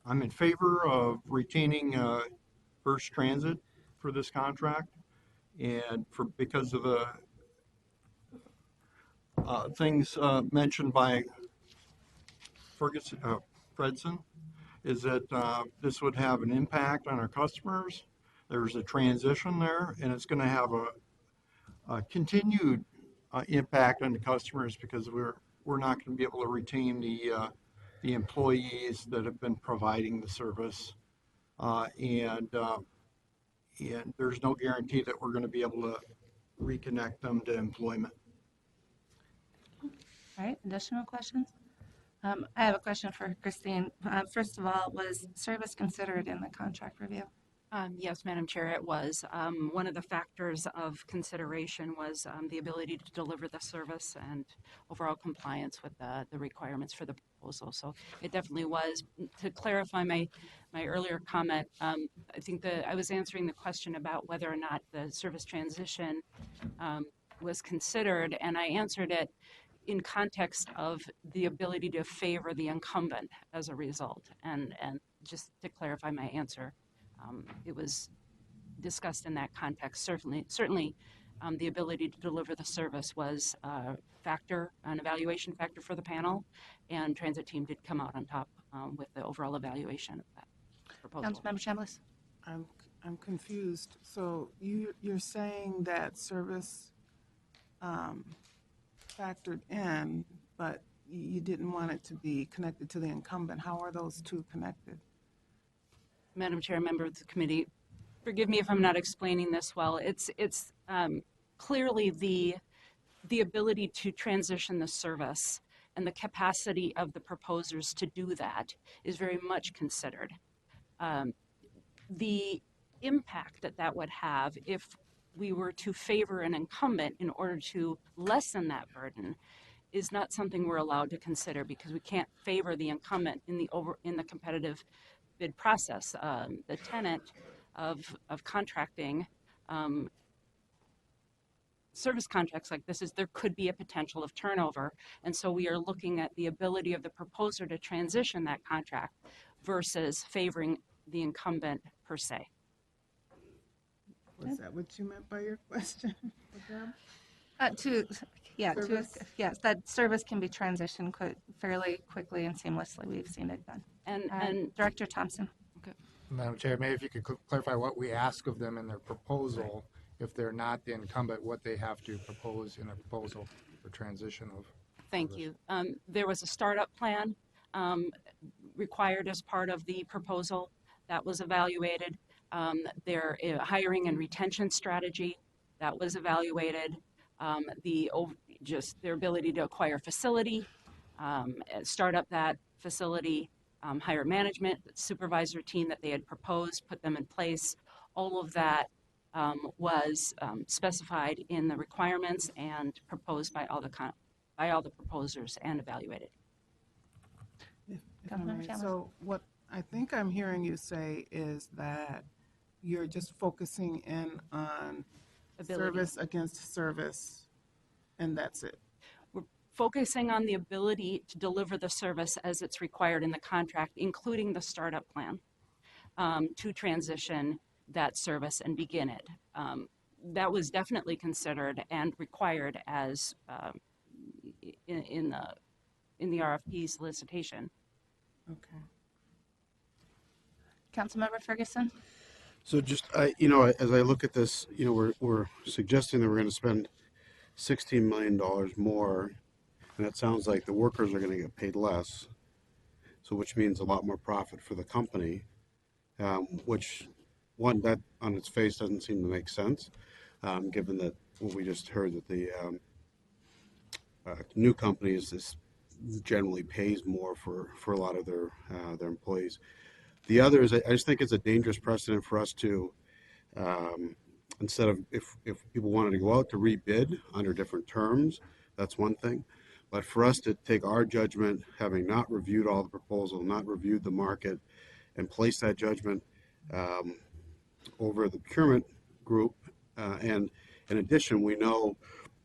I'm in favor of retaining First Transit for this contract, and because of the things mentioned by Fredson, is that this would have an impact on our customers. There's a transition there, and it's going to have a continued impact on the customers because we're not going to be able to retain the employees that have been providing the service, and there's no guarantee that we're going to be able to reconnect them to employment. All right, additional questions? I have a question for Christine. First of all, was service considered in the contract review? Yes, Madam Chair, it was. One of the factors of consideration was the ability to deliver the service and overall compliance with the requirements for the proposal. So it definitely was. To clarify my earlier comment, I think I was answering the question about whether or not the service transition was considered, and I answered it in context of the ability to favor the incumbent as a result. And just to clarify my answer, it was discussed in that context. Certainly, the ability to deliver the service was an evaluation factor for the panel, and transit team did come out on top with the overall evaluation of that proposal. Councilmember Chambliss? I'm confused. So you're saying that service factored in, but you didn't want it to be connected to the incumbent. How are those two connected? Madam Chair, member of the committee, forgive me if I'm not explaining this well. It's clearly the ability to transition the service and the capacity of the proposers to do that is very much considered. The impact that would have if we were to favor an incumbent in order to lessen that burden is not something we're allowed to consider, because we can't favor the incumbent in the competitive bid process. The tenet of contracting service contracts like this is there could be a potential of turnover, and so we are looking at the ability of the proposer to transition that contract versus favoring the incumbent per se. Was that what you meant by your question? Yes, that service can be transitioned fairly quickly and seamlessly. We've seen it done. And Director Thompson. Okay. Madam Chair, maybe if you could clarify what we ask of them in their proposal, if they're not the incumbent, what they have to propose in a proposal for transition of. Thank you. There was a startup plan required as part of the proposal that was evaluated. Their hiring and retention strategy that was evaluated. Their ability to acquire facility, start up that facility, hire management, supervisor team that they had proposed, put them in place. All of that was specified in the requirements and proposed by all the proposers and evaluated. So what I think I'm hearing you say is that you're just focusing in on service against service, and that's it. focusing on the ability to deliver the service as it's required in the contract, including the startup plan, to transition that service and begin it. That was definitely considered and required as in the RFP solicitation. Okay. Councilmember Ferguson? So just, as I look at this, we're suggesting that we're going to spend $16 million more, and it sounds like the workers are going to get paid less, so which means a lot more profit for the company, which, one, that on its face doesn't seem to make sense, given that what we just heard that the new companies is generally pays more for a lot of their employees. The other is I just think it's a dangerous precedent for us to, instead of if people wanted to go out to rebid under different terms, that's one thing. But for us to take our judgment, having not reviewed all the proposal, not reviewed the market, and place that judgment over the procurement group, and in addition, we know,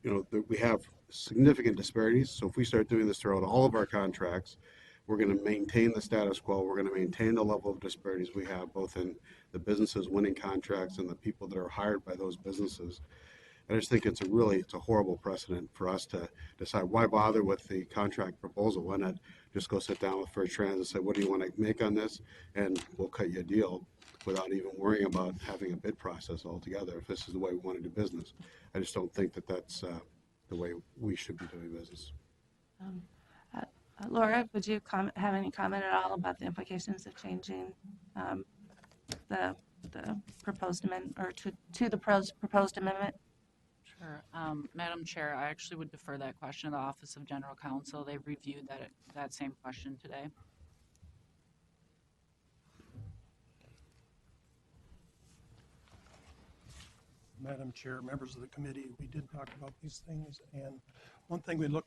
that we have significant disparities. So if we start doing this throughout all of our contracts, we're going to maintain the status quo. We're going to maintain the level of disparities we have, both in the businesses winning contracts and the people that are hired by those businesses. I just think it's a horrible precedent for us to decide why bother with the contract proposal. Why not just go sit down with First Trans and say, what do you want to make on this? And we'll cut you a deal without even worrying about having a bid process altogether if this is the way we want to do business. I just don't think that that's the way we should be doing business. Laura, would you have any comment at all about the implications of changing the proposed amendment, or to the proposed amendment? Sure. Madam Chair, I actually would defer that question to the Office of General Counsel. They've reviewed that same question today. Madam Chair, members of the committee, we did talk about these things, and one thing we look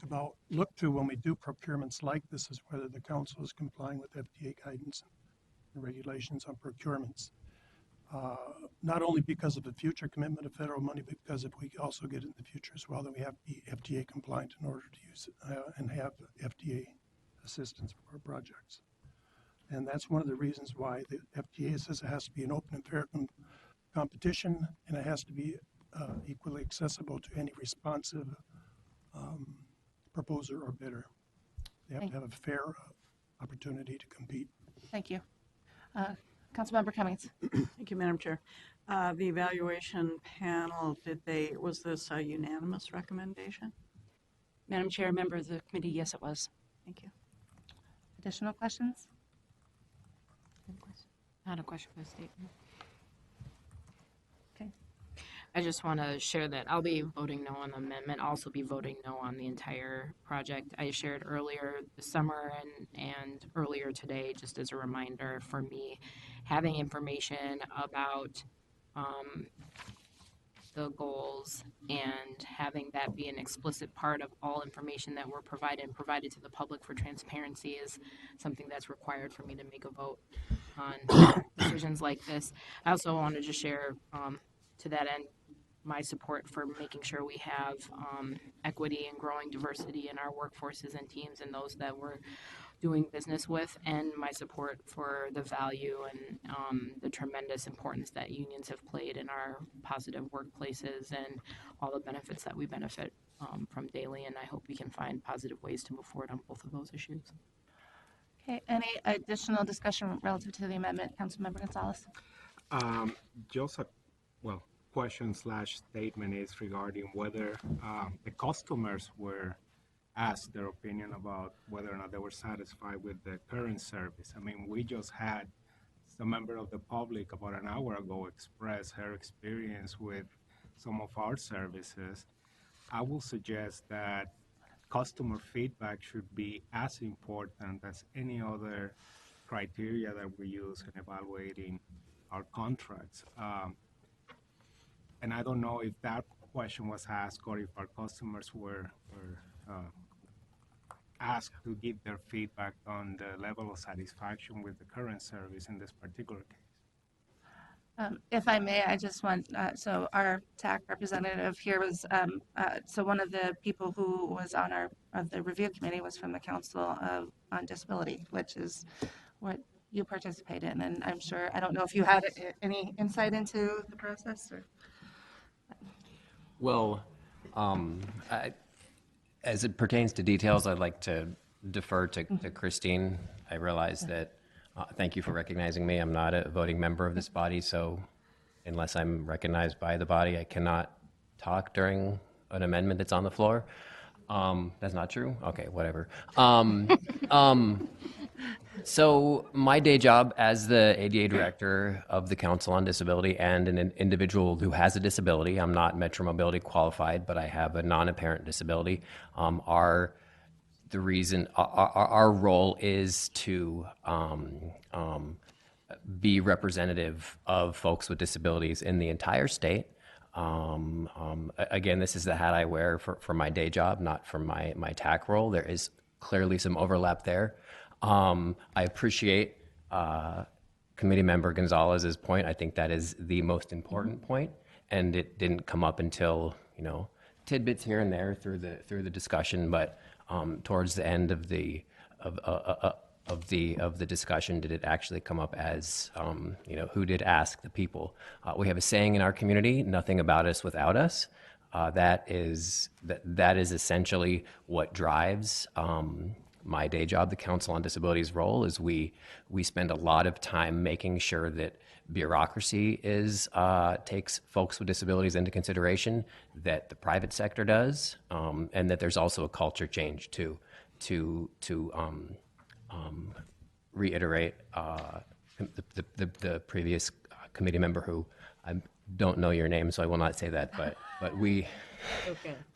to when we do procurements like this is whether the council is complying with FDA guidance and regulations on procurements. Not only because of the future commitment of federal money, but because if we also get in the future as well, that we have to be FDA compliant in order to use and have FDA assistance for our projects. And that's one of the reasons why the FDA says it has to be an open and fair competition, and it has to be equally accessible to any responsive proposer or bidder. They have to have a fair opportunity to compete. Thank you. Councilmember Cummings. Thank you, Madam Chair. The evaluation panel, was this a unanimous recommendation? Madam Chair, members of the committee, yes, it was. Thank you. Additional questions? I had a question for the statement. Okay. I just want to share that I'll be voting no on the amendment, also be voting no on the entire project. I shared earlier this summer and earlier today, just as a reminder for me, having information about the goals and having that be an explicit part of all information that we're provided to the public for transparency is something that's required for me to make a vote on decisions like this. I also want to just share to that end my support for making sure we have equity and growing diversity in our workforces and teams and those that we're doing business with, and my support for the value and the tremendous importance that unions have played in our positive workplaces and all the benefits that we benefit from daily. And I hope we can find positive ways to move forward on both of those issues. Okay, any additional discussion relative to the amendment? Councilmember Gonzalez. Just a question / statement is regarding whether the customers were asked their opinion about whether or not they were satisfied with the current service. I mean, we just had a member of the public about an hour ago express her experience with some of our services. I will suggest that customer feedback should be as important as any other criteria that we use in evaluating our contracts. And I don't know if that question was asked or if our customers were asked to give their feedback on the level of satisfaction with the current service in this particular case. If I may, I just want, so our TAC representative here was, so one of the people who was on of the review committee was from the Council on Disability, which is what you participate in. And I'm sure, I don't know if you had any insight into the process or. Well, as it pertains to details, I'd like to defer to Christine. I realize that, thank you for recognizing me. I'm not a voting member of this body, so unless I'm recognized by the body, I cannot talk during an amendment that's on the floor. That's not true? Okay, whatever. So my day job as the ADA director of the Council on Disability and an individual who has a disability, I'm not Metro Mobility qualified, but I have a non-apparent disability, are the reason our role is to be representative of folks with disabilities in the entire state. Again, this is the hat I wear for my day job, not for my TAC role. There is clearly some overlap there. I appreciate Committee Member Gonzalez's point. I think that is the most important point, and it didn't come up until, you know, tidbits here and there through the discussion, but towards the end of the discussion, did it actually come up as, you know, who did ask the people? We have a saying in our community: "Nothing about us without us." That is essentially what drives my day job, the Council on Disabilities role. Is we spend a lot of time making sure that bureaucracy takes folks with disabilities into consideration, that the private sector does, and that there's also a culture change to reiterate the previous committee member, who I don't know your name, so I will not say that, but we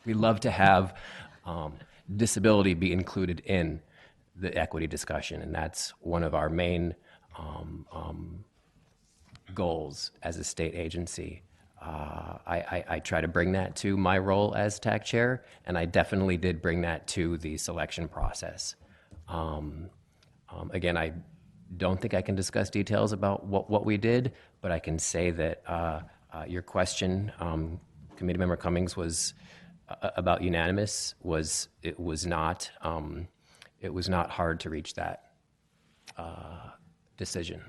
love to have disability be included in the equity discussion, and that's one of our main goals as a state agency. I try to bring that to my role as TAC chair, and I definitely did bring that to the selection process. Again, I don't think I can discuss details about what we did, but I can say that your question, Committee Member Cummings, was about unanimous. It was not hard to reach that decision.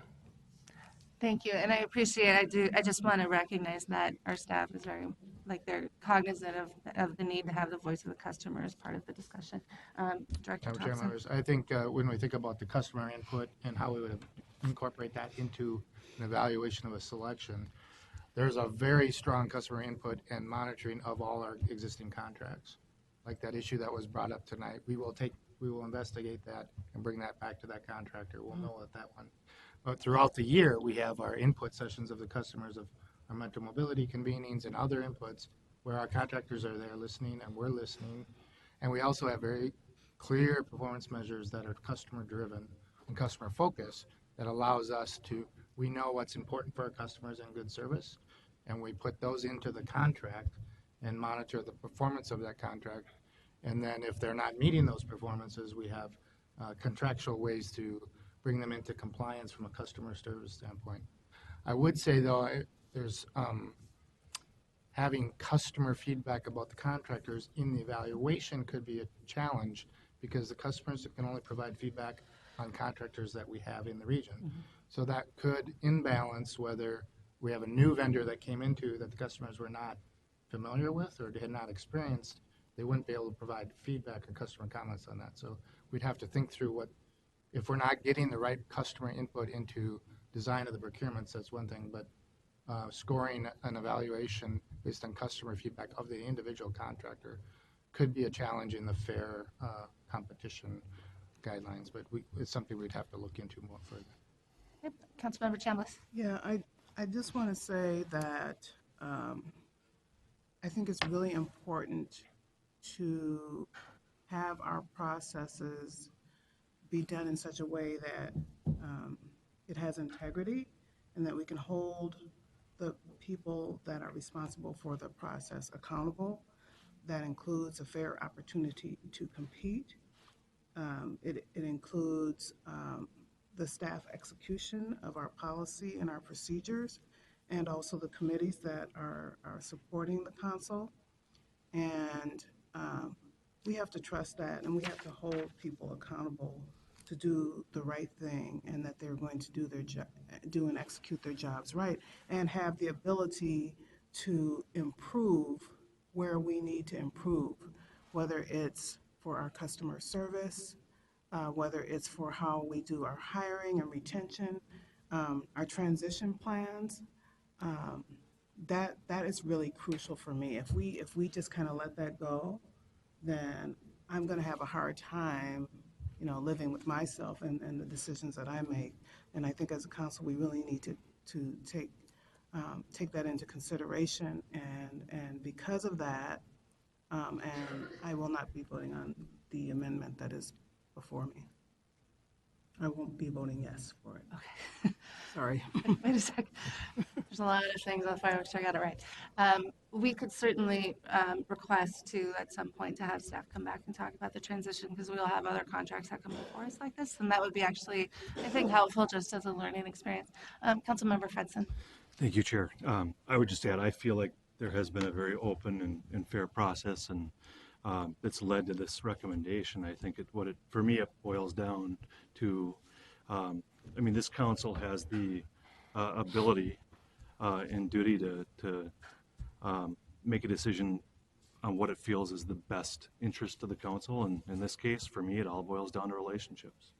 Thank you, and I appreciate, I just want to recognize that our staff is very, they're cognizant of the need to have the voice of the customer as part of the discussion. Director Madam Chair, Thompson. members, I think when we think about the customer input and how we would incorporate that into an evaluation of a selection, there's a very strong customer input and monitoring of all our existing contracts. Like that issue that was brought up tonight, we will investigate that and bring that back to that contractor. We'll know that one. But throughout the year, we have our input sessions of the customers of our mental mobility convenings and other inputs where our contractors are there listening and we're listening. And we also have very clear performance measures that are customer driven and customer focused that allows us to, we know what's important for our customers and good service, and we put those into the contract and monitor the performance of that contract. And then if they're not meeting those performances, we have contractual ways to bring them into compliance from a customer service standpoint. I would say though, there's having customer feedback about the contractors in the evaluation could be a challenge because the customers can only provide feedback on contractors that we have in the region. Mm-hmm. So that could imbalance whether we have a new vendor that came into that the customers were not familiar with or had not experienced, they wouldn't be able to provide feedback or customer comments on that. So we'd have to think through what, if we're not getting the right customer input into design of the procurements, that's one thing, but scoring an evaluation based on customer feedback of the individual contractor could be a challenge in the fair competition guidelines, but it's something we'd have to look into more further. Yep. Councilmember Chambliss. Yeah, I just want to say that I think it's really important to have our processes be done in such a way that it has integrity and that we can hold the people that are responsible for the process accountable. That includes a fair opportunity to compete. It includes the staff execution of our policy and our procedures, and also the committees that are supporting the council. And we have to trust that, and we have to hold people accountable to do the right thing, and that they're going to do their job, do and execute their jobs right, and have the ability to improve where we need to improve, whether it's for our customer service, whether it's for how we do our hiring and retention, our transition plans. That is really crucial for me. If we just kind of let that go, then I'm going to have a hard time, living with myself and the decisions that I make. And I think as a council, we really need to take that into consideration. And because of that, and I will not be voting on the amendment that is before me. I won't be voting yes for it. Okay. Sorry. Wait a second. There's a lot of things on fire, so I got it right. We could certainly request to, at some point, to have staff come back and talk about the transition, because we will have other contracts that come before us like this, and that would be actually, I think, helpful just as a learning experience. Councilmember Fredson. Thank you, Chair. I would just add, I feel like there has been a very open and fair process, and it's led to this recommendation. I think for me, it boils down to, this council has the ability and duty to make a decision on what it feels is the best interest of the council. And in this case, for me, it all boils down to relationships.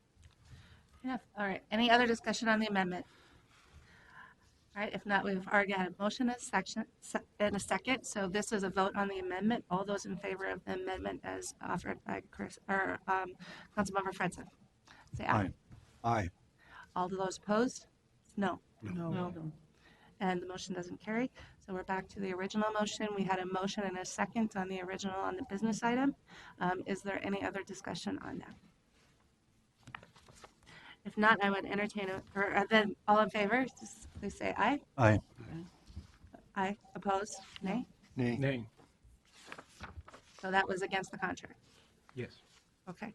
Yeah. All right. Any other discussion on the amendment? All right. If not, we've already had a motion and a second. So this is a vote on the amendment. All those in favor of the amendment as offered by Councilmember Fredson, say aye. Aye. All those opposed? No. No. And the motion doesn't carry. So we're back to the original motion. We had a motion and a second on the original on the business item. Is there any other discussion on that? If not, I would entertain then all in favor, just please say aye. Aye. Aye. Opposed? Nay? Nay. Nay. So that was against the contract. Yes. Okay.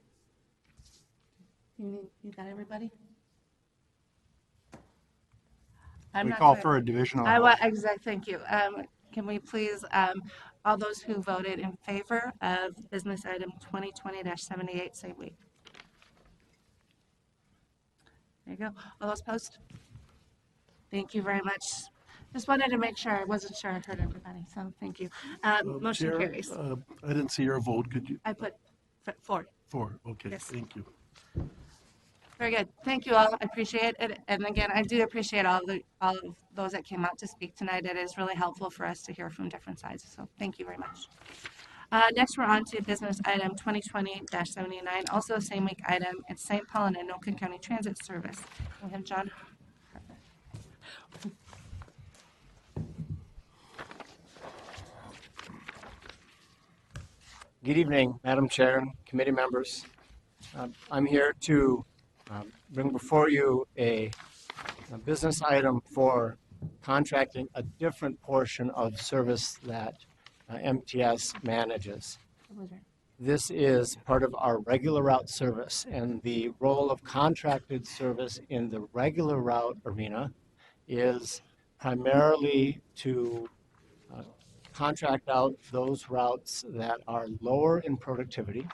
You got everybody? We call for a divisional vote. Exactly. Thank you. Can we please, all those who voted in favor of business item 2020-78, say we. There you go. All those opposed? Thank you very much. Just wanted to make sure. I wasn't sure I heard everybody, so thank you. Motion Chair, carries. I didn't see your vote. Could you? I put 4. 4. Okay. Yes. Thank you. Very good. Thank you all. I appreciate it. And again, I do appreciate all of those that came out to speak tonight. It is really helpful for us to hear from different sides. So thank you very much. Next, we're on to business item 2020-79, also a same week item. It's St. Paul and Anoka County Transit Service. We have John. Good evening, Madam Chair, committee members. I'm here to bring before you a business item for contracting a different portion of service that MTS manages. This is part of our regular route service, and the role of contracted service in the regular route arena is primarily to contract out those routes that are lower in productivity,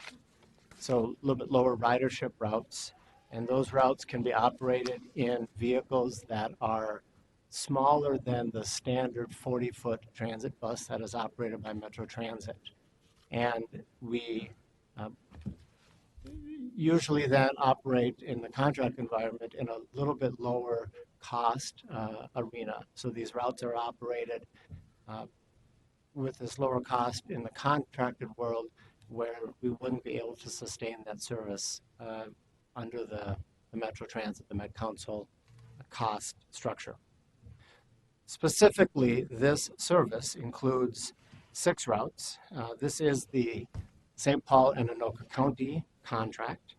so a little bit lower ridership routes, and those routes can be operated in vehicles that are smaller than the standard 40-foot transit bus that is operated by Metro Transit. And we usually then operate in the contract environment in a little bit lower cost arena. So these routes are operated with this lower cost in the contracted world, where we wouldn't be able to sustain that service under the Metro Transit, the Met Council cost structure. Specifically, this service includes 6 routes. This is the St. Paul and Anoka County contract.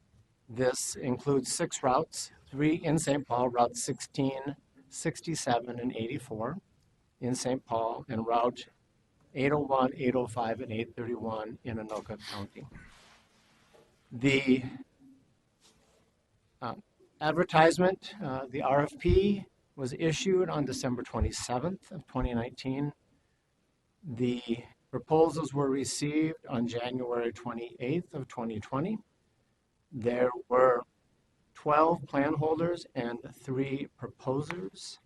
This includes 6 routes, 3 in St. Paul, Route 16, 67, and 84 in St. Paul, and Route 801, 805, and 831 in Anoka County. The advertisement, the RFP was issued on December 27th of 2019. The proposals were received on January 28th of 2020. There were 12 plan holders and 3 proposers.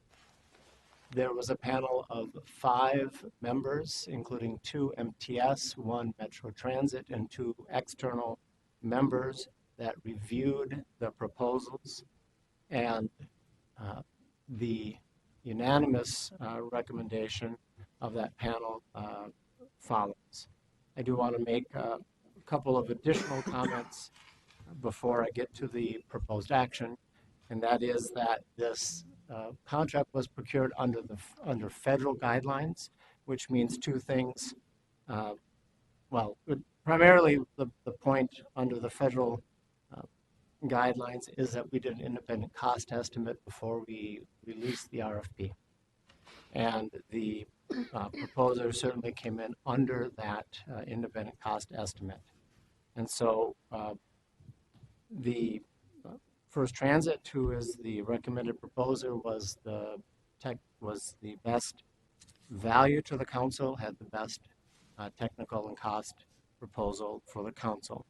There was a panel of 5 members, including 2 MTS, 1 Metro Transit, and 2 external members that reviewed the proposals. And the unanimous recommendation of that panel follows. I do want to make a couple of additional comments before I get to the proposed action, and that is that this contract was procured under federal guidelines, which means 2 things. Well, primarily the point under the federal guidelines is that we did an independent cost estimate before we released the RFP. And the proposer certainly came in under that independent cost estimate. And so the First Transit, who is the recommended proposer, was the best value to the council, had the best technical and cost proposal for the council.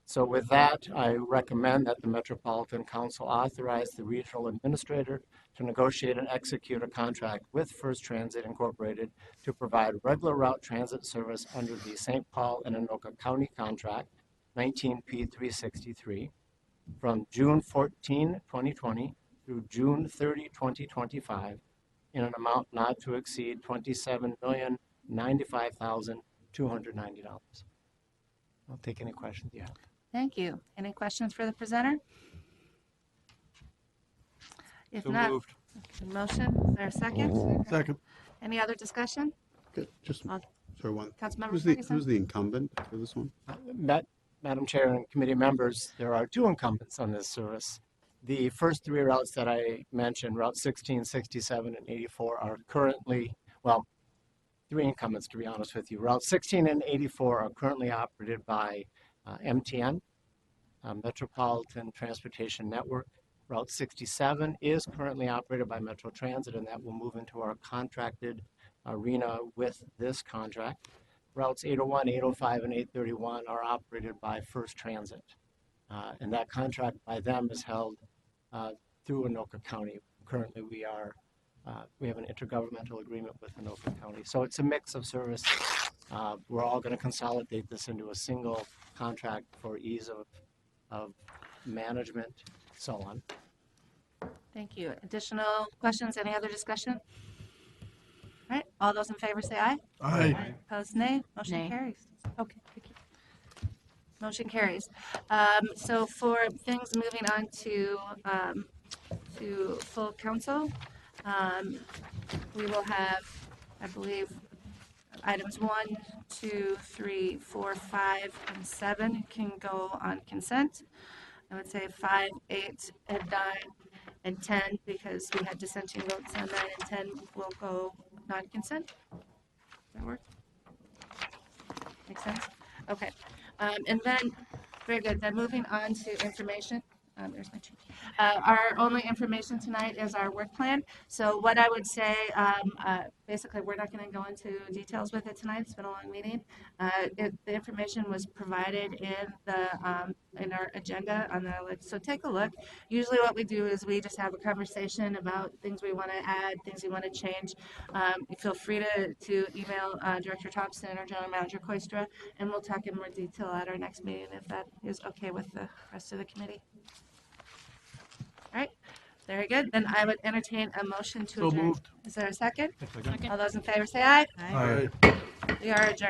So with that, I recommend that the Metropolitan Council authorize the regional administrator to negotiate and execute a contract with First Transit Incorporated to provide regular route transit service under the St. Paul and Anoka County Contract 19P363 from June 14, 2020 through June 30, 2025 in an amount not to exceed $27,095,290. I'll take any questions you have. Thank you. Any questions for the presenter? If So not, moved. motion, is there a second? Second. Any other discussion? Good. Just sorry, one. Councilmember Who's Ferguson? the incumbent for this one? Madam Chair and committee members, there are 2 incumbents on this service. The first 3 routes that I mentioned, Route 16, 67, and 84, are currently, well, 3 incumbents to be honest with you. Route 16 and 84 are currently operated by MTN, Metropolitan Transportation Network. Route 67 is currently operated by Metro Transit, and that will move into our contracted arena with this contract. Routes 801, 805, and 831 are operated by First Transit. And that contract by them is held through Anoka County. Currently, we have an intergovernmental agreement with Anoka County. So it's a mix of service. We're all going to consolidate this into a single contract for ease of management, so on. Thank you. Additional questions? Any other discussion? All right. All those in favor say aye. Aye. Opposed, nay. Motion Nay. carries. Okay, thank you. Motion carries. So for things moving on to full council, we will have, I believe, items 1, 2, 3, 4, 5, and 7 can go on consent. I would say 5, 8, and 9, and 10, because we had dissenting votes on 9 and 10, will go non-consent. Does that work? Make sense? Okay. And then, very good. Then moving on to information. There's my tree. Our only information tonight is our work plan. So what I would say, basically, we're not going to go into details with it tonight. It's been a long meeting. The information was provided in our agenda on the list. So take a look. Usually what we do is we just have a conversation about things we want to add, things we want to change. Feel free to email Director Thompson or General Manager Koistra, and we'll talk in more detail at our next meeting if that is okay with the rest of the committee. All right, very good. Then I would entertain a motion to So adjourn. moved. Is there a second? Second. All those in favor say aye. Aye. We are adjourned.